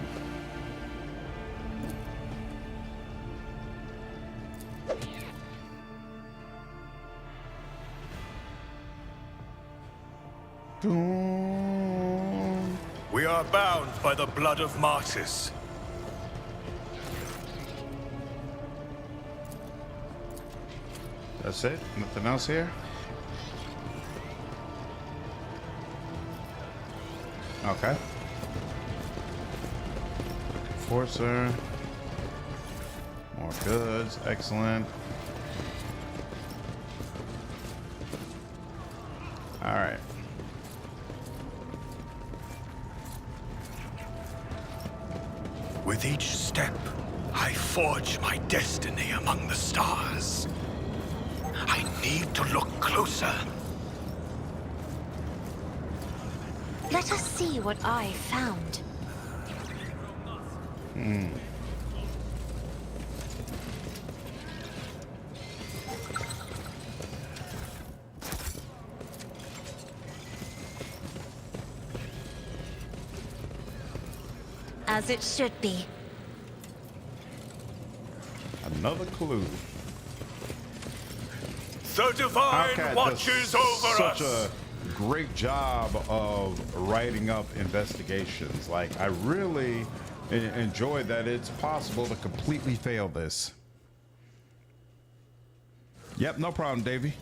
We are bound by the blood of martyrs.
That's it? Nothing else here? Okay. Enforcer. More goods. Excellent. All right.
With each step, I forge my destiny among the stars. I need to look closer.
Let us see what I found. As it should be.
Another clue.
The divine
Alcat
watches
does
over
such
us.
a great job of writing up investigations. Like, I really enjoy that it's possible to completely fail this. Yep, no problem, Davey.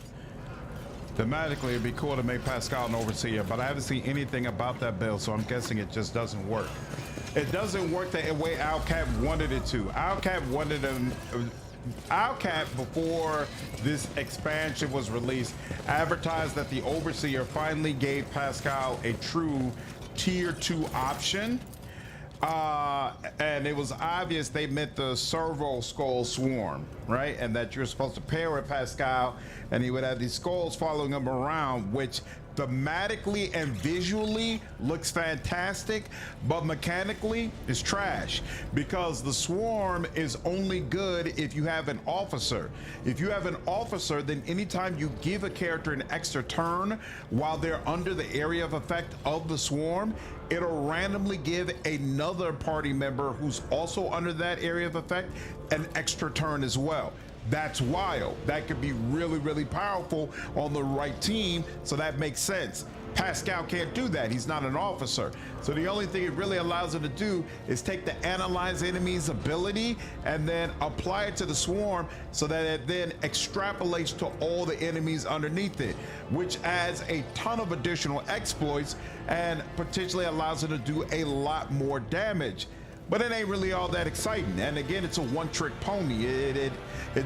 Thematically, it'd be cool to make Pascal an overseer, but I haven't seen anything about that build, so I'm guessing it just doesn't work. It doesn't work the way Alcat wanted it to. Alcat wanted him. Alcat, before this expansion was released, advertised that the Overseer finally gave Pascal a true tier 2 option. And it was obvious they meant the Servo Skull Swarm, right? And that you're supposed to pair with Pascal, and he would have these skulls following him around, which thematically and visually looks fantastic, but mechanically is trash, because the swarm is only good if you have an officer. If you have an officer, then anytime you give a character an extra turn while they're under the area of effect of the swarm, it'll randomly give another party member who's also under that area of effect an extra turn as well. That's wild. That could be really, really powerful on the right team, so that makes sense. Pascal can't do that. He's not an officer. So the only thing it really allows him to do is take the analyze enemy's ability and then apply it to the swarm so that it then extrapolates to all the enemies underneath it, which adds a ton of additional exploits and potentially allows it to do a lot more damage. But it ain't really all that exciting. And again, it's a one-trick pony. It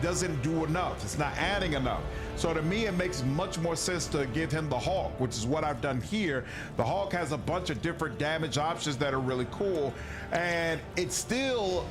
doesn't do enough. It's not adding enough. So to me, it makes much more sense to give him the Hawk, which is what I've done here. The Hawk has a bunch of different damage options that are really cool. And it's still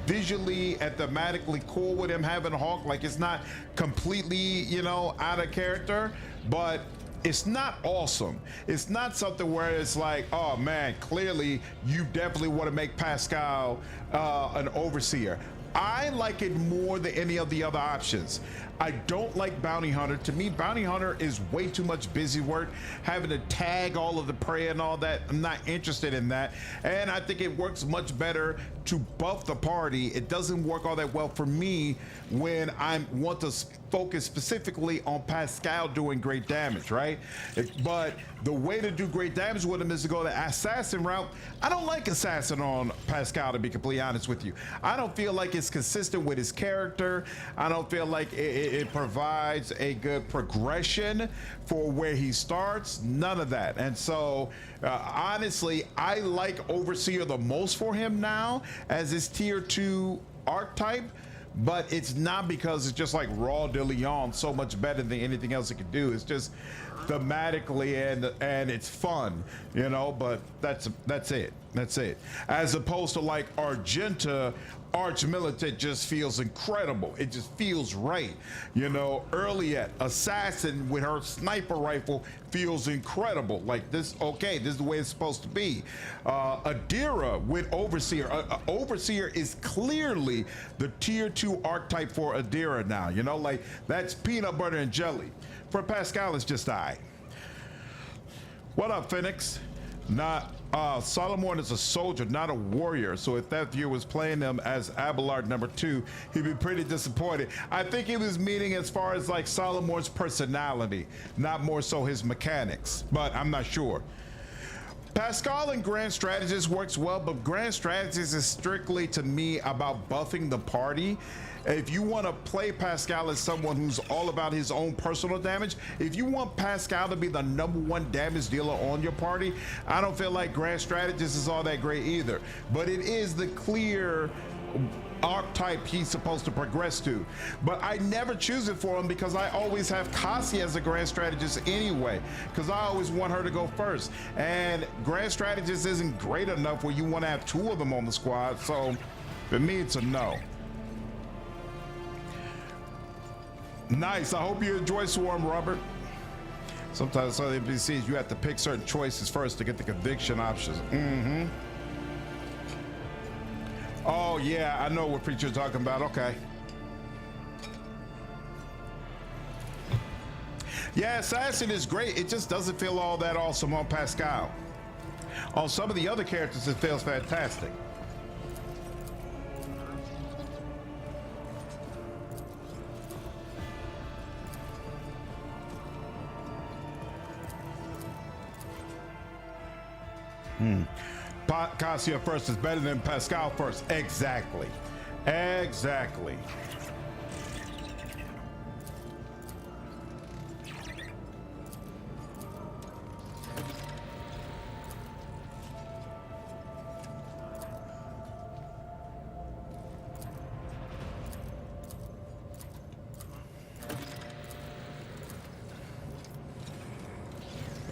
visually and thematically cool with him having a Hawk. Like, it's not completely, you know, out of character, but it's not awesome. It's not something where it's like, oh man, clearly you definitely want to make Pascal an overseer. I like it more than any of the other options. I don't like Bounty Hunter. To me, Bounty Hunter is way too much busy work, having to tag all of the prey and all that. I'm not interested in that. And I think it works much better to buff the party. It doesn't work all that well for me when I want to focus specifically on Pascal doing great damage, right? But the way to do great damage with him is to go the assassin route. I don't like assassin on Pascal, to be completely honest with you. I don't feel like it's consistent with his character. I don't feel like it provides a good progression for where he starts. None of that. And so honestly, I like Overseer the most for him now as his tier 2 archetype. But it's not because it's just like Raw de Leon so much better than anything else it could do. It's just thematically and it's fun, you know. But that's it. That's it. As opposed to like Argenta, Arch-Militant just feels incredible. It just feels right. You know, Earliet, Assassin with her sniper rifle feels incredible. Like this, okay, this is the way it's supposed to be. Adira with Overseer. Overseer is clearly the tier 2 archetype for Adira now. You know, like that's peanut butter and jelly. For Pascal, it's just I. What up, Phoenix? Solomorne is a soldier, not a warrior. So if that viewer was playing him as Abelard #2, he'd be pretty disappointed. I think he was meaning as far as like Solomorne's personality, not more so his mechanics, but I'm not sure. Pascal in Grand Strategist works well, but Grand Strategist is strictly to me about buffing the party. If you want to play Pascal as someone who's all about his own personal damage, if you want Pascal to be the #1 damage dealer on your party, I don't feel like Grand Strategist is all that great either. But it is the clear archetype he's supposed to progress to. But I never choose it for him because I always have Cassie as a Grand Strategist anyway, because I always want her to go first. And Grand Strategist isn't great enough where you want to have 2 of them on the squad. So for me, it's a no. Nice. I hope you enjoy Swarm, Robert. Sometimes on the NPCs, you have to pick certain choices first to get the conviction options. Oh, yeah, I know what preacher's talking about. Okay. Yeah, Assassin is great. It just doesn't feel all that awesome on Pascal. On some of the other characters, it feels fantastic. Cassia first is better than Pascal first. Exactly. Exactly.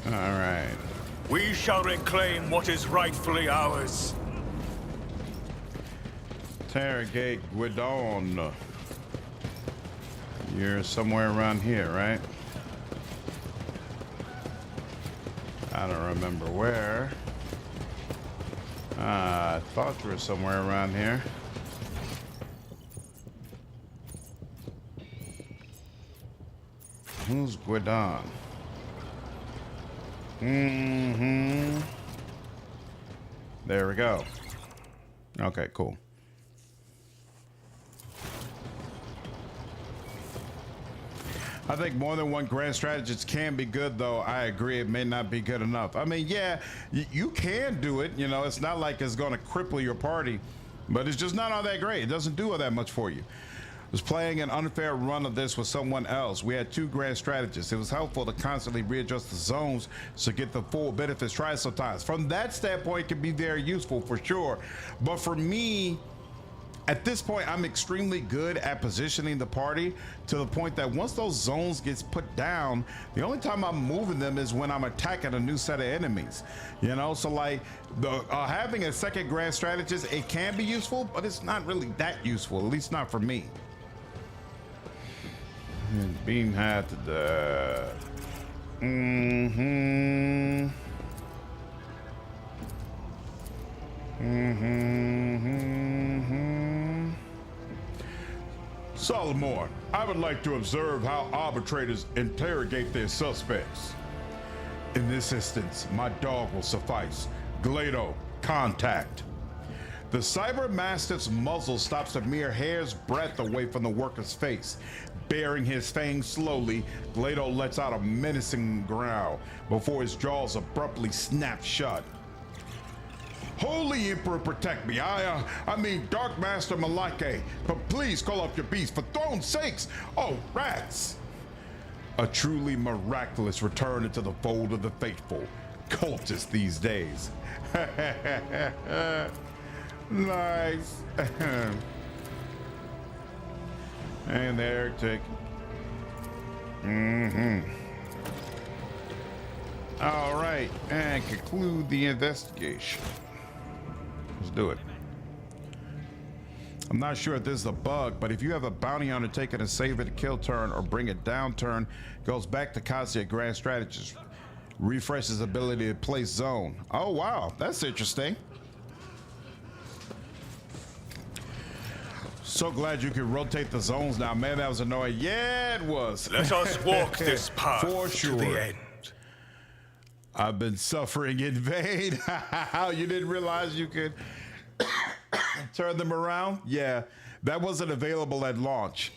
All right.
We shall reclaim what is rightfully ours.
Interrogate Guidon. You're somewhere around here, right? I don't remember where. I thought you were somewhere around here. Who's Guidon? There we go. Okay, cool. I think more than one grand strategist can be good, though. I agree, it may not be good enough. I mean, yeah, you can do it. You know, it's not like it's going to cripple your party, but it's just not all that great. It doesn't do all that much for you. I was playing an unfair run of this with someone else. We had 2 grand strategists. It was helpful to constantly readjust the zones to get the full benefits tried sometimes. From that standpoint, it can be very useful for sure. But for me, at this point, I'm extremely good at positioning the party to the point that once those zones gets put down, the only time I'm moving them is when I'm attacking a new set of enemies. You know, so like having a second grand strategist, it can be useful, but it's not really that useful, at least not for me. And beam hat to the Solomorne, I would like to observe how arbitrators interrogate their suspects. In this instance, my dog will suffice. Glado, contact. The cyber mastiff's muzzle stops a mere hair's breadth away from the worker's face. Baring his fangs slowly, Glado lets out a menacing growl before his jaws abruptly snap shut. Holy Emperor, protect me. I mean, Dark Master Malake, but please call up your beast for throne's sakes. Oh, rats. A truly miraculous return into the fold of the faithful. Cultist these days. Nice. And there, tick. All right, and conclude the investigation. Let's do it. I'm not sure if this is a bug, but if you have a bounty hunter taking a save it to kill turn or bring it down turn, goes back to constantly a grand strategist. Refreshes ability to place zone. Oh wow, that's interesting. So glad you could rotate the zones now. Man, that was annoying. Yeah, it was.
Let us walk this path
for sure.
To the end.
I've been suffering in vain. You didn't realize you could turn them around? Yeah, that wasn't available at launch.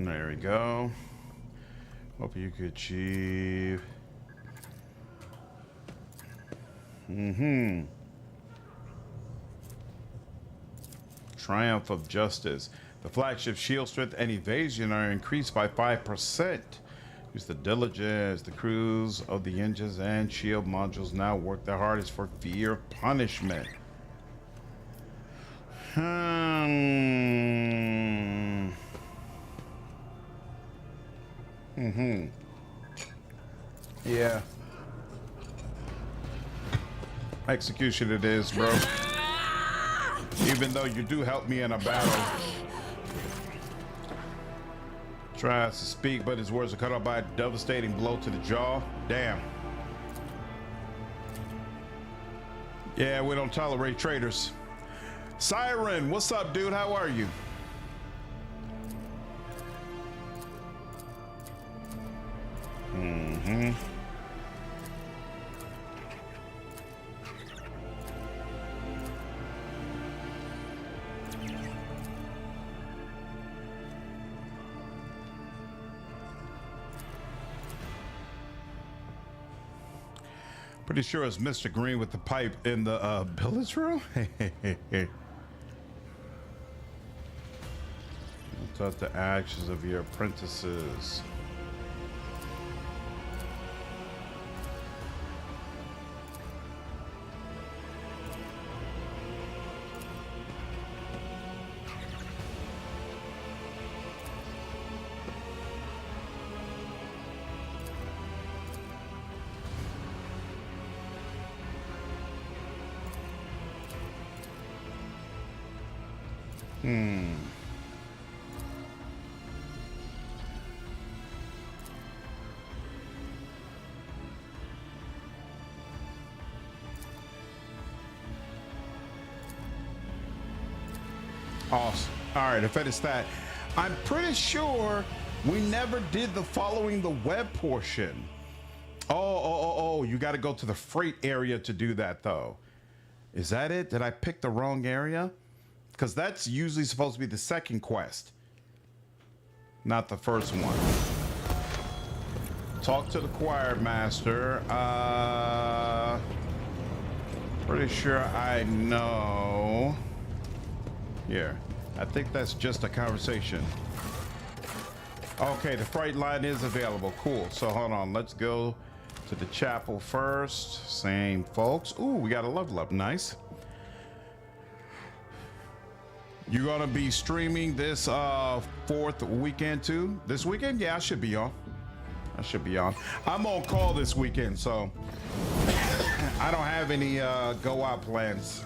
There we go. Hope you could achieve. Triumph of Justice. The flagship shield strength and evasion are increased by 5%. Use the diligence. The crews of the engines and shield modules now work their hardest for fear of punishment. Yeah. Execution it is, bro. Even though you do help me in a battle. Tries to speak, but his words are cut off by a devastating blow to the jaw. Damn. Yeah, we don't tolerate traitors. Siren, what's up, dude? How are you? Pretty sure it's Mr. Green with the pipe in the billiards room. Taught the actions of your apprentices. Awesome. All right, to finish that, I'm pretty sure we never did the following the web portion. Oh, you got to go to the freight area to do that, though. Is that it? Did I pick the wrong area? Because that's usually supposed to be the second quest, not the first one. Talk to the choir master. Pretty sure I know. Here, I think that's just a conversation. Okay, the freight line is available. Cool. So hold on. Let's go to the chapel first. Same folks. Ooh, we got a level up. Nice. You gonna be streaming this fourth weekend too? This weekend? Yeah, I should be on. I'm on call this weekend, so I don't have any go out plans.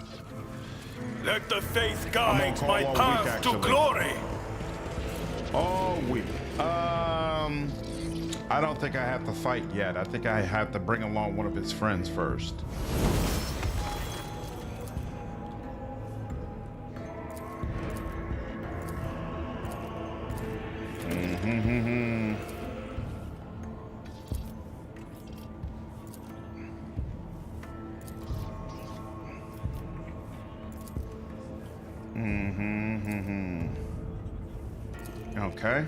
Let the faith guide my path to glory.
All week. I don't think I have to fight yet. I think I have to bring along one of his friends first. Okay.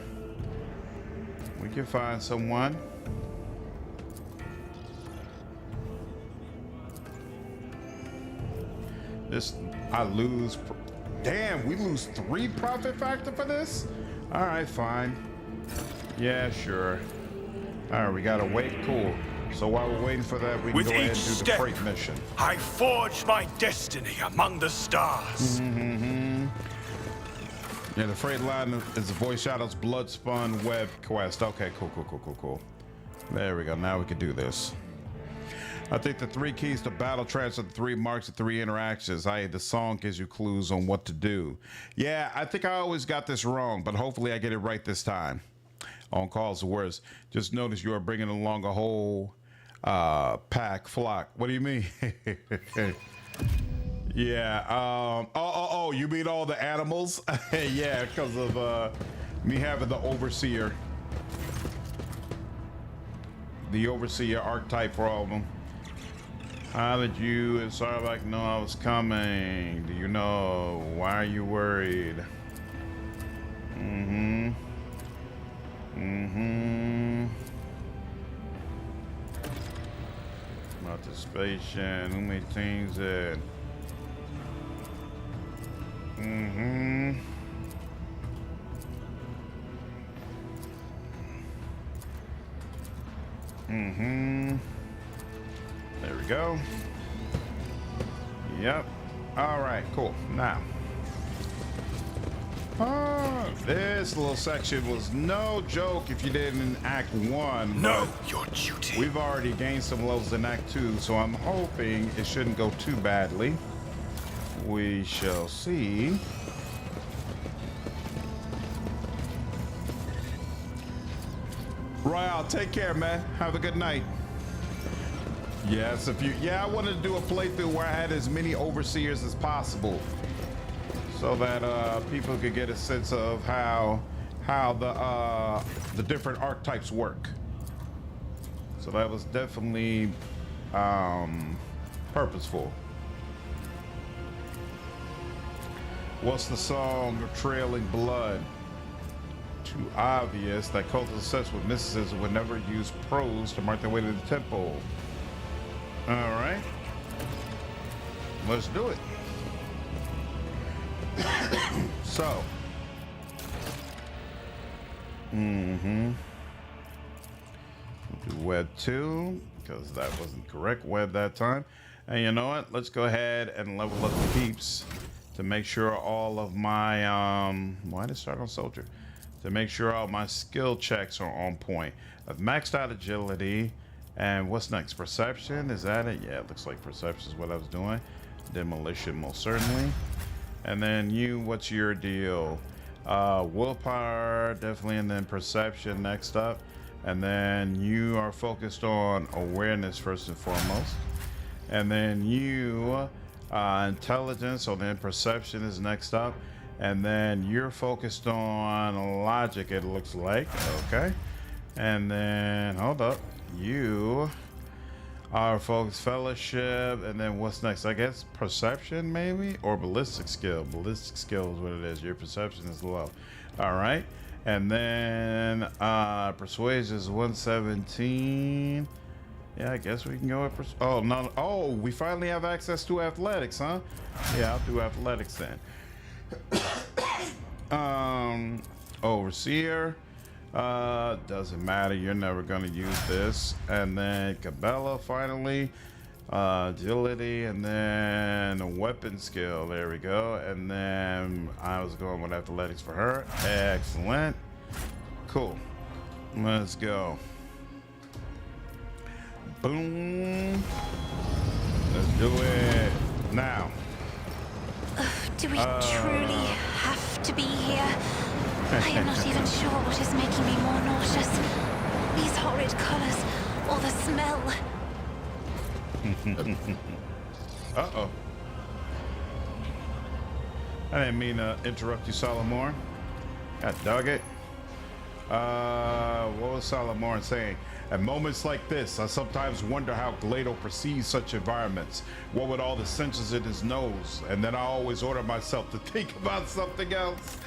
We can find someone. I lose. Damn, we lose 3 profit factor for this? All right, fine. Yeah, sure. All right, we gotta wait. Cool. So while we're waiting for that, we can go ahead and do the freight mission.
I forge my destiny among the stars.
Yeah, the freight line is the Voice Shadow's Bloodspun web quest. Okay, cool. There we go. Now we can do this. I think the 3 keys to battle transfer the 3 marks, the 3 interactions. The song gives you clues on what to do. Yeah, I think I always got this wrong, but hopefully I get it right this time. On call's the worst. Just notice you are bringing along a whole flock. What do you mean? Yeah. You mean all the animals? Yeah, because of me having the overseer. The overseer archetype for all of them. How did you and Sarlacc know I was coming? Do you know? Why are you worried? Participation. Who maintains it? There we go. Yep. All right, cool. Now, this little section was no joke if you did in Act 1.
Know your duty.
We've already gained some levels in Act 2, so I'm hoping it shouldn't go too badly. We shall see. Royale, take care, man. Have a good night. Yes, I wanted to do a playthrough where I had as many overseers as possible, so that people could get a sense of how the different archetypes work. So that was definitely purposeful. What's the song of Trailing Blood? Too obvious that cultists obsessed with mysticism would never use prose to mark their way to the temple. All right, let's do it. So, we'll do web 2 because that wasn't correct web that time. And you know what? Let's go ahead and level up the peeps to make sure all of my why did it start on soldier? To make sure all my skill checks are on point. I've maxed out agility. And what's next? Perception? Is that it? Yeah, it looks like perception is what I was doing. Demolition, most certainly. And then you, what's your deal? Willpower, definitely, and then perception next up. And then you are focused on awareness first and foremost. And then you, intelligence, so then perception is next up. And then you're focused on logic, it looks like. Okay. And then, hold up, you are focused fellowship. And then what's next? I guess perception maybe, or ballistic skill. Ballistic skill is what it is. Your perception is low. All right. And then persuasion is 117. Yeah, I guess we can go with oh no. Oh, we finally have access to athletics, huh? Yeah, I'll do athletics then. Overseer, doesn't matter, you're never gonna use this. And then Cabela finally, agility, and then a weapon skill, there we go. And then I was going with athletics for her. Excellent, cool, let's go. Boom, let's do it now.
Do we truly have to be here? I am not even sure what is making me more nauseous. These horrid colors, or the smell.
Uh-oh. I didn't mean to interrupt you, Solomorne. God dog it. What was Solomorne saying? At moments like this, I sometimes wonder how Glado perceives such environments. What with all the sensors in his nose? And then I always order myself to think about something else.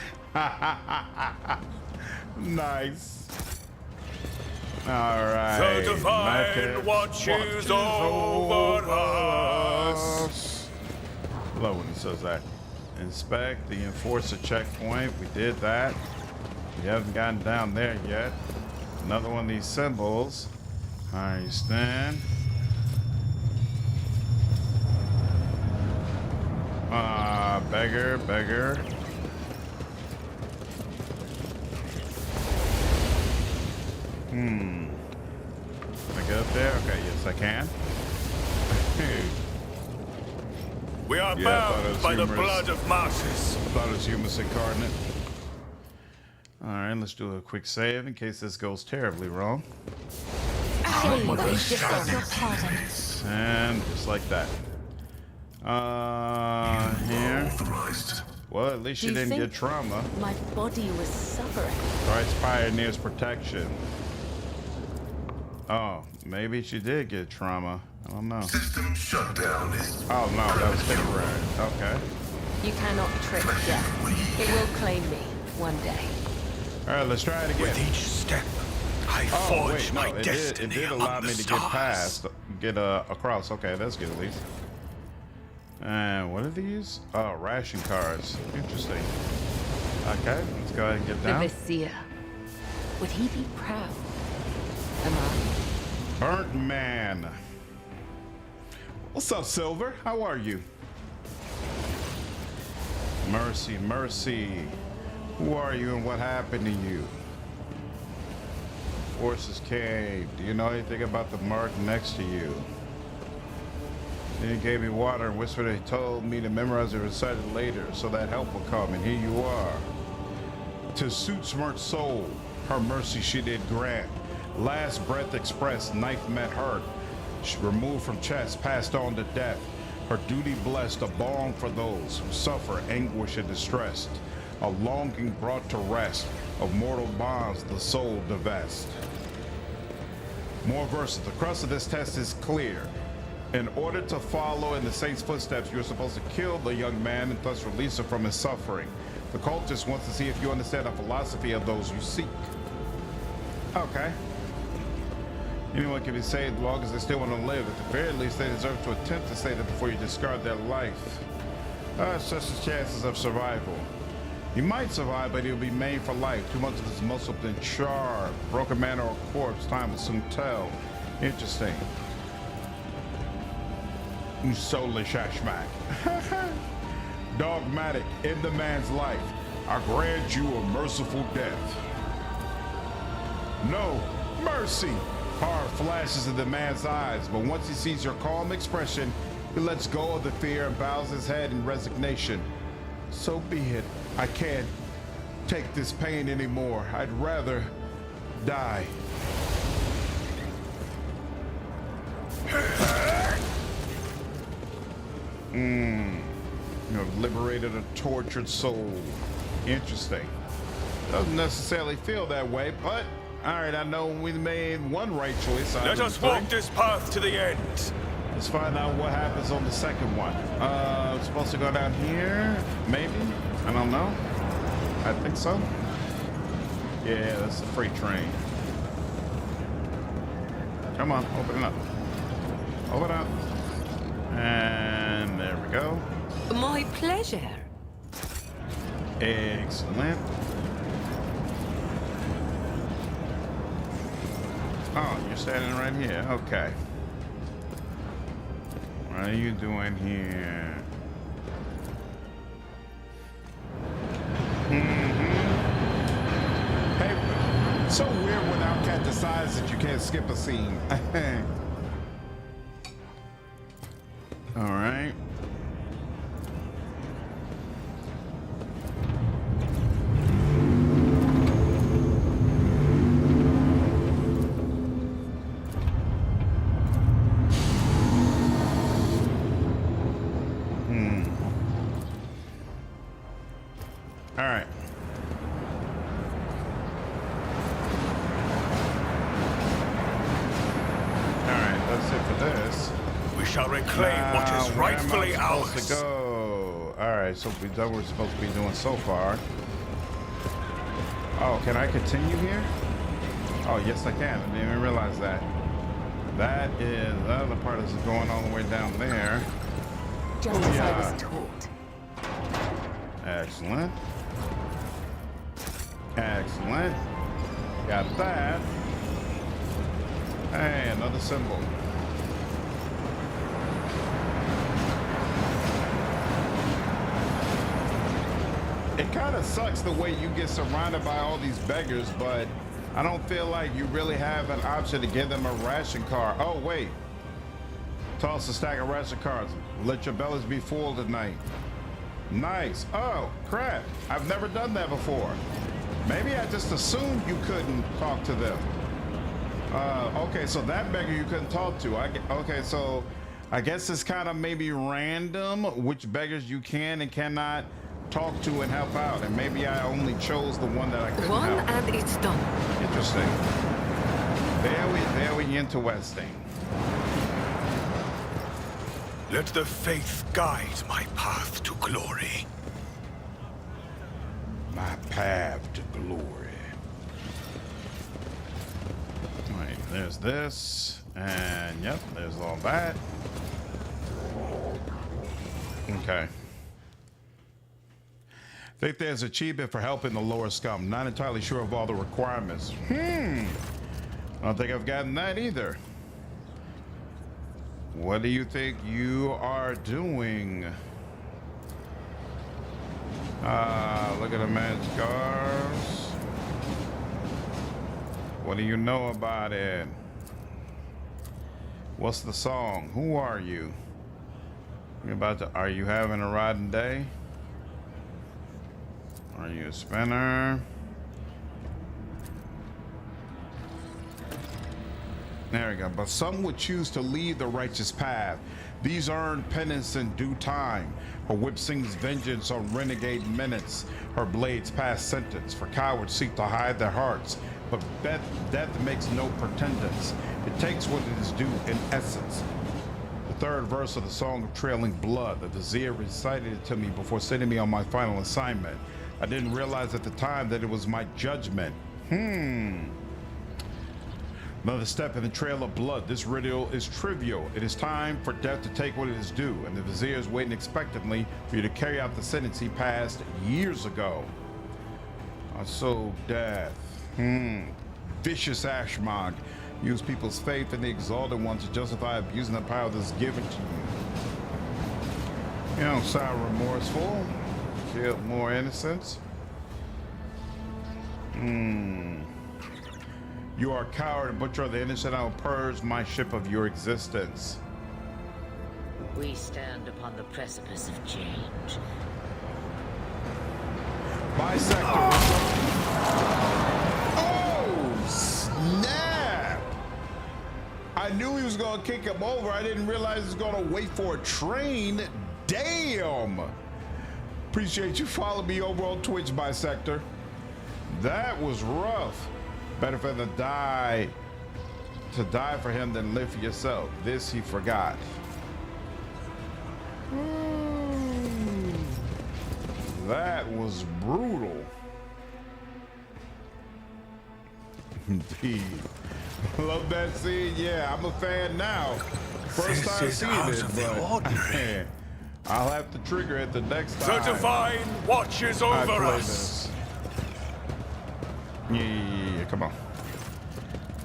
Nice. All right.
The divine watches over us.
Love when he says that. Inspect the enforcer checkpoint. We did that. We haven't gotten down there yet. Another one of these symbols. All right, stand. Beggar, beggar. Can I get up there? Okay, yes, I can.
We are bound by the blood of Marsus.
I thought it was Humus Incarnate. All right, let's do a quick save in case this goes terribly wrong. And just like that. Here. Well, at least she didn't get trauma.
My body was suffering.
Christ Pioneer's protection. Oh, maybe she did get trauma. I don't know.
System shutdown is.
Oh no, that was temporary. Okay.
You cannot trick death. It will claim me one day.
All right, let's try it again.
With each step, I forge my destiny.
It did allow me to get past, across. Okay, that's good at least. And what are these? Oh, ration cards. Interesting. Okay, let's go ahead and get down.
The Vizier. Would he be proud? Am I?
Burnt Man. What's up, Silver? How are you? Mercy, mercy. Who are you and what happened to you? Forces came. Do you know anything about the mark next to you? Then he gave me water and whispered that he told me to memorize and recite it later so that help will come, and here you are. To suit smart soul, her mercy she did grant. Last breath expressed, knife met heart. She removed from chest, passed on to death. Her duty blessed, a balm for those who suffer anguish and distress. A longing brought to rest, of mortal bonds the soul divest. More verses. The crux of this test is clear. In order to follow in the saint's footsteps, you are supposed to kill the young man and thus release him from his suffering. The cultist wants to see if you understand the philosophy of those you seek. Okay. Anyone can be saved as long as they still want to live. At the very least, they deserve to attempt to save it before you discard their life. Such as chances of survival. He might survive, but he'll be maimed for life. 2 months of his muscle been charred. Broken man or a corpse, time will soon tell. Interesting. Soulish Ashmak. Dogmatic, in the man's life, I grant you a merciful death. No, mercy! Horror flashes in the man's eyes, but once he sees your calm expression, he lets go of the fear and bows his head in resignation. So be it. I can't take this pain anymore. I'd rather die. You have liberated a tortured soul. Interesting. Doesn't necessarily feel that way, but all right, I know we made one right choice.
Let us walk this path to the end.
Let's find out what happens on the second one. It's supposed to go down here, maybe? I don't know. I think so. Yeah, that's a freight train. Come on, open it up. Open it up. And there we go.
My pleasure.
Excellent. Oh, you're standing right here. Okay. What are you doing here? Hey, it's so weird when Outcat decides that you can't skip a scene. All right. All right. All right, that's it for this.
We shall reclaim what is rightfully ours.
To go. All right, so we've done what we're supposed to be doing so far. Oh, can I continue here? Oh, yes, I can. I didn't even realize that. That is the other part is going all the way down there.
Just as I was taught.
Excellent. Excellent. Got that. Hey, another symbol. It kind of sucks the way you get surrounded by all these beggars, but I don't feel like you really have an option to give them a ration card. Oh, wait. Toss a stack of ration cards. Let your bellies be full tonight. Nice. Oh, crap. I've never done that before. Maybe I just assumed you couldn't talk to them. Okay, so that beggar you couldn't talk to. Okay, so I guess it's kind of maybe random which beggars you can and cannot talk to and help out. And maybe I only chose the one that I couldn't help.
And it's done.
Interesting. Very interesting.
Let the faith guide my path to glory.
My path to glory. Right, there's this, and yep, there's all that. Okay. Think there's achievement for helping the lower scum. Not entirely sure of all the requirements. I don't think I've gotten that either. What do you think you are doing? Look at the man's scars. What do you know about it? What's the song? Who are you? Are you having a rotten day? Are you a spinner? There we go. But some would choose to leave the righteous path. These earn penance in due time. Her whip sings vengeance on renegade minutes. Her blades pass sentence. For cowards seek to hide their hearts. But death makes no pretendance. It takes what it is due in essence. The third verse of the Song of Trailing Blood. The Vizier recited it to me before sending me on my final assignment. I didn't realize at the time that it was my judgment. Another step in the trail of blood. This riddle is trivial. It is time for death to take what it is due, and the Vizier is waiting expectantly for you to carry out the sentence he passed years ago. So death. Vicious Ashmog. Use people's faith in the Exalted One to justify abusing the power that's given to you. You don't sound remorseful. Killed more innocents. You are a coward and butcher of the innocent. I will purge my ship of your existence.
We stand upon the precipice of change.
Bisector, what's up? Oh, snap! I knew he was gonna kick him over. I didn't realize he was gonna wait for a train. Damn! Appreciate you following me over on Twitch, Bisector. That was rough. Better for him to die for him than live for yourself. This he forgot. That was brutal. Indeed. Love that scene. Yeah, I'm a fan now. First time
This is
seeing
out
it,
of the
but
ordinary.
I'll have to trigger it the next time.
The divine watches
I
over
play
us.
this. Yeah, come on.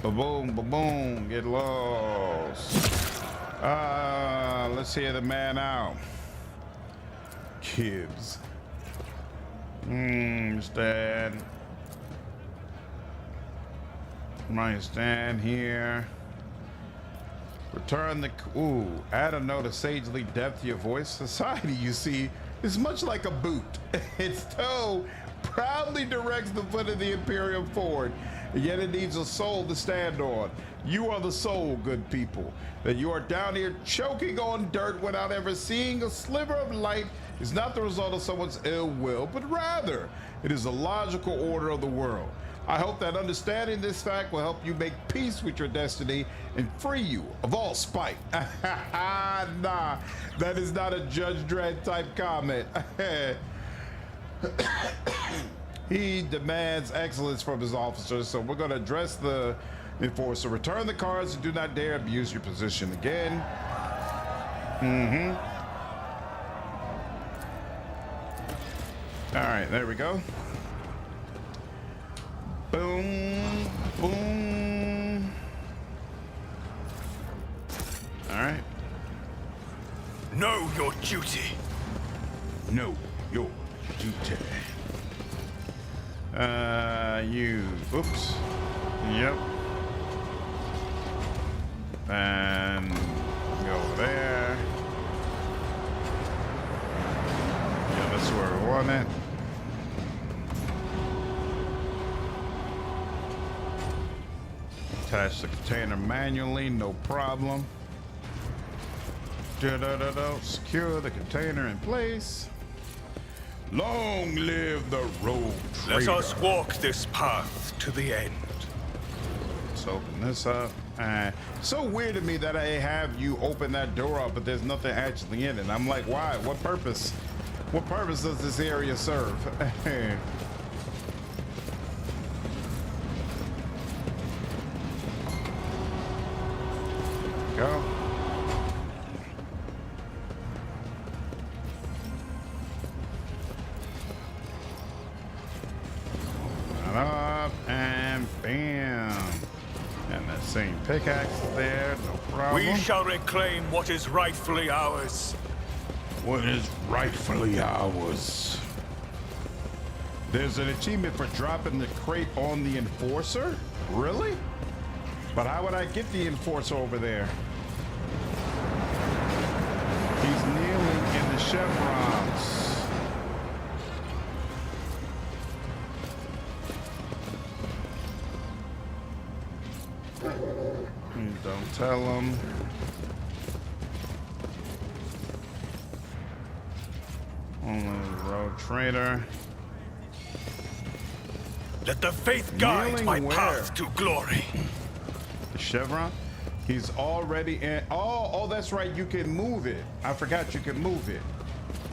Ba-boom, ba-boom, get lost. Let's hear the man out. Kids. Stand. Might stand here. Return the, add a note of sagely depth to your voice. Society, you see, is much like a boot. Its toe proudly directs the foot of the Imperium forward, yet it needs a soul to stand on. You are the soul, good people. That you are down here choking on dirt without ever seeing a sliver of light is not the result of someone's ill will, but rather it is the logical order of the world. I hope that understanding this fact will help you make peace with your destiny and free you of all spite. Nah, that is not a Judge Dredd type comment. He demands excellence from his officers, so we're going to address the enforcer. Return the cards and do not dare abuse your position again. All right, there we go. Boom, boom. All right.
Know your duty.
Know your duty. Oops. Yep. And go over there. Yeah, that's where we want it. Attach the container manually, no problem. Secure the container in place. Long live the road trader.
Let us walk this path to the end.
Let's open this up. So weird to me that I have you open that door up, but there's nothing actually in it. I'm like, why? What purpose? What purpose does this area serve? Go. Up and bam. And that same pickaxe there, no problem.
We shall reclaim what is rightfully ours.
What is rightfully ours? There's an achievement for dropping the crate on the enforcer? Really? But how would I get the enforcer over there? He's kneeling in the chevrons. Don't tell him. Only road trader.
Let the faith guide
Kneeling
my
where?
path to glory.
The chevron? He's already in. Oh, that's right. You can move it. I forgot you can move it.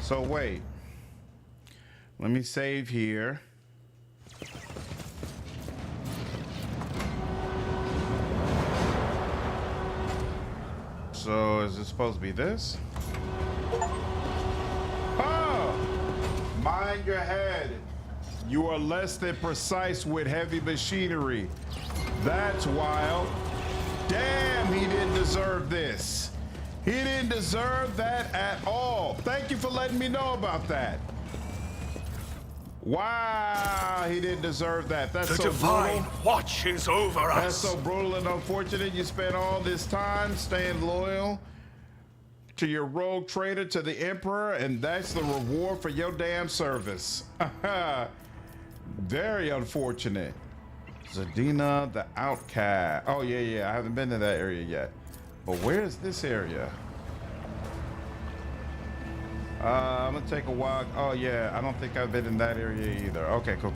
So wait. Let me save here. So is it supposed to be this? Oh! Mind your head. You are less than precise with heavy machinery. That's wild. Damn, he didn't deserve this. He didn't deserve that at all. Thank you for letting me know about that. Wow, he didn't deserve that. That's
The
so
divine
brutal.
watches over
That's
us.
so brutal and unfortunate. You spent all this time staying loyal to your rogue trader, to the Emperor, and that's the reward for your damn service. Very unfortunate. Zadina the Outcast. Oh, yeah. I haven't been to that area yet. But where's this area? I'm gonna take a walk. Oh, yeah. I don't think I've been in that area either. Okay, cool.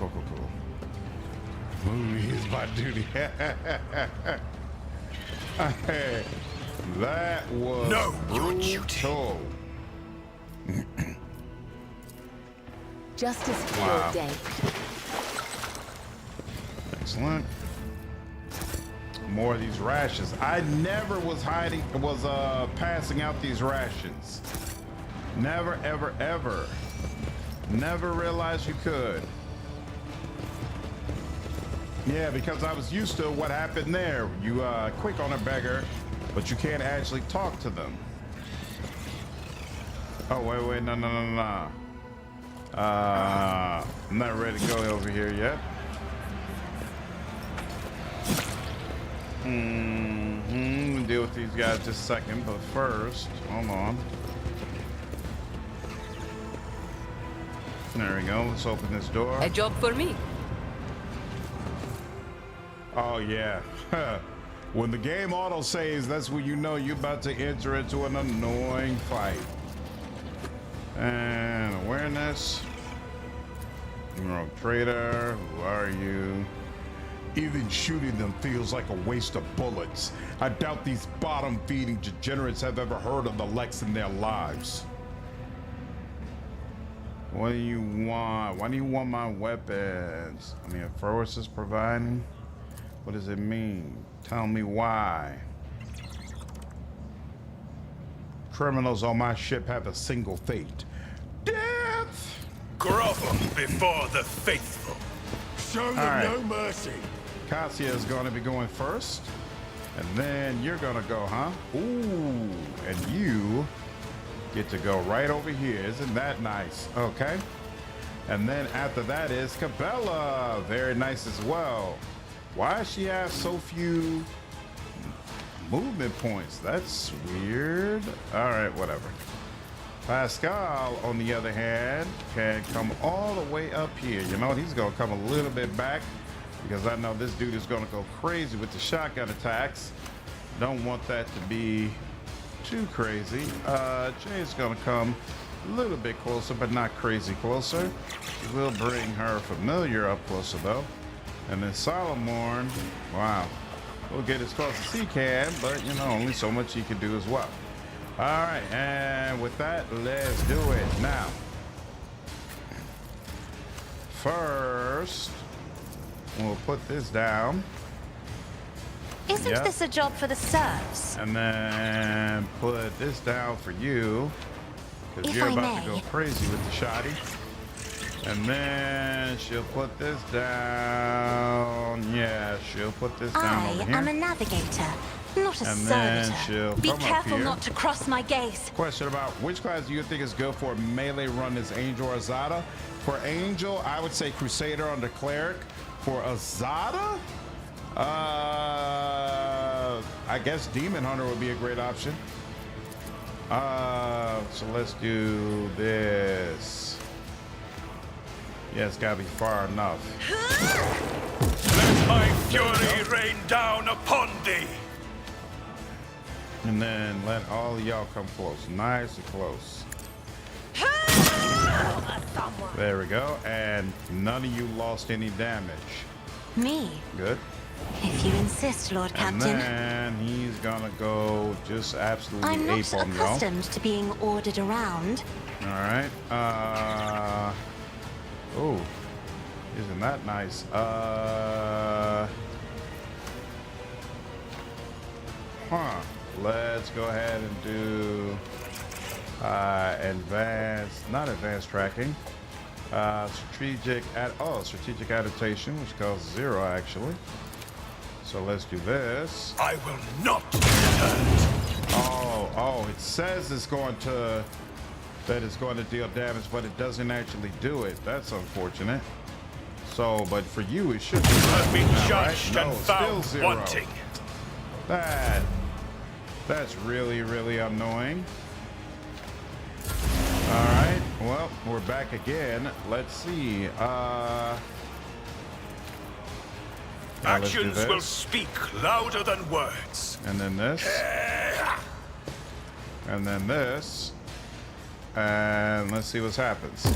Movie is my duty. That was brutal.
Justice for
Wow.
your day.
Excellent. More of these rations. I never was passing out these rations. Never, ever. Never realized you could. Yeah, because I was used to what happened there. You quick on a beggar, but you can't actually talk to them. Oh, wait, no. I'm not ready to go over here yet. We'll deal with these guys just a second, but first, hold on. There we go. Let's open this door.
A job for me.
Oh yeah. When the game auto saves, that's when you know you're about to enter into an annoying fight. And awareness. Rogue trader, who are you? Even shooting them feels like a waste of bullets. I doubt these bottom-feeding degenerates have ever heard of the Lex in their lives. What do you want? Why do you want my weapons? I mean, Force is providing. What does it mean? Tell me why. Criminals on my ship have a single fate. Death!
Grovel before the faithful. Show them no mercy.
Cassia is going to be going first. And then you're going to go, huh? Ooh, and you get to go right over here. Isn't that nice? Okay. And then after that is Cabela. Very nice as well. Why does she have so few movement points? That's weird. All right, whatever. Pascal, on the other hand, can come all the way up here. You know, he's going to come a little bit back because I know this dude is going to go crazy with the shotgun attacks. Don't want that to be too crazy. Jay's going to come a little bit closer, but not crazy closer. We'll bring her familiar up closer, though. And then Solomorne, wow, we'll get as close as he can, but, you know, only so much he can do as well. All right, and with that, let's do it now. First, we'll put this down.
Isn't this a job for the serfs?
And then put this down for you, because you're about to go crazy with the shoddy. And then she'll put this down. Yeah, she'll put this down over here.
I am a navigator, not a servitor. Be careful not to cross my gaze.
Question about which class do you think is good for melee run as Angel or Azada? For Angel, I would say Crusader under Cleric. For Azada, I guess Demon Hunter would be a great option. So let's do this. Yeah, it's gotta be far enough.
Let my fury rain down upon thee.
And then let all of y'all come close, nice and close. There we go, and none of you lost any damage.
Me?
Good.
If you insist, Lord Captain.
And then he's gonna go just absolutely
I'm not
ape on y'all.
accustomed to being ordered around.
All right. Oh, isn't that nice? Let's go ahead and do not advanced tracking. Strategic adaptation, which costs 0 actually. So let's do this.
I will not hurt.
Oh, it says it's going to deal damage, but it doesn't actually do it. That's unfortunate. So, but for you, it should be.
I've been judged
right?
and found
still 0.
wanting.
That's really, really annoying. All right, well, we're back again. Let's see. let's do
Actions will
this.
speak louder than words.
And then this. And then this. And let's see what happens.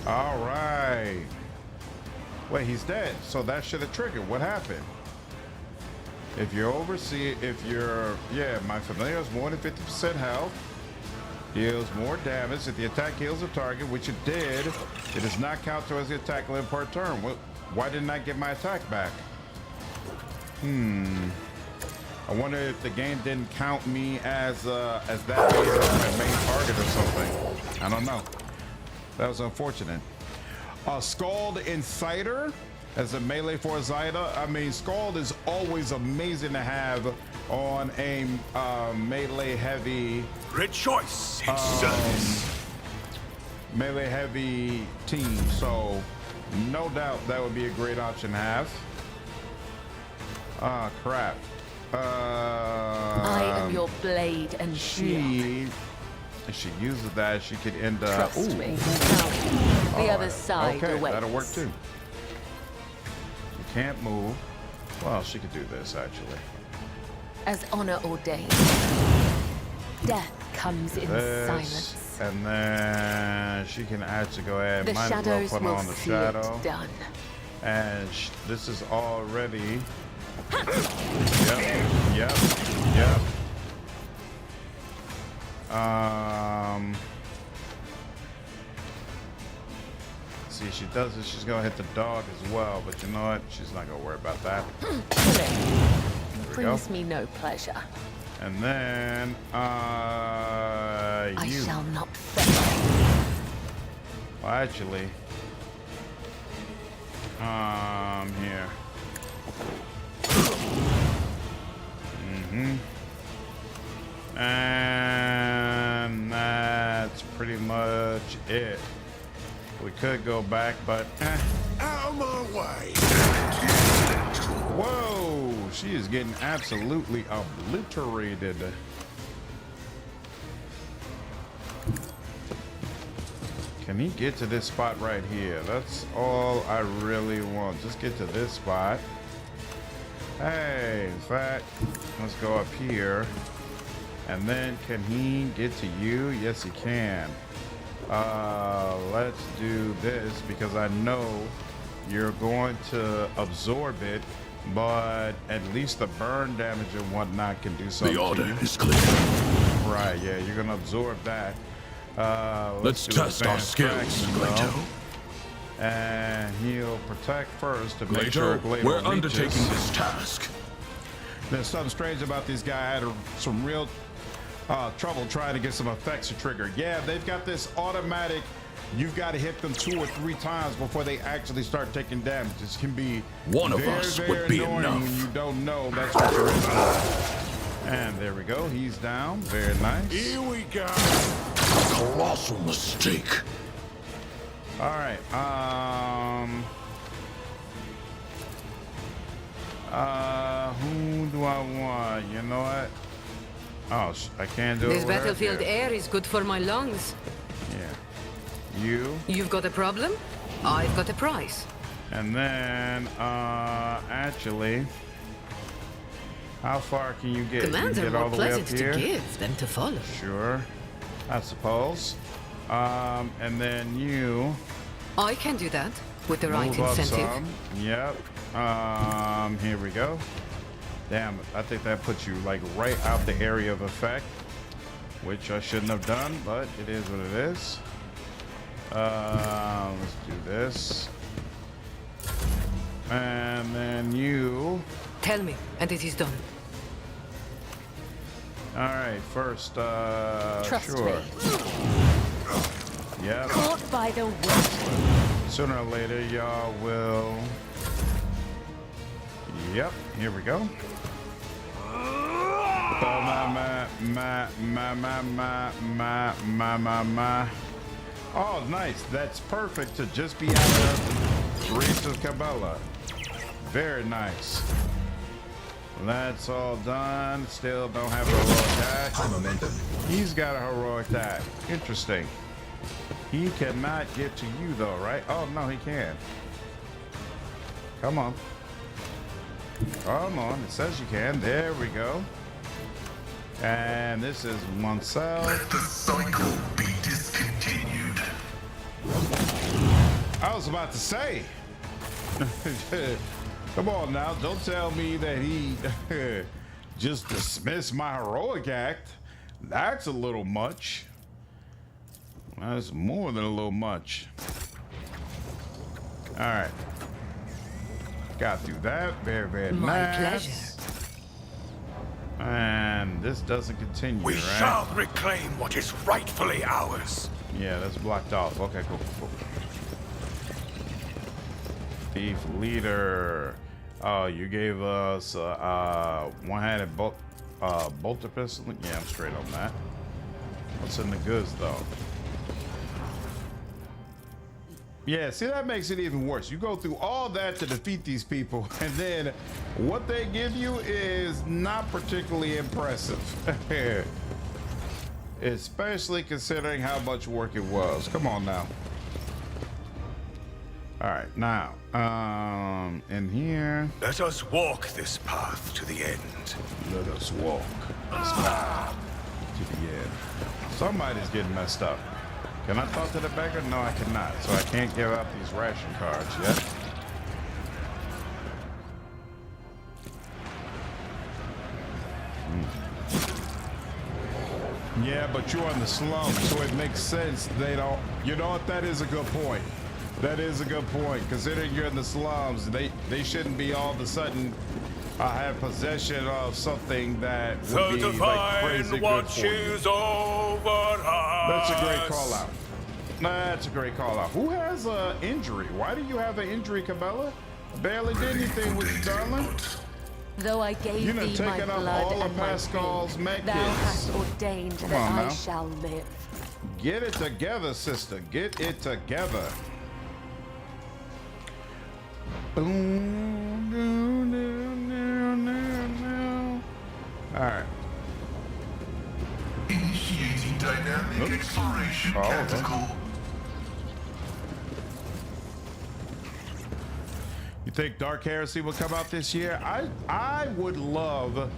All right. Wait, he's dead. So that should have triggered. What happened? If you oversee, yeah, my familiar has more than 50% health. Deals more damage. If the attack heals a target, which it did, it does not count towards the attack limit per turn. Why didn't I get my attack back? I wonder if the game didn't count me as that as my main target or something. I don't know. That was unfortunate. Scald Insider as a melee for Zyda. I mean, Scald is always amazing to have on a melee heavy.
Rejoice in service.
Melee heavy team. So no doubt that would be a great option to have. Ah, crap.
I am your blade and shield.
If she uses that, she could end up.
Trust me. The other side
okay,
awaits.
that'll work too. You can't move. Well, she could do this actually.
As honor ordained. Death comes in silence.
And then she can actually go ahead.
The
Might as well
shadows
put
will
on the
see
shadow.
it done.
And this is already. Yep. See, she does it. She's gonna hit the dog as well, but you know what? She's not gonna worry about that.
Brings me no pleasure.
And then,
I
you.
shall not fail.
Well, actually, here. And that's pretty much it. We could go back, but
Out of my way.
whoa, she is getting absolutely obliterated. Can he get to this spot right here? That's all I really want. Just get to this spot. Hey, in fact, let's go up here. And then can he get to you? Yes, he can. Let's do this because I know you're going to absorb it, but at least the burn damage and whatnot can do something.
The order is clear.
Right, yeah, you're gonna absorb that.
Let's test our skills, Glato.
And he'll protect first to make sure
Glato,
Glato
we're
reaches.
undertaking this task.
There's something strange about these guys. I had some real trouble trying to get some effects to trigger. Yeah, they've got this automatic. You've got to hit them 2 or 3 times before they actually start taking damage. This can be
One of us would be
annoying
enough.
when you don't know that's what you're in for. And there we go. He's down. Very nice.
Here we go.
A colossal mistake.
All right. Who do I want? You know what? Oh, I can't do it.
This
with her?
battlefield
Yeah.
air is good for my lungs.
Yeah. You.
You've got a problem? I've got a price.
And then, actually, how far can you get?
Commands
you
are
get all
more
the way up
pleasant
here?
to give than to follow.
Sure, I suppose. And then you.
I can do that with the right
move up
incentive.
some. Yep. Here we go. Damn, I think that puts you like right out the area of effect, which I shouldn't have done, but it is what it is. Let's do this. And then you.
Tell me, and it is done.
All right, first,
Trust
sure.
me.
Yep.
Caught by the whip.
Sooner or later, y'all will. Yep, here we go. Oh, nice. That's perfect to just be out of Reese's Cabela. Very nice. That's all done. Still don't have a heroic attack.
High momentum.
He's got a heroic attack. Interesting. He cannot get to you though, right? Oh no, he can. Come on. Come on, it says you can. There we go. And this is oneself.
Let the cycle be discontinued.
I was about to say. Come on now, don't tell me that he just dismissed my heroic act. That's a little much. That's more than a little much. All right. Got through that. Very, very
My
nice.
pleasure.
And this doesn't continue,
We
right?
shall reclaim what is rightfully ours.
Yeah, that's blocked off. Okay, cool. Thief leader. Oh, you gave us one-handed bolter pistol. Yeah, I'm straight on that. What's in the goods though? Yeah, see, that makes it even worse. You go through all that to defeat these people, and then what they give you is not particularly impressive. Especially considering how much work it was. Come on now. All right, now, in here.
Let us walk this path to the end.
Let us walk this path to the end. Somebody's getting messed up. Can I talk to the beggar? No, I cannot. So I can't give out these ration cards yet. Yeah, but you're in the slums, so it makes sense they don't. You know what? That is a good point. That is a good point. Considering you're in the slums, they shouldn't be all of a sudden have possession of something that would be like crazy good for you. That's a great call out. That's a great call out. Who has an injury? Why do you have an injury, Cabela? Barely did anything with you, darling.
Though I gave
You done
thee my
taken up
blood
all of
and my
Pascal's
faith,
med
thou
kits.
hast ordained
Come
that
on
I
now.
shall live.
Get it together, sister. Get it together. All right.
Initiating dynamic exploration canticle.
You think Dark Heresy will come out this year? I would love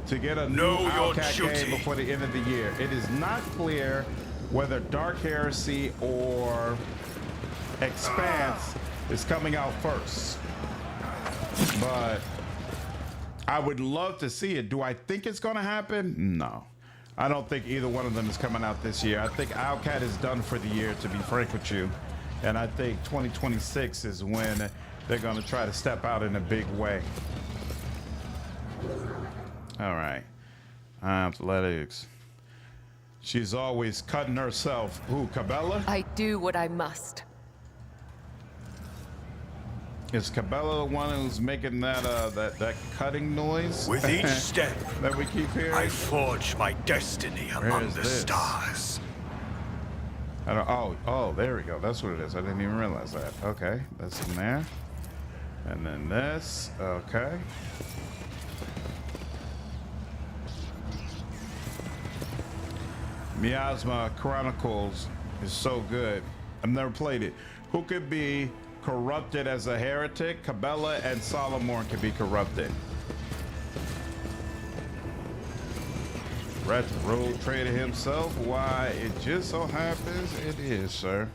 to get a new
Know your
Outcat game
duty.
before the end of the year. It is not clear whether Dark Heresy or Expanse is coming out first. But I would love to see it. Do I think it's going to happen? No. I don't think either one of them is coming out this year. I think Outcat is done for the year, to be frank with you. And I think 2026 is when they're going to try to step out in a big way. All right. Athletics. She's always cutting herself. Who, Cabela?
I do what I must.
Is Cabela the one who's making that that cutting noise?
With each step
that we keep hearing?
I forge my destiny among
is
the
this?
stars.
I don't, oh, there we go. That's what it is. I didn't even realize that. Okay, that's in there. And then this. Okay. Miasma Chronicles is so good. I've never played it. Who could be corrupted as a heretic? Cabela and Solomorne could be corrupted. Rat the road trader himself. Why, it just so happens it is, sir.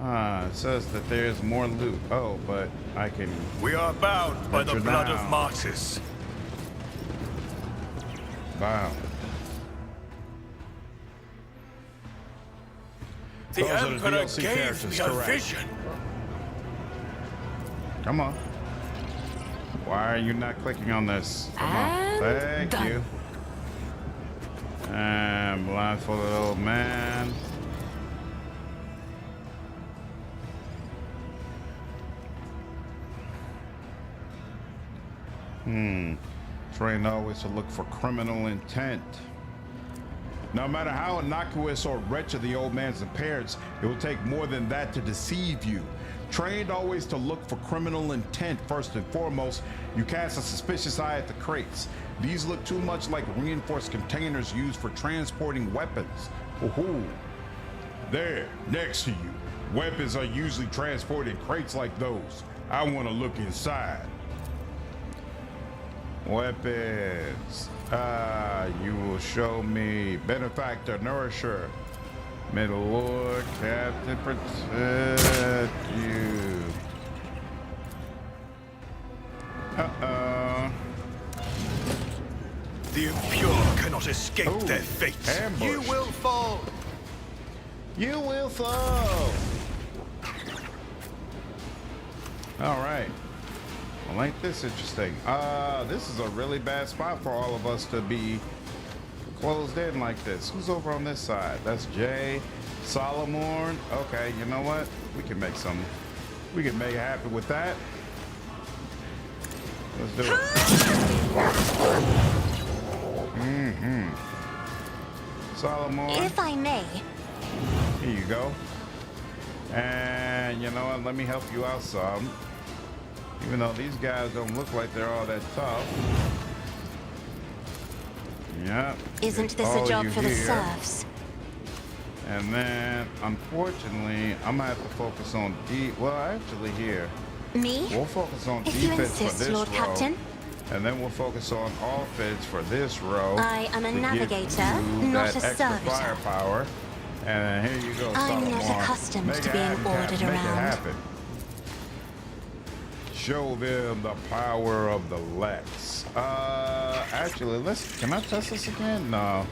It says that there's more loot. Oh, but I can.
We are bound by the
enter
blood
now.
of martyrs.
Bound.
The
Those are the
Emperor
DLC
gave
characters,
me a
correct.
vision.
Come on. Why are you not clicking on this? Come on.
And
Thank
done.
you. And blindfolded old man. Trained always to look for criminal intent. No matter how innocuous or wretched the old man's appearance, it will take more than that to deceive you. Trained always to look for criminal intent first and foremost, you cast a suspicious eye at the crates. These look too much like reinforced containers used for transporting weapons. Ooh. There, next to you. Weapons are usually transported in crates like those. I want to look inside. Weapons. You will show me benefactor, nourisher, middle lord, captain, protect you.
The impure cannot escape their fate.
Ambush.
You will fall.
You will fall. All right. Well, ain't this interesting? This is a really bad spot for all of us to be closed in like this. Who's over on this side? That's Jay, Solomorne. Okay, you know what? We can make some. We can make it happen with that. Let's do it. Solomorne.
If I may.
Here you go. And you know what? Let me help you out some. Even though these guys don't look like they're all that tough. Yep.
Isn't this a job for the serfs?
And then, unfortunately, I'm gonna have to focus on well, actually here.
Me?
We'll focus on
If you
defense
insist,
for this
Lord
row.
Captain.
And then we'll focus on offense for this row.
I am a
to give
navigator,
you
not
that
a
extra
servitor.
firepower. And here you go,
I'm
Solomon.
not accustomed
Make
to
it
being
happen,
ordered
Captain. Make it
around.
happen. Show them the power of the Lex. Actually, can I test this again? No.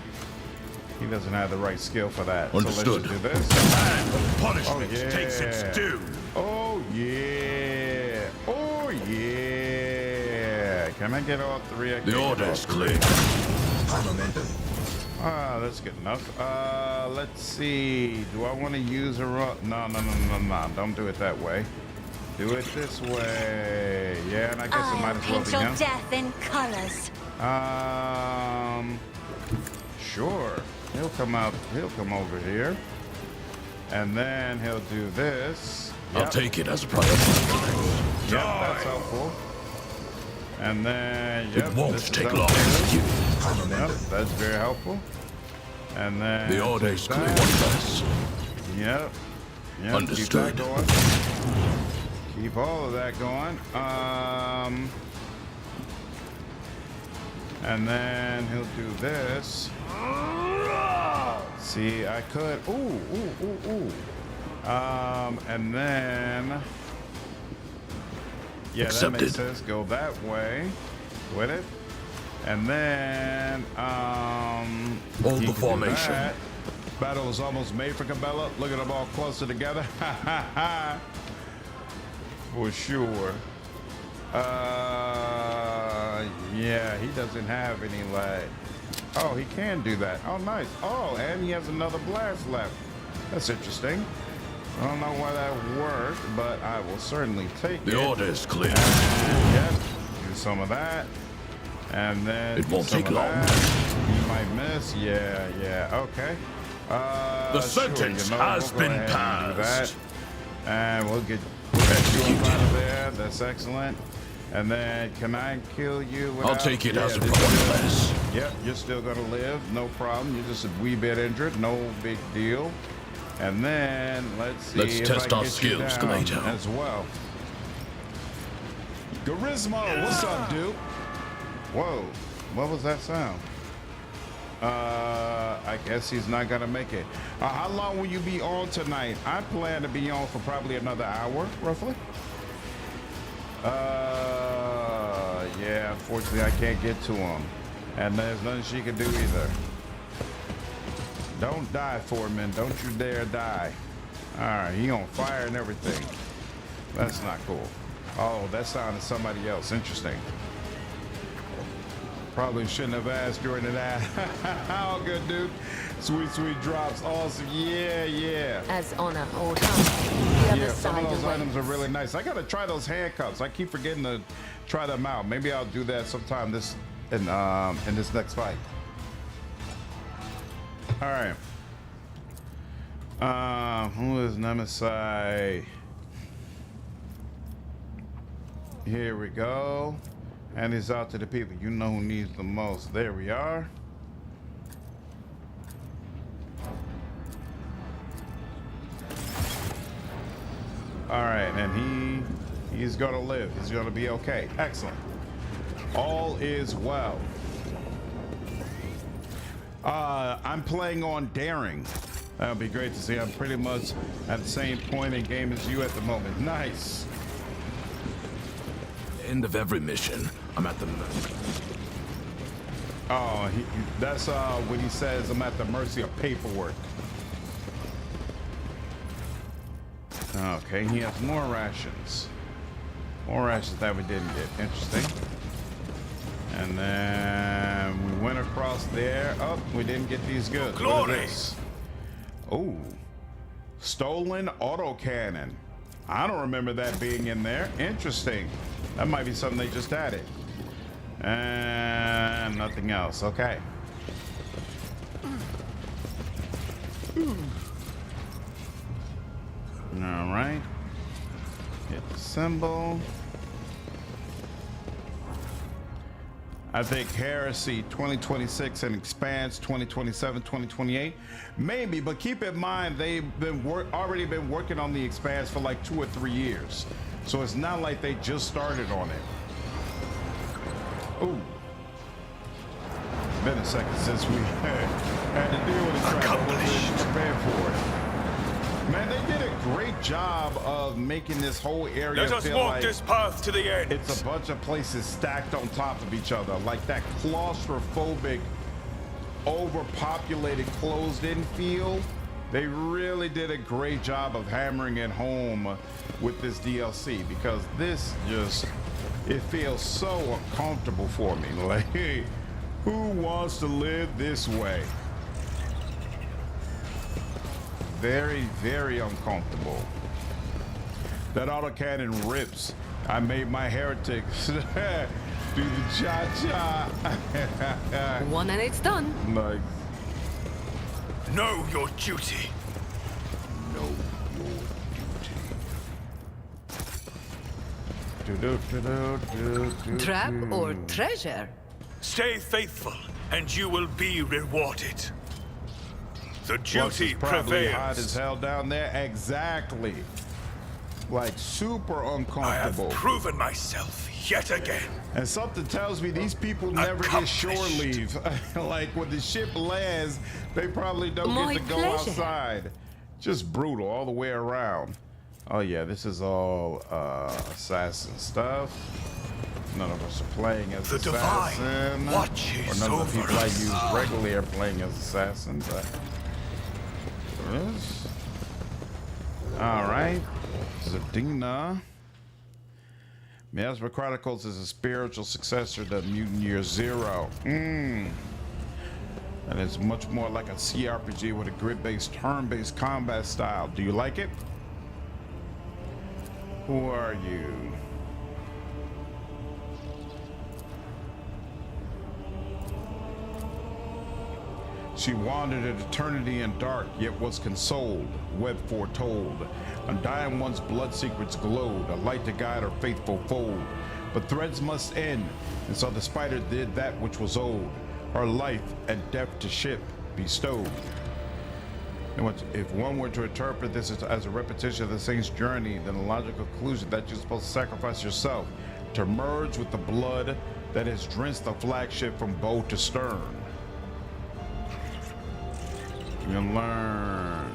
He doesn't have the right skill for that.
Understood.
So let's just do this.
And punishment takes its due.
Oh, yeah. Oh, yeah. Can I get all three?
The order is clear.
That's good enough. Let's see. Do I want to use a No. Don't do it that way. Do it this way. Yeah, and I guess it might as well
paint
be
your
him.
death in colors.
Sure. He'll come out. He'll come over here. And then he'll do this.
I'll take it as a priority.
Yep, that's helpful. And then, yep,
It won't
this is
take long.
Yep, that's very helpful. And then
The order is clear.
that.
One less.
Yep.
Understood.
Keep that going. Keep all of that going. And then he'll do this. See, I could. Ooh. And then. Yeah,
Accepted.
that makes sense. Go that way with it. And then,
Hold
he
the
can do
formation.
that. Battle is almost made for Cabela. Look at them all closer together. For sure. Yeah, he doesn't have any lag. Oh, he can do that. Oh, nice. Oh, and he has another blast left. That's interesting. I don't know why that worked, but I will certainly take it.
The order is clear.
Yep. Do some of that. And then
It won't
some
take
of
long.
that. You might miss. Yeah. Okay.
The sentence has
we'll go
been
ahead and do
passed.
that. And we'll get you up out of there. That's excellent. And then can I kill you?
I'll take it as a priority.
Yep, you're still gonna live, no problem. You're just a wee bit injured, no big deal. And then let's see
Let's
if
test
I
our
get
skills,
you down
Galato.
as well. Garismo, what's up, dude? Whoa, what was that sound? I guess he's not gonna make it. How long will you be on tonight? I plan to be on for probably another hour, roughly. Yeah, unfortunately I can't get to him. And there's nothing she can do either. Don't die, Foreman. Don't you dare die. Alright, he on fire and everything. That's not cool. Oh, that sounded somebody else. Interesting. Probably shouldn't have asked during that. All good, dude. Sweet drops. Awesome. Yeah.
As honor or time. The other
Yeah, some
side
of those
awaits.
items are really nice. I gotta try those handcuffs. I keep forgetting to try them out. Maybe I'll do that sometime in this next fight. All right. Who is Nemesis? Here we go. And it's out to the people. You know who needs the most. There we are. All right, and he's gonna live. He's gonna be okay. Excellent. All is well. I'm playing on daring. That'll be great to see. I'm pretty much at the same point in game as you at the moment. Nice.
End of every mission, I'm at the.
Oh, that's when he says I'm at the mercy of paperwork. Okay, he has more rations. More rations that we didn't get. Interesting. And then we went across there. Oh, we didn't get these goods. What is this? Oh, stolen autocannon. I don't remember that being in there. Interesting. That might be something they just added. And nothing else. Okay. All right. Hit the symbol. I think Heresy 2026 and Expanse 2027, 2028. Maybe, but keep in mind they've been already been working on the Expanse for like 2 or 3 years. So it's not like they just started on it. Ooh. It's been a second since we had to deal with the trap. I wasn't prepared for it. Man, they did a great job of making this whole area
Let us
feel
walk
like
this path to the end.
it's a bunch of places stacked on top of each other, like that claustrophobic, overpopulated, closed-in feel. They really did a great job of hammering it home with this DLC, because this just, it feels so uncomfortable for me. Like, hey, who wants to live this way? Very, very uncomfortable. That autocannon rips. I made my heretics do the cha-cha.
One and it's done.
Like,
know your duty.
Know your duty.
Trap or treasure?
Stay faithful, and you will be rewarded. The duty
probably hot
prevails.
as hell down there. Exactly. Like super uncomfortable.
I have proven myself yet again.
And something tells me these people never get shore leave. Like when the ship lands, they probably don't get to go outside. Just brutal all the way around. Oh yeah, this is all assassin stuff. None of us are playing as assassin.
Watches
or none of the people I
us.
use regularly are playing as assassin, but yes. All right. Zadina. Miasma Chronicles is a spiritual successor to Mutant Year Zero. And it's much more like a CRPG with a grid-based, turn-based combat style. Do you like it? Who are you? She wandered at eternity in dark, yet was consoled, web foretold. Undying one's blood secrets glowed, a light to guide her faithful fold. But threads must end, and so the spider did that which was owed, her life and death to ship bestowed. And if one were to interpret this as a repetition of the saint's journey, then the logical conclusion that you're supposed to sacrifice yourself to merge with the blood that has drenched the flagship from bow to stern. You learn.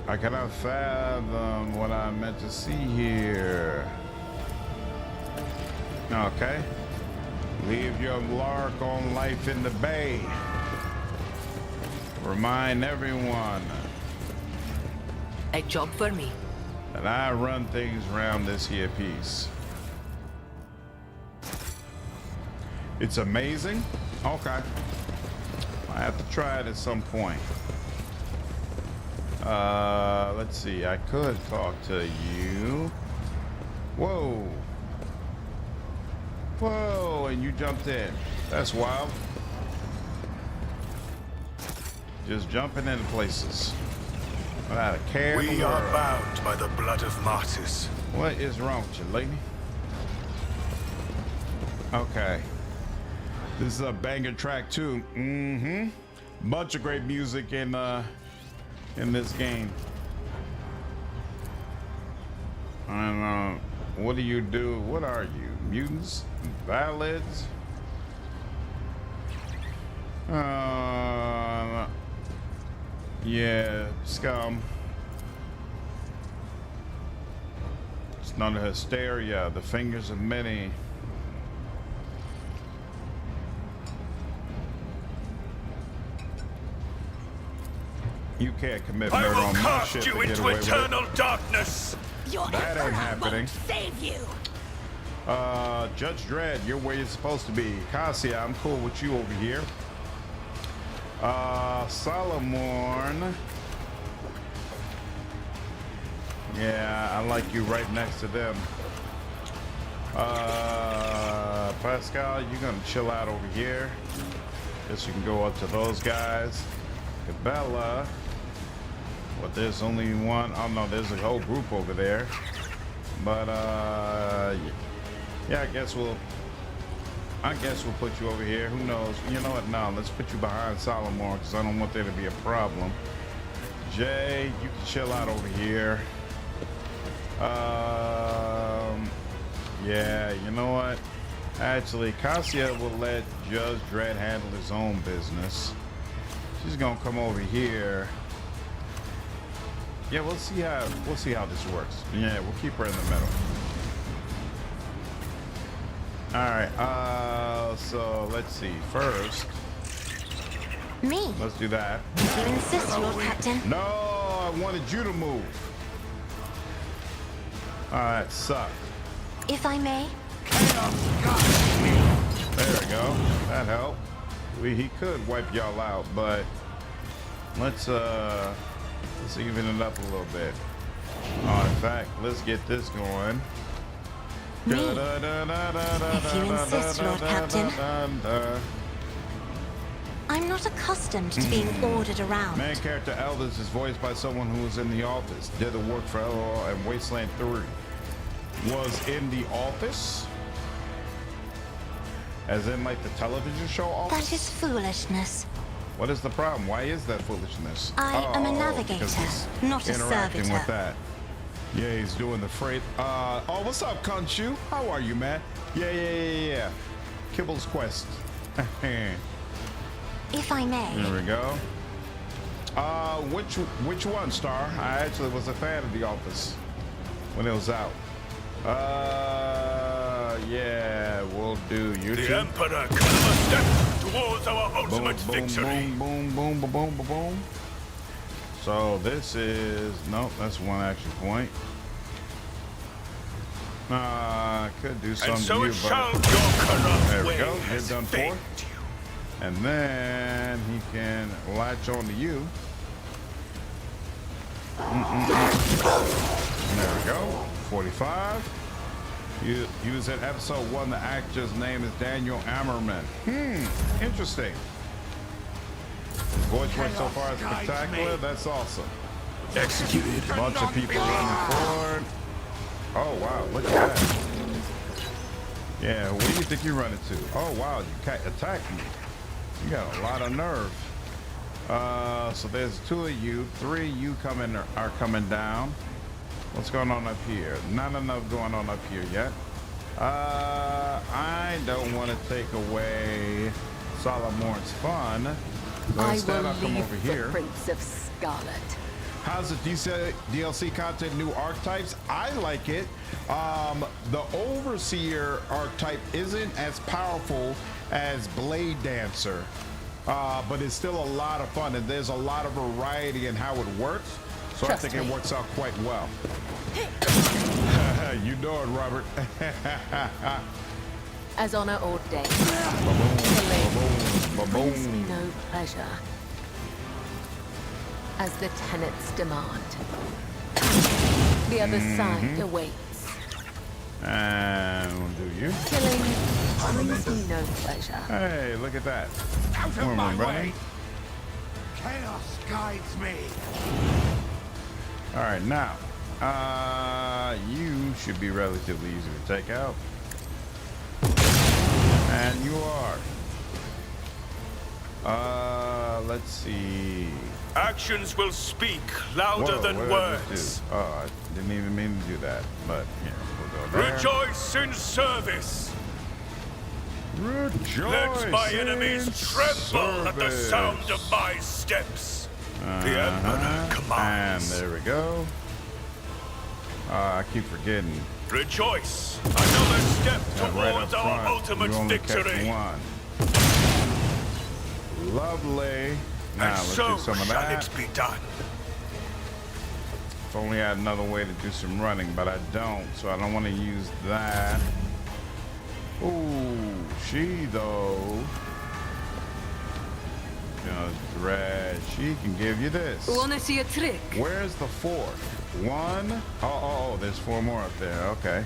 I cannot fathom what I meant to see here. Okay. Leave your lark on life in the bay. Remind everyone
A job for me.
that I run things around this here piece. It's amazing? Okay. I have to try it at some point. Let's see. I could talk to you. Whoa. Whoa, and you jumped in. That's wild. Just jumping into places. Without a care in the
We are
world.
bound by the blood of martyrs.
What is wrong with you, lady? Okay. This is a banger track too. Bunch of great music in this game. I don't know. What do you do? What are you? Mutants? invalids. Yeah, scum. It's not a hysteria. The fingers of many. You can't commit murder on my ship
you
to get
into
away with it.
eternal darkness.
That ain't happening.
Save you.
Judge Dredd, you're where you're supposed to be. Cassia, I'm cool with you over here. Solomorne. Yeah, I like you right next to them. Pascal, you're gonna chill out over here. Guess you can go up to those guys. Cabela. But there's only one. Oh no, there's a whole group over there. But yeah, I guess we'll put you over here. Who knows? You know what? No, let's put you behind Solomorne because I don't want there to be a problem. Jay, you can chill out over here. Yeah, you know what? Actually, Cassia will let Judge Dredd handle his own business. She's gonna come over here. Yeah, we'll see how this works. Yeah, we'll keep her in the middle. All right. So let's see. First,
Me?
let's do that.
You insist, Lord Captain.
No, I wanted you to move. That sucked.
If I may.
There we go. That helped. He could wipe y'all out, but let's even it up a little bit. Oh, in fact, let's get this going.
Me? If you insist, Lord Captain. I'm not accustomed to being ordered around.
Main character Elders is voiced by someone who was in The Office. Did the work for LOL and Wasteland 3. Was in The Office? As in like the television show Office?
That is foolishness.
What is the problem? Why is that foolishness?
I am a
because
navigator,
he's
not a
interacting
servitor.
with that. Yeah, he's doing the freight. Oh, what's up, Khonshu? How are you, man? Yeah. Kibble's Quest.
If I may.
There we go. Which one, Star? I actually was a fan of The Office when it was out. Yeah, we'll do you two.
The Emperor can step towards our ultimate victory.
Boom. So this is that's one action point. Could do something
And so
to you,
it shall
but
your corrupt
there we
way
go.
has
Hit done
failed
for.
you.
And then he can latch on to you. There we go. 45. He was in episode 1. The actor's name is Daniel Ammerman. Interesting. His voice work so far is spectacular. That's awesome.
Executed.
Bunch of people running forward. Oh wow, look at that. Yeah, what do you think you're running to? Oh wow, you attacked me. You got a lot of nerve. So there's 2 of you, 3 of you are coming down. What's going on up here? Not enough going on up here yet. I don't want to take away Solomorne's fun. So instead I'll come over here.
Prince of Scarlet.
How's the DLC content, new archetypes? I like it. The Overseer archetype isn't as powerful as Blade Dancer, but it's still a lot of fun, and there's a lot of variety in how it works. So I think it works out quite well. You know it, Robert.
As honor ordained. Brings me no pleasure. As the tenets demand. The other side awaits.
And we'll do you.
Killing brings me no pleasure.
Hey, look at that.
Out of
Normal
my
running.
way. Chaos guides me.
All right, now, you should be relatively easy to take out. And you are. Let's see.
Actions will speak louder
Whoa,
than
what did I just
words.
do? Oh, I didn't even mean to do that, but yeah, we'll go there.
Rejoice in service.
Rejoice
Let my
in
enemies tremble at the sound of my steps. The Emperor commands.
And there we go. I keep forgetting.
Rejoice! Another step
And right up
towards our
front,
ultimate
you only
victory.
catch one. Lovely. Now
And
let's
so
do some of
shall
that.
it be done.
If only I had another way to do some running, but I don't, so I don't want to use that. Ooh, she though. She can give you this.
Wanna see a trick?
Where's the fourth? One. Oh, there's 4 more up there. Okay.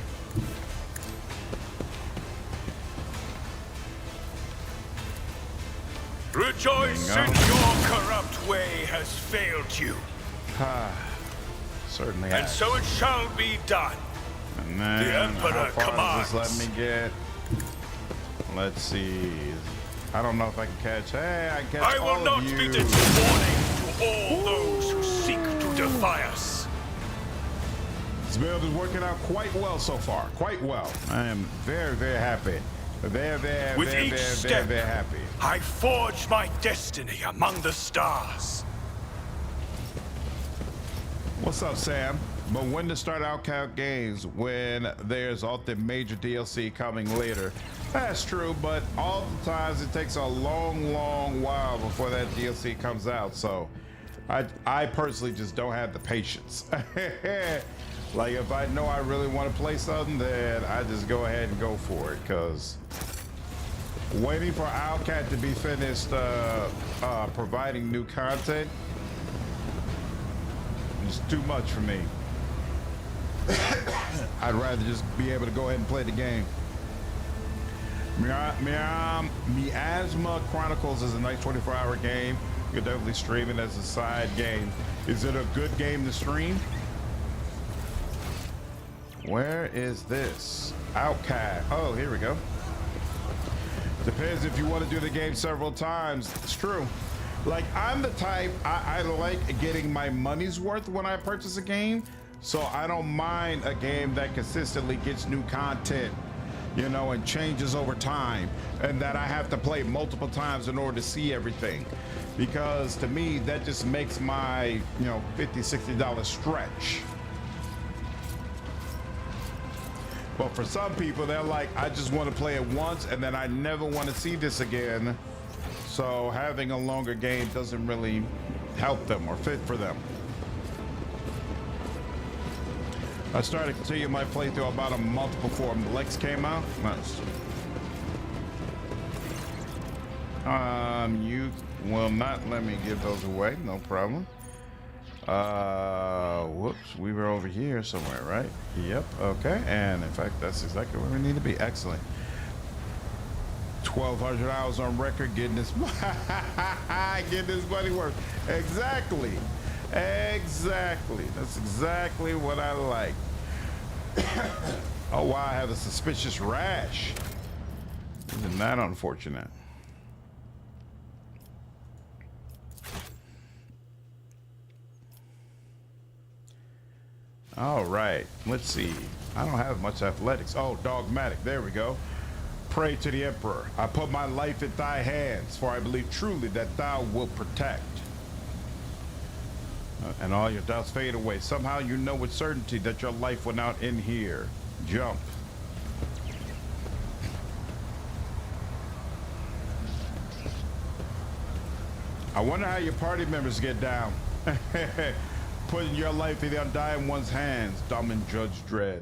Rejoice in your corrupt way has failed you.
Certainly
And
has.
so it shall be done.
And then,
The Emperor
how far
commands.
does this let me get? Let's see. I don't know if I can catch. Hey, I can catch
I will
all
not
of you.
be disappointing to all those who seek to defy us.
This build is working out quite well so far. Quite well. I am very, very happy.
With each step,
very happy.
I forge my destiny among the stars.
What's up, Sam? But when to start Outcast games when there's all the major DLC coming later? That's true, but all the times it takes a long while before that DLC comes out. So I personally just don't have the patience. Like if I know I really want to play something, then I just go ahead and go for it. Cause waiting for Outcast to be finished providing new content is too much for me. I'd rather just be able to go ahead and play the game. Miasma Chronicles is a nice 24-hour game. You can definitely stream it as a side game. Is it a good game to stream? Where is this? Outcast. Oh, here we go. Depends if you want to do the game several times. It's true. Like, I'm the type, I like getting my money's worth when I purchase a game. So I don't mind a game that consistently gets new content, you know, and changes over time, and that I have to play multiple times in order to see everything. Because to me, that just makes my, you know, $50, $60 stretch. But for some people, they're like, I just want to play it once and then I never want to see this again. So having a longer game doesn't really help them or fit for them. I started continuing my playthrough about a month before Lex came out. Nice. You will not let me give those away. No problem. Whoops, we were over here somewhere, right? Yep, okay. And in fact, that's exactly where we need to be. Excellent. 1,200 hours on record, getting this money worth. Exactly. Exactly. That's exactly what I like. Oh, wow, I have a suspicious rash. Isn't that unfortunate? All right, let's see. I don't have much athletics. Oh, Dogmatic, there we go. Pray to the Emperor. I put my life in thy hands, for I believe truly that thou wilt protect. And all your doubts fade away. Somehow you know with certainty that your life will not end here. Jump. I wonder how your party members get down. Putting your life in the undying one's hands, dumb and Judge Dredd.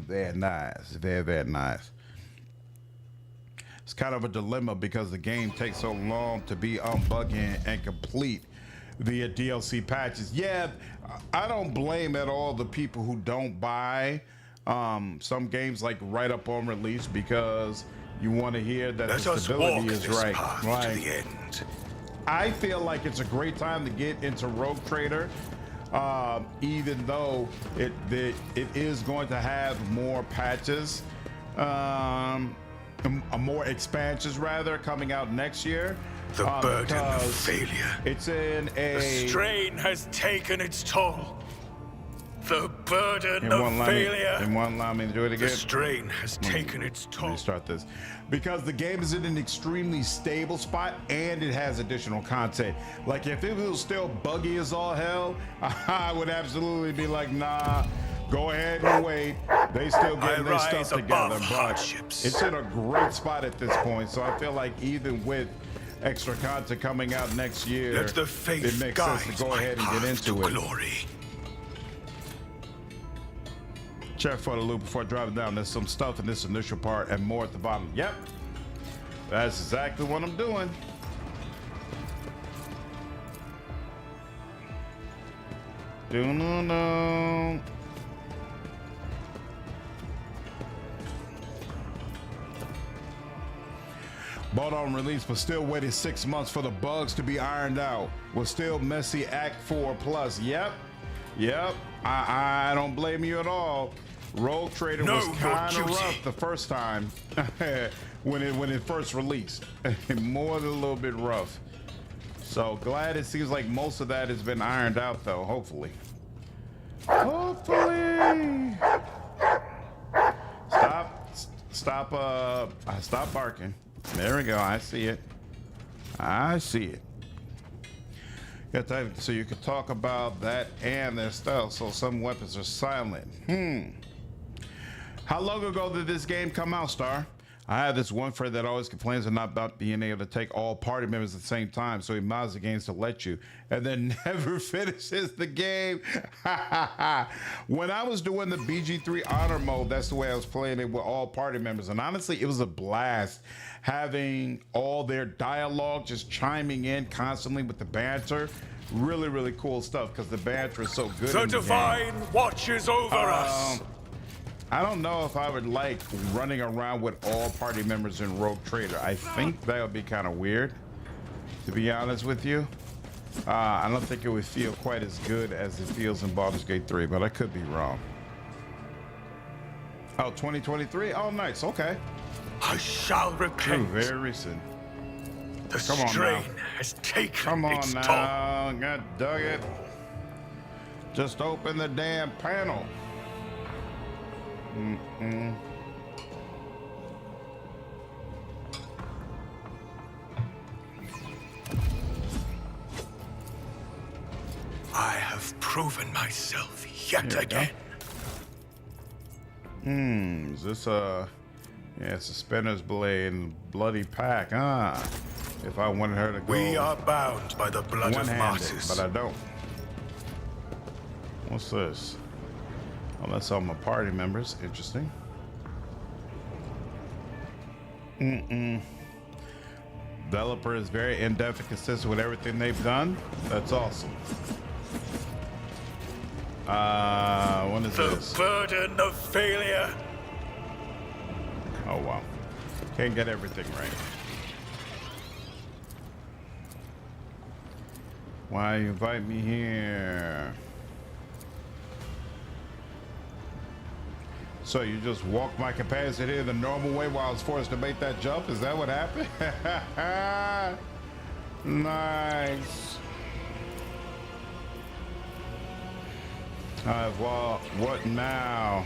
Very nice, very, very nice. It's kind of a dilemma because the game takes so long to be unbugging and complete via DLC patches. Yeah, I don't blame at all the people who don't buy some games like right up on release because you want to hear that the stability is right.
To the end.
I feel like it's a great time to get into Rogue Trader, even though it is going to have more patches, more expansions rather, coming out next year.
The burden of failure.
It's in a...
The strain has taken its toll. The burden
It
of
won't allow
failure.
Me, it won't allow me to do it again.
The strain has taken its toll.
Restart this. Because the game is in an extremely stable spot and it has additional content. Like if it was still buggy as all hell, I would absolutely be like, nah, go ahead and wait. They still getting their stuff together. But it's in a great spot at this point. So I feel like even with extra content coming out next year,
Let the faith
it makes sense to go ahead and get into it.
Glory.
Check for the loop before driving down. There's some stuff in this initial part and more at the bottom. Yep. That's exactly what I'm doing. Do-no-no. Bought on release, but still waited 6 months for the bugs to be ironed out. Was still messy Act 4 Plus. Yep. I don't blame you at all. Rogue Trader was kind of rough the first time when it first released. More than a little bit rough. So glad it seems like most of that has been ironed out though, hopefully. Hopefully. Stop barking. There we go. I see it. Got time so you can talk about that and their stuff. So some weapons are silent. How long ago did this game come out, Star? I have this one friend that always complains about being able to take all party members at the same time, so he mods the games to let you, and then never finishes the game. When I was doing the BG3 honor mode, that's the way I was playing it with all party members, and honestly, it was a blast having all their dialogue just chiming in constantly with the banter. Really, really cool stuff because the banter is so good.
The divine watches over us.
I don't know if I would like running around with all party members in Rogue Trader. I think that would be kind of weird, to be honest with you. I don't think it would feel quite as good as it feels in Baldur's Gate 3, but I could be wrong. Oh, 2023? Oh, nice. Okay.
I shall repent.
Ooh, very recent.
The strain has taken its toll.
God dug it. Just open the damn panel.
I have proven myself yet again.
Is this yeah, it's a spinner's blade and bloody pack, if I wanted her to go.
We are bound by the blood of martyrs.
But I don't. What's this? Oh, that's all my party members. Interesting. Developer is very in-depth and consistent with everything they've done. That's awesome. What is this?
The burden of failure.
Oh, wow. Can't get everything right. Why you invite me here? So you just walked my companions here the normal way while I was forced to make that jump? Is that what happened? Nice. Well, what now?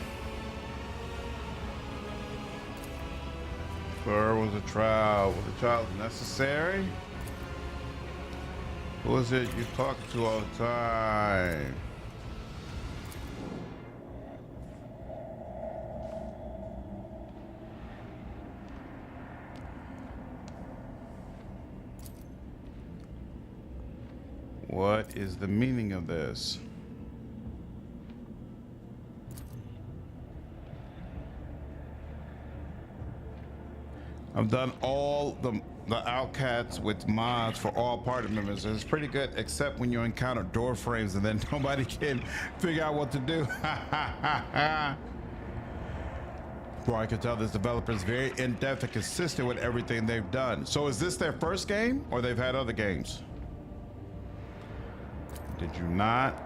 Where was the trial? Was the trial necessary? Who is it you talk to all the time? What is the meaning of this? I've done all the outcasts with mods for all party members. It's pretty good, except when you encounter door frames and then nobody can figure out what to do. Well, I can tell this developer is very in-depth and consistent with everything they've done. So is this their first game or they've had other games? Did you not?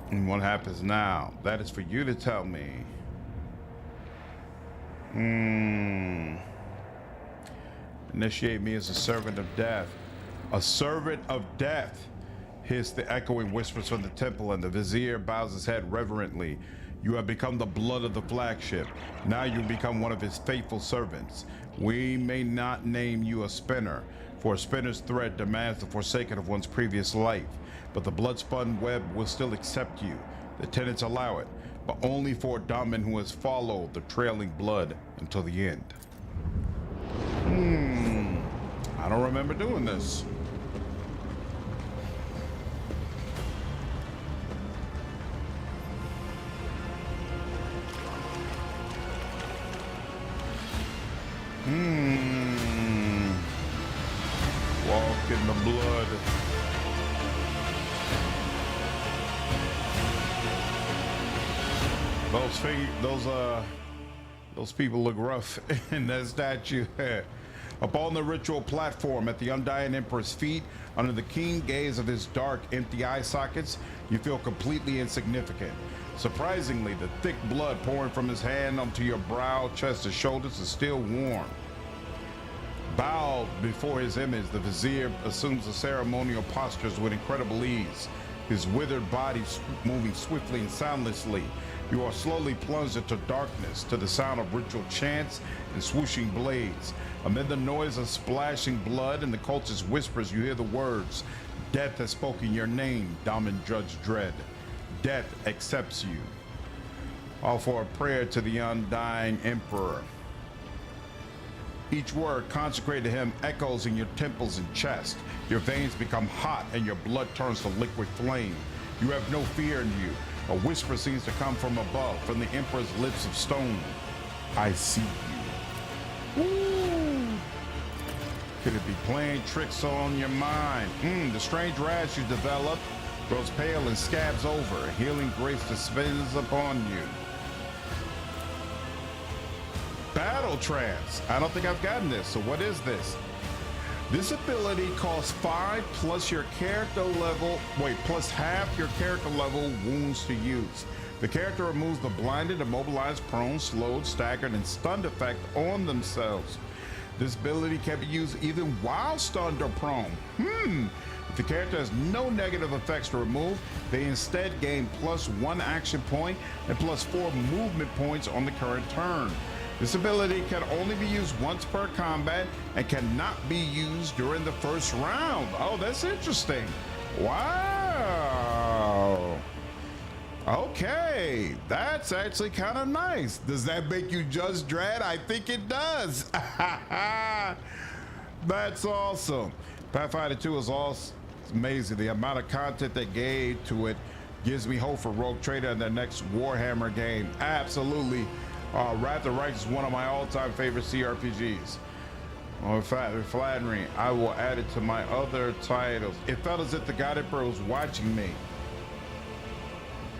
And what happens now? That is for you to tell me. Initiate me as a servant of death. A servant of death. hiss the echoing whispers from the temple, and the vizier bows his head reverently. You have become the blood of the flagship. Now you become one of his faithful servants. We may not name you a spinner, for a spinner's thread demands the forsaking of one's previous life, but the blood-spun web will still accept you. The tenants allow it, but only for a Daman who has followed the trailing blood until the end. I don't remember doing this. Walk in the blood. Those people look rough in that statue. Upon the ritual platform at the Undying Emperor's feet, under the keen gaze of his dark, empty eye sockets, you feel completely insignificant. Surprisingly, the thick blood pouring from his hand onto your brow, chest, and shoulders is still warm. Bowed before his image, the vizier assumes the ceremonial postures with incredible ease, his withered body moving swiftly and soundlessly. You are slowly plunged into darkness to the sound of ritual chants and swooshing blades. Amid the noise of splashing blood and the cultist whispers, you hear the words, "Death has spoken your name, Daman Judge Dredd. Death accepts you." All for a prayer to the undying emperor. Each word consecrated to him echoes in your temples and chest. Your veins become hot and your blood turns to liquid flame. You have no fear in you. A whisper seems to come from above, from the emperor's lips of stone. "I see you." Woo! Could it be playing tricks on your mind? The strange rash you develop grows pale and scabs over. A healing grace descends upon you. Battle trance. I don't think I've gotten this, so what is this? This ability costs 5 plus your character level, plus half your character level wounds to use. The character removes the blinded, immobilized, prone, slowed, staggered, and stunned effect on themselves. This ability can be used even while stunned or prone. If the character has no negative effects to remove, they instead gain +1 action point and +4 movement points on the current turn. This ability can only be used once per combat and cannot be used during the first round. Oh, that's interesting. Wow. Okay, that's actually kind of nice. Does that make you Judge Dredd? I think it does. That's awesome. Pathfinder 2 is awesome. It's amazing. The amount of content they gave to it gives me hope for Rogue Trader in their next Warhammer game. Absolutely. Wrath of Righteous is one of my all-time favorite CRPGs. Flattering, I will add it to my other titles. It felt as if the God Emperor was watching me.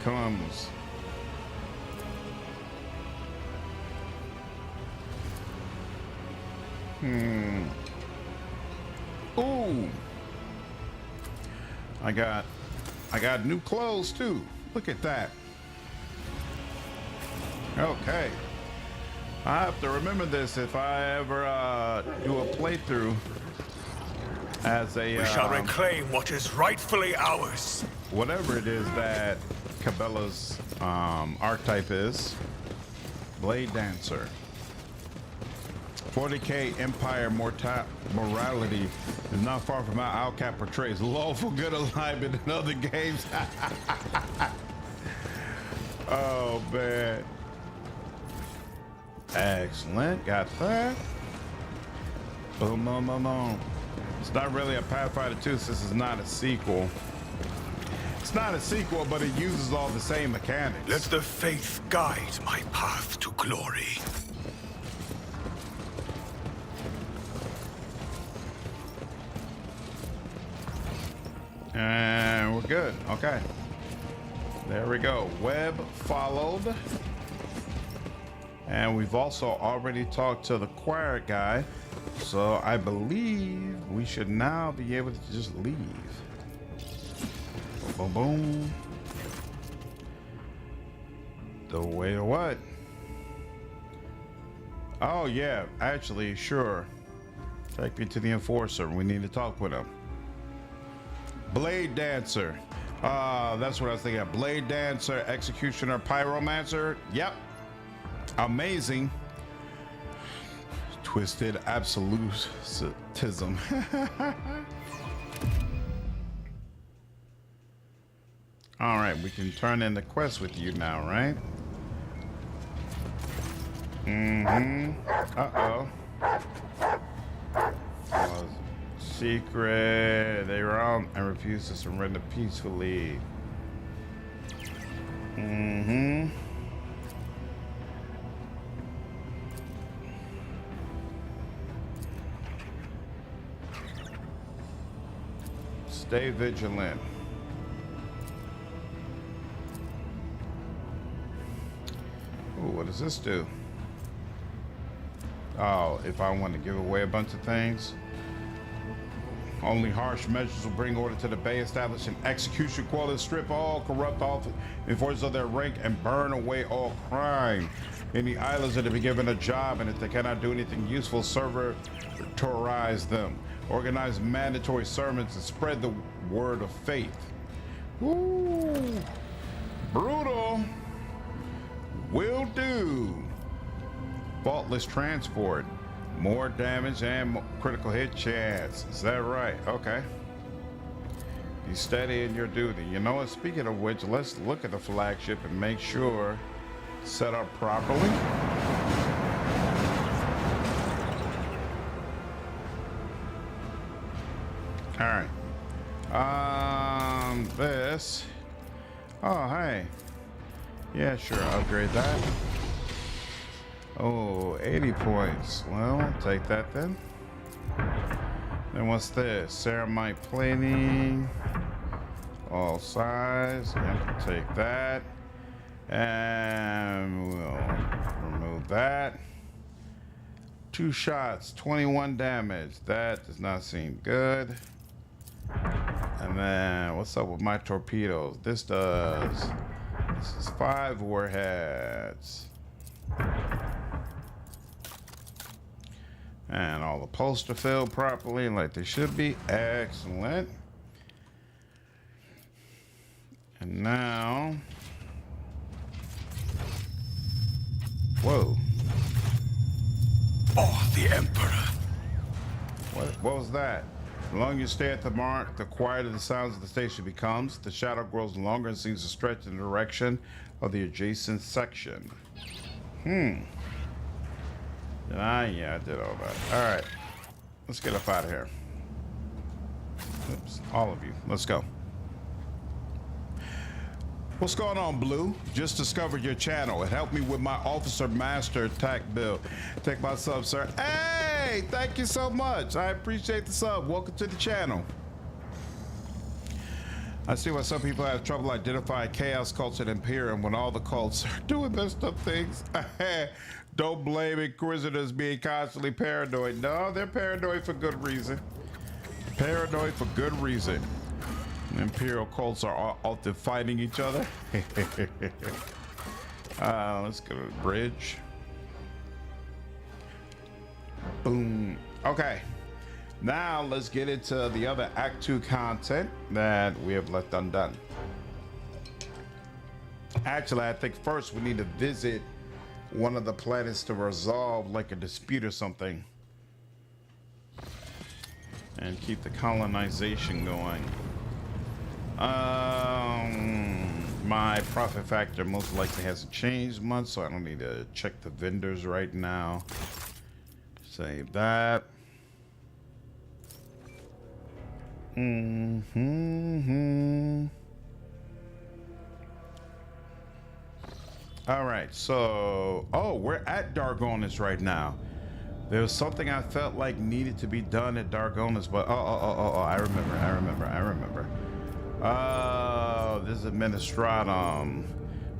Comes. Ooh. I got new clothes too. Look at that. Okay. I have to remember this if I ever do a playthrough as a
we shall reclaim what is rightfully ours.
Whatever it is that Cabela's archetype is. Blade Dancer. 40K Empire morality is not far from how Outcap portrays lawful good alignment in other games. Oh man. Excellent, got that. Boom, boom, boom, boom. It's not really a Pathfinder 2 since it's not a sequel. It's not a sequel, but it uses all the same mechanics.
Let the faith guide my path to glory.
And we're good. Okay. There we go. Web followed. And we've also already talked to the choir guy. So I believe we should now be able to just leave. Boom, boom. The way to what? Oh, yeah. Actually, sure. Take me to the enforcer. We need to talk with him.
Blade Dancer. That's what I was thinking of. Blade Dancer, Executioner, Pyromancer. Yep. Amazing. Twisted absolutism. All right, we can turn in the quest with you now, right? Uh-oh. Secret. They wrong and refuse to surrender peacefully. Stay vigilant. Ooh, what does this do? Oh, if I want to give away a bunch of things. Only harsh measures will bring order to the bay, establish an execution quota, strip all corrupt enforcers of their rank, and burn away all crime. Any islands that have been given a job, and if they cannot do anything useful, servitorize them. Organize mandatory sermons and spread the word of faith. Ooh, brutal. Will do. Faultless transport. More damage and critical hit chance. Is that right? Okay. Be steady in your duty. You know what? Speaking of which, let's look at the flagship and make sure it's set up properly. All right. This. Oh, hey. Yeah, sure. Upgrade that. Oh, 80 points. Well, I'll take that then. Then what's this? Ceramite plating. All size. Yep, take that. And we'll remove that. 2 shots, 21 damage. That does not seem good. And then what's up with my torpedoes? This does. This is 5 warheads. And all the poster filled properly like they should be. Excellent. And now. Whoa.
Oh, the Emperor.
What was that? The longer you stay at the mark, the quieter the sounds of the station becomes. The shadow grows longer and seems to stretch in the direction of the adjacent section. Yeah, I did all that. All right, let's get up out of here. Oops, all of you, let's go. What's going on, Blue? Just discovered your channel. It helped me with my Officer Master attack build. Take my sub, sir. Hey, thank you so much. I appreciate the sub. Welcome to the channel. I see why some people have trouble identifying chaos cults and Imperium when all the cults are doing messed up things. Don't blame Inquisitors being constantly paranoid. No, they're paranoid for good reason. Paranoid for good reason. Imperial cults are often fighting each other. Let's go to the bridge. Boom. Okay. Now let's get into the other Act 2 content that we have left undone. Actually, I think first we need to visit one of the planets to resolve like a dispute or something. And keep the colonization going. My profit factor most likely hasn't changed much, so I don't need to check the vendors right now. Save that. All right, so we're at Dargonis right now. There was something I felt like needed to be done at Dargonis, but I remember. This is Administratum.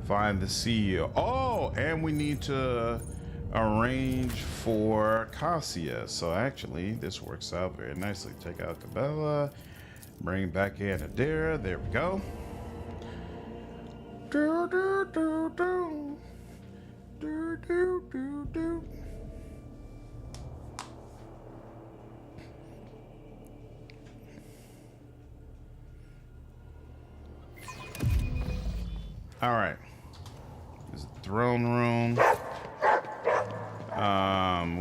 Find the CEO. Oh, and we need to arrange for Cassia. So actually, this works out very nicely. Take out Cabela, bring back in Adira. There we go. Do, do, do, do. Do, do, do, do. All right. This is the throne room.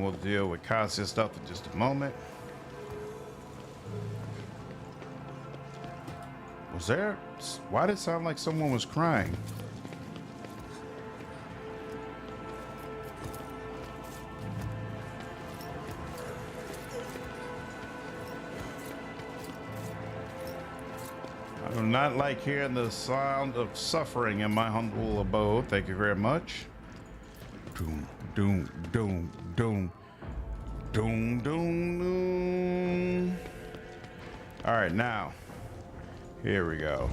We'll deal with Cassia stuff in just a moment. Was there? Why did it sound like someone was crying? I do not like hearing the sound of suffering in my humble abode. Thank you very much. Doom, doom, doom, doom, doom, doom, doom. All right, now. Here we go.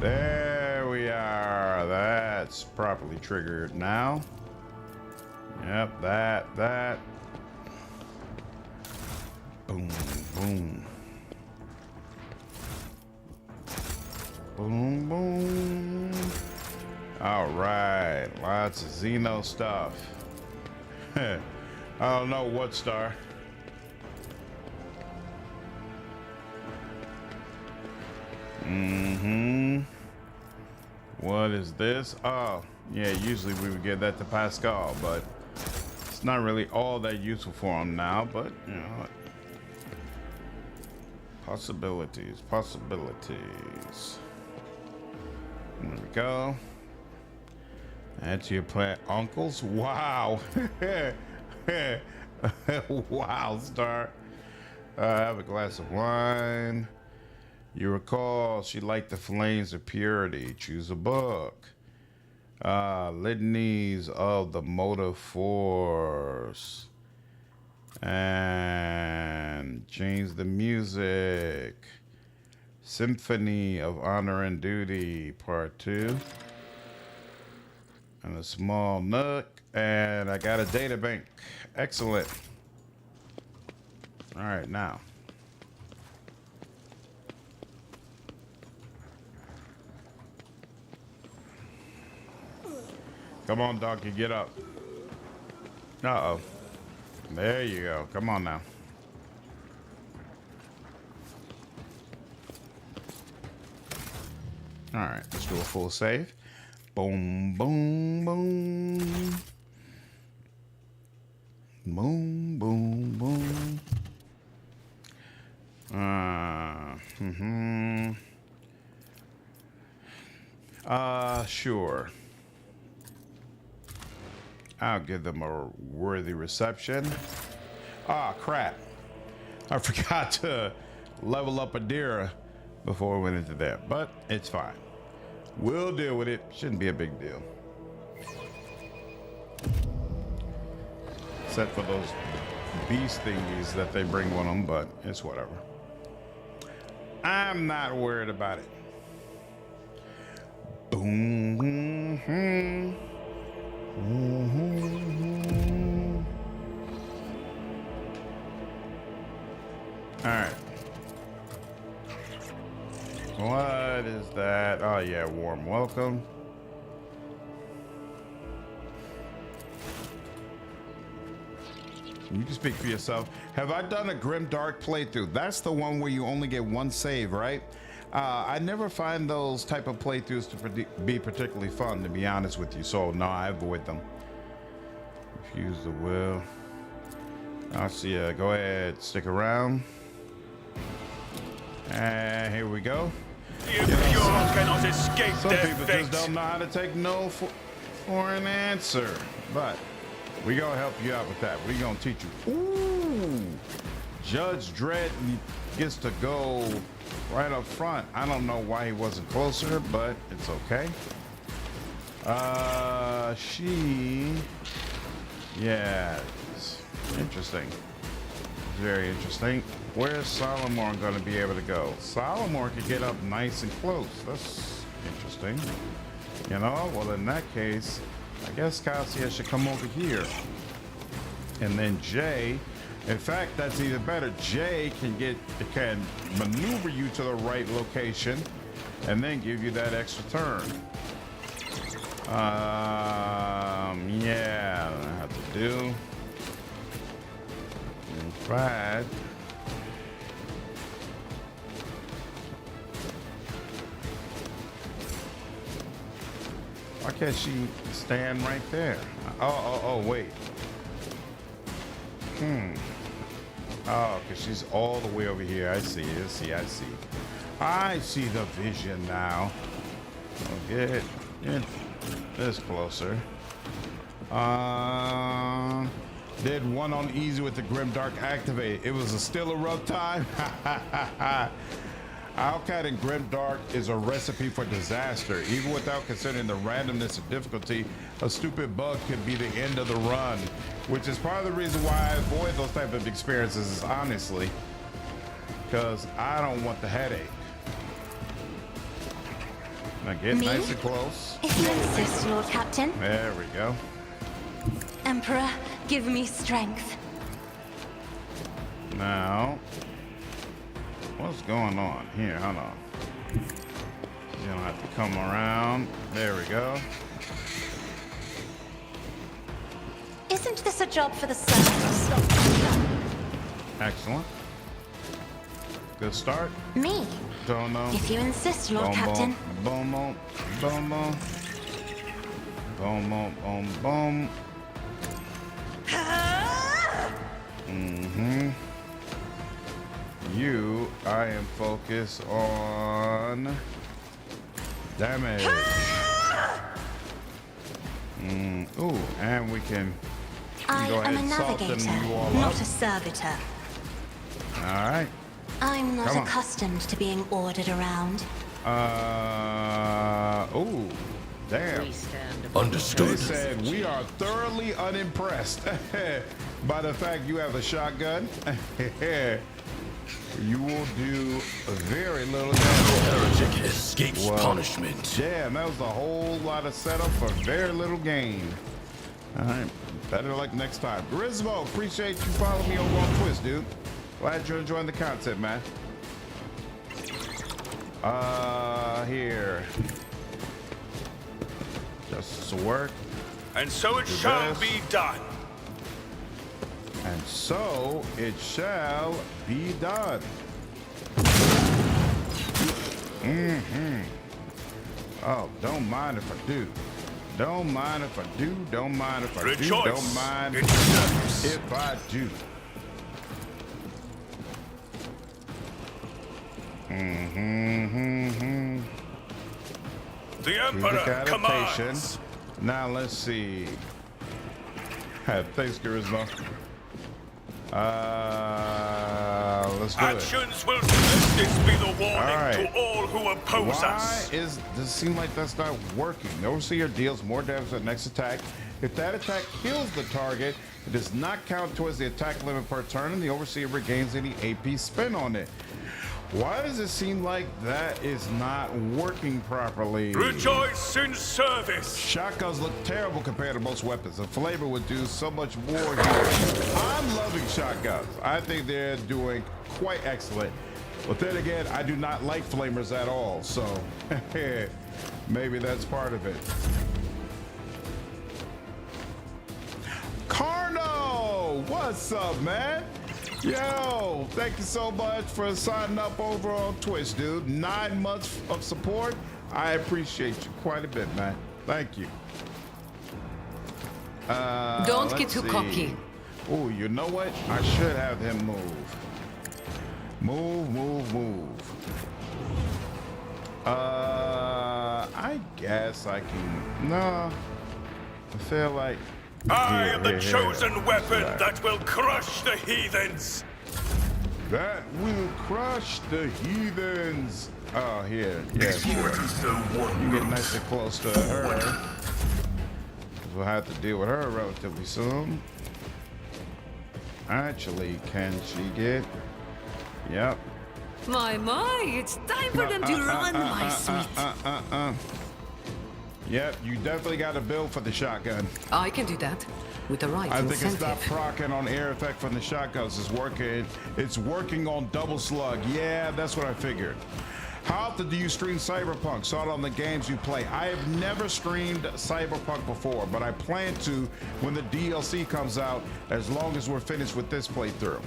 There we are. That's properly triggered now. Yep, that. Boom, boom. Boom, boom. All right, lots of Xeno stuff. I don't know what star. What is this? Oh, yeah, usually we would give that to Pascal, but it's not really all that useful for him now, but you know what? Possibilities. There we go. Add to your plant uncles. Wow. Wow, star. Have a glass of wine. You recall she liked the flames of purity. Choose a book. Litanies of the motive force. And change the music. Symphony of Honor and Duty, Part 2. And a small nook. And I got a data bank. Excellent. All right, now. Come on, donkey, get up. Uh-oh. There you go. Come on now. All right, let's do a full save. Boom, boom, boom. Boom, boom, boom. Sure. I'll give them a worthy reception. Ah, crap. I forgot to level up Adira before we went into that, but it's fine. We'll deal with it. Shouldn't be a big deal. Except for those beast thingies that they bring on them, but it's whatever. I'm not worried about it. Boom. All right. What is that? Oh yeah, warm welcome. You can speak for yourself. Have I done a Grim Dark playthrough? That's the one where you only get one save, right? I never find those type of playthroughs to be particularly fun, to be honest with you. So no, I avoid them. Refuse the will. I'll see ya. Go ahead, stick around. And here we go.
The Imperial cannot escape
some
their
people
fate.
just don't know how to take no for an answer. But we gonna help you out with that. We gonna teach you. Ooh, Judge Dredd gets to go right up front. I don't know why he wasn't closer, but it's okay. Yeah, it's interesting. Very interesting. Where's Solomorne going to be able to go? Solomorne could get up nice and close. That's interesting. You know, well, in that case, I guess Cassia should come over here. And then Jay, in fact, that's even better. Jay can maneuver you to the right location and then give you that extra turn. Yeah, I have to do. In fact, Why can't she stand right there? Oh, wait. Oh, because she's all the way over here. I see. I see the vision now. Get this closer. Did one on easy with the Grimdark activate. It was still a rough time. Owlcat and Grimdark is a recipe for disaster. Even without considering the randomness of difficulty, a stupid bug could be the end of the run, which is part of the reason why I avoid those type of experiences, honestly, because I don't want the headache. Now get nice and close.
If you insist, Lord Captain.
There we go.
Emperor, give me strength.
Now, what's going on here? Hold on. You don't have to come around. There we go.
Isn't this a job for the servants?
Excellent. Good start.
Me?
Don't know.
If you insist, Lord Captain.
Boom, boom, boom, boom. Boom, boom, boom, boom. I am focused on damage. Ooh, and we can
I
go
am
ahead
a
and soften
navigator,
you all
not
up.
a servitor.
All right.
I'm not
Come on.
accustomed to being ordered around.
Ooh, damn.
Understood.
They said we are thoroughly unimpressed by the fact you have a shotgun. You will do very little damage.
Heretic escapes punishment.
Damn, that was a whole lot of setup for very little gain. All right, better luck next time. Grismo, appreciate you following me over on Twitch, dude. Glad you're enjoying the content, man. Here. Justice will work.
And so it
Do
shall
this.
be done.
And so it shall be done. Oh, don't mind if I do. Don't mind if I do. Don't mind if I
Rejoice
do. Don't mind
in service.
if I do.
The Emperor
Adaptation.
commands.
Now let's see. Thanks, Charisma. Let's do it.
Actions will let this be the warning
All right.
to all who oppose
Why
us.
does it seem like that's not working? The Overseer deals more damage at next attack. If that attack kills the target, it does not count towards the attack limit per turn, and the Overseer regains any AP spent on it. Why does it seem like that is not working properly?
Rejoice in service.
Shotguns look terrible compared to most weapons. The flavor would do so much more here. I'm loving shotguns. I think they're doing quite excellent. But then again, I do not like flamers at all, so maybe that's part of it. Carno, what's up, man? Yo, thank you so much for signing up over on Twitch, dude. 9 months of support. I appreciate you quite a bit, man. Thank you.
Don't get too cocky.
Oh, you know what? I should have him move. Move. I guess I can. No. I feel like.
I am the
Here.
chosen weapon
Sorry.
that will crush the heathens.
That will crush the heathens. Oh, here. Yeah, sure. You get nice and close to her. 'Cause we'll have to deal with her relatively soon. Actually, can she get? Yep.
My, it's time for them to run, my sweet.
Yep, you definitely got a build for the shotgun.
I can do that with the right
I think
incentive.
it's not proccing on air effect from the shotguns. It's working on double slug. Yeah, that's what I figured. How often do you stream Cyberpunk? Saw it on the games you play. I have never streamed Cyberpunk before, but I plan to when the DLC comes out, as long as we're finished with this playthrough.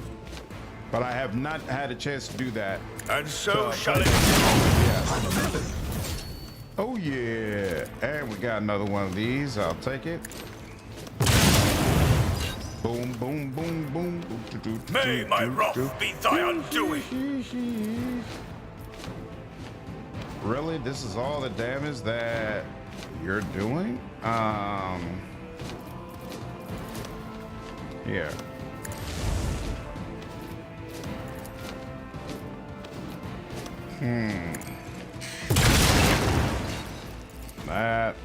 But I have not had a chance to do that.
And so shall it
yes. Oh yeah, and we got another one of these. I'll take it. Boom, boom, boom, boom.
May my wrath be thy undoing.
Really? This is all the damage that you're doing? Here. That.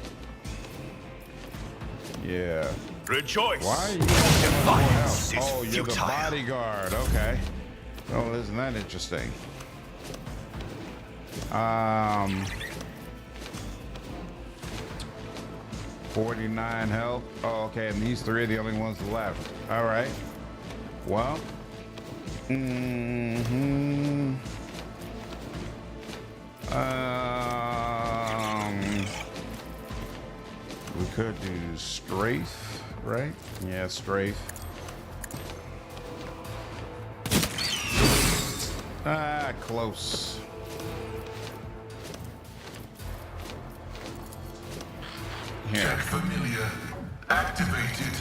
Yeah.
Rejoice.
Why are you
Defiance is
Oh, you're the
futile.
bodyguard. Okay. Oh, isn't that interesting? 49 health. Oh, okay. And these three are the only ones left. All right. Well. We could do strafe, right? Yeah, strafe. Ah, close. Here.
Check familiar. Activated.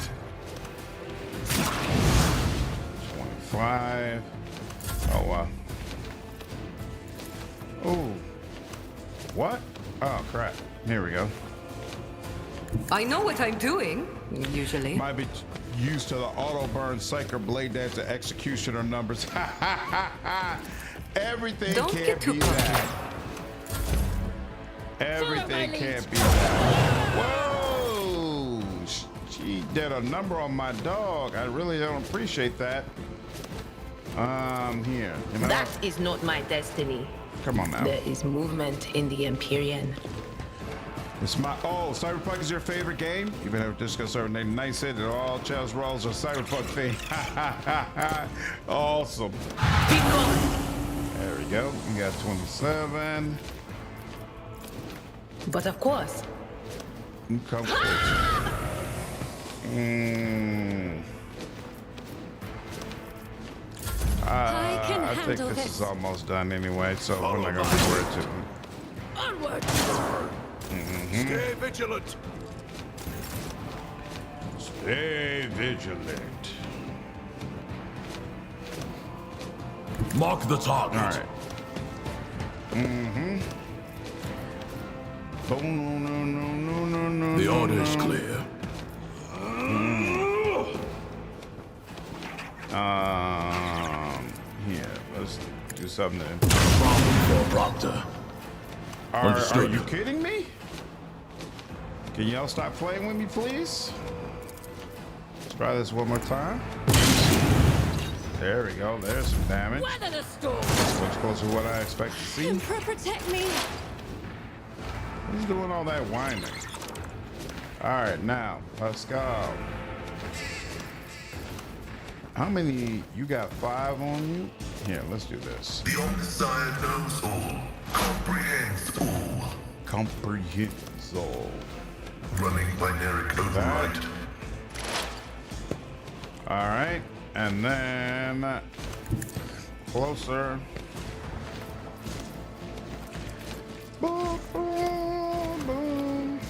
25. Oh, wow. Oh. What? Oh, crap. Here we go.
I know what I'm doing, usually.
Might be used to the auto burn, psycher, blade dance, and executioner numbers. Everything
Don't
can't
get too
be
cocky.
that. Everything can't be that. Whoa! She did a number on my dog. I really don't appreciate that. Here. You know?
That is not my destiny.
Come on now.
There is movement in the Empyrean.
It's my Cyberpunk is your favorite game? Even if Disco Server named Nice It, all Chels Rolls are Cyberpunk thing. Awesome. There we go. We got 27.
But of course.
Come close. I think this is almost done anyway, so we're not gonna be worried too.
Onward!
Stay vigilant.
Stay vigilant.
Mark the target.
All right.
The order is clear.
Here, let's do something.
Problem for Proctor.
Are you kidding me? Can y'all stop playing with me, please? Let's try this one more time. There we go. There's some damage.
Weather the storm!
Much closer to what I expect to see.
Emperor, protect me!
Who's doing all that whining? All right, now, Pascal. How many? You got 5 on you? Here, let's do this.
The Omniscient knows all, comprehends all.
Comprehends all.
Running binary override.
All right, and then closer. Boom, boom, boom.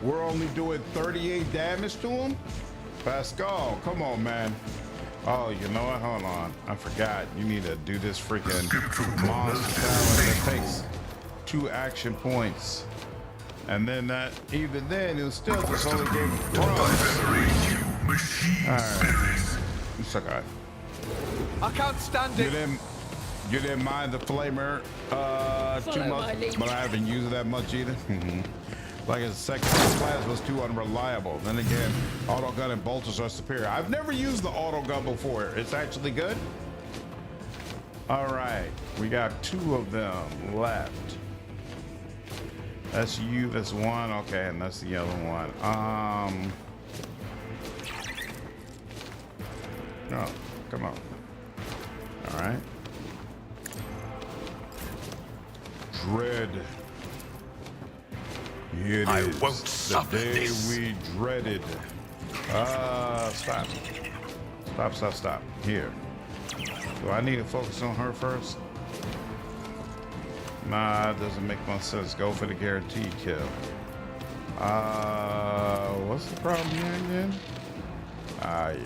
We're only doing 38 damage to him. Pascal, come on, man. Oh, you know what? Hold on. I forgot. You need to do this freaking monster talent that takes 2 action points. And then that, even then, it was still just only gave Alright. It's okay.
I can't stand it.
You didn't mind the flamer too much, but I haven't used it that much either. Like his second class was too unreliable. Then again, auto gun and bolters are superior. I've never used the auto gun before. It's actually good. All right, we got 2 of them left. That's you, that's one. Okay, and that's the other one. No, come on. All right. Dread. Here it
I
is.
won't suffer
the day
this.
we dreaded. Stop. Stop. Here. Do I need to focus on her first? Nah, it doesn't make much sense. Go for the guaranteed kill. What's the problem here again? Yeah.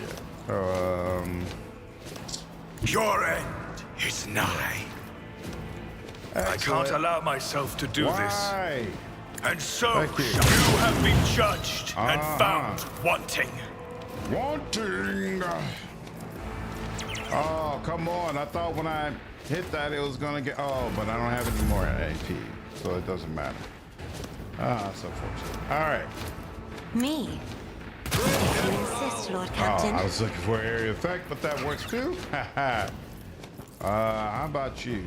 Your end is nigh. I can't allow myself to do this. And so you have been judged and found wanting.
Wanting? Oh, come on. I thought when I hit that it was gonna get... Oh, but I don't have any more AP, so it doesn't matter. That's unfortunate. All right.
Me? If you insist, Lord Captain.
Oh, I was looking for an area effect, but that works too. How about you?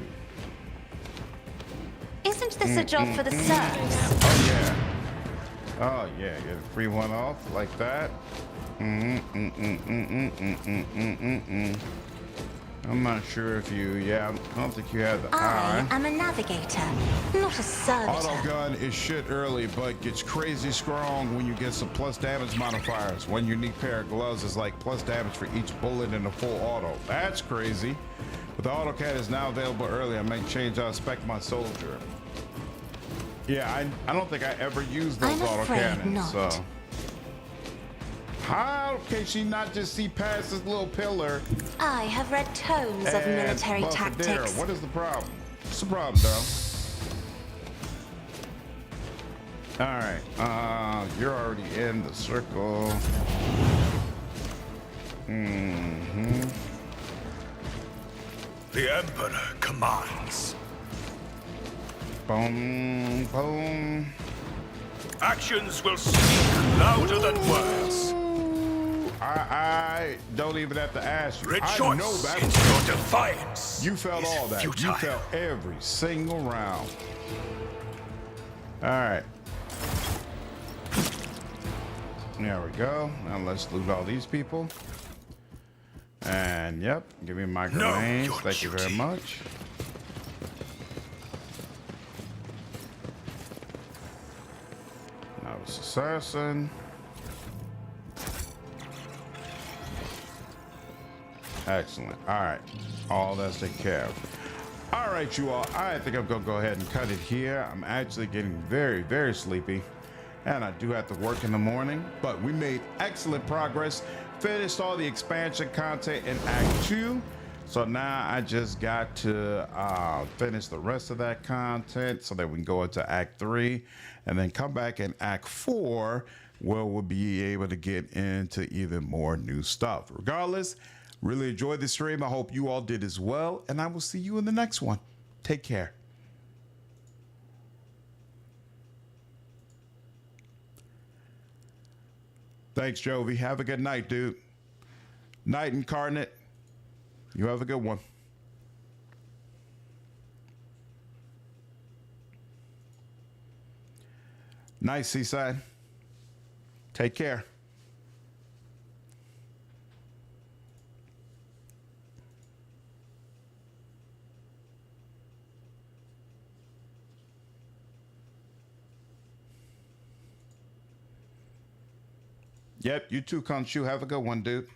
Isn't this a job for the serfs?
Oh, yeah. Oh, yeah. Get a free one off like that. I'm not sure if you... Yeah, I don't think you have the eye.
I am a navigator, not a servitor.
Autogun is shit early, but gets crazy strong when you get some plus damage modifiers. One unique pair of gloves is like plus damage for each bullet in a full auto. That's crazy. But the autocat is now available early. I may change how I spec my soldier. Yeah, I don't think I ever used those autocannons, so... How can she not just see past this little pillar?
I have read tomes of military tactics.
What is the problem? What's the problem, though? All right, you're already in the circle.
The Emperor commands.
Boom, boom.
Actions will speak louder than words.
I don't even have to ask you.
Rejoice
I know that
in your defiance.
You felt all that.
Futile.
You felt every single round. All right. There we go. Now let's loot all these people. And yep, give me my grenades. Thank you very much. Now it's assassin. Excellent. All right. All that's taken care of. All right, you all. I think I'm going to go ahead and cut it here. I'm actually getting very, very sleepy. And I do have to work in the morning. But we made excellent progress. Finished all the expansion content in Act 2. So now I just got to finish the rest of that content so that we can go into Act 3. And then come back in Act 4 where we'll be able to get into even more new stuff. Regardless, really enjoyed the stream. I hope you all did as well. And I will see you in the next one. Take care. Thanks, Jovi. Have a good night, dude. Night, Incarnate. You have a good one. Nice, Seaside. Take care. Yep, you too, Khonshu. Have a good one, dude.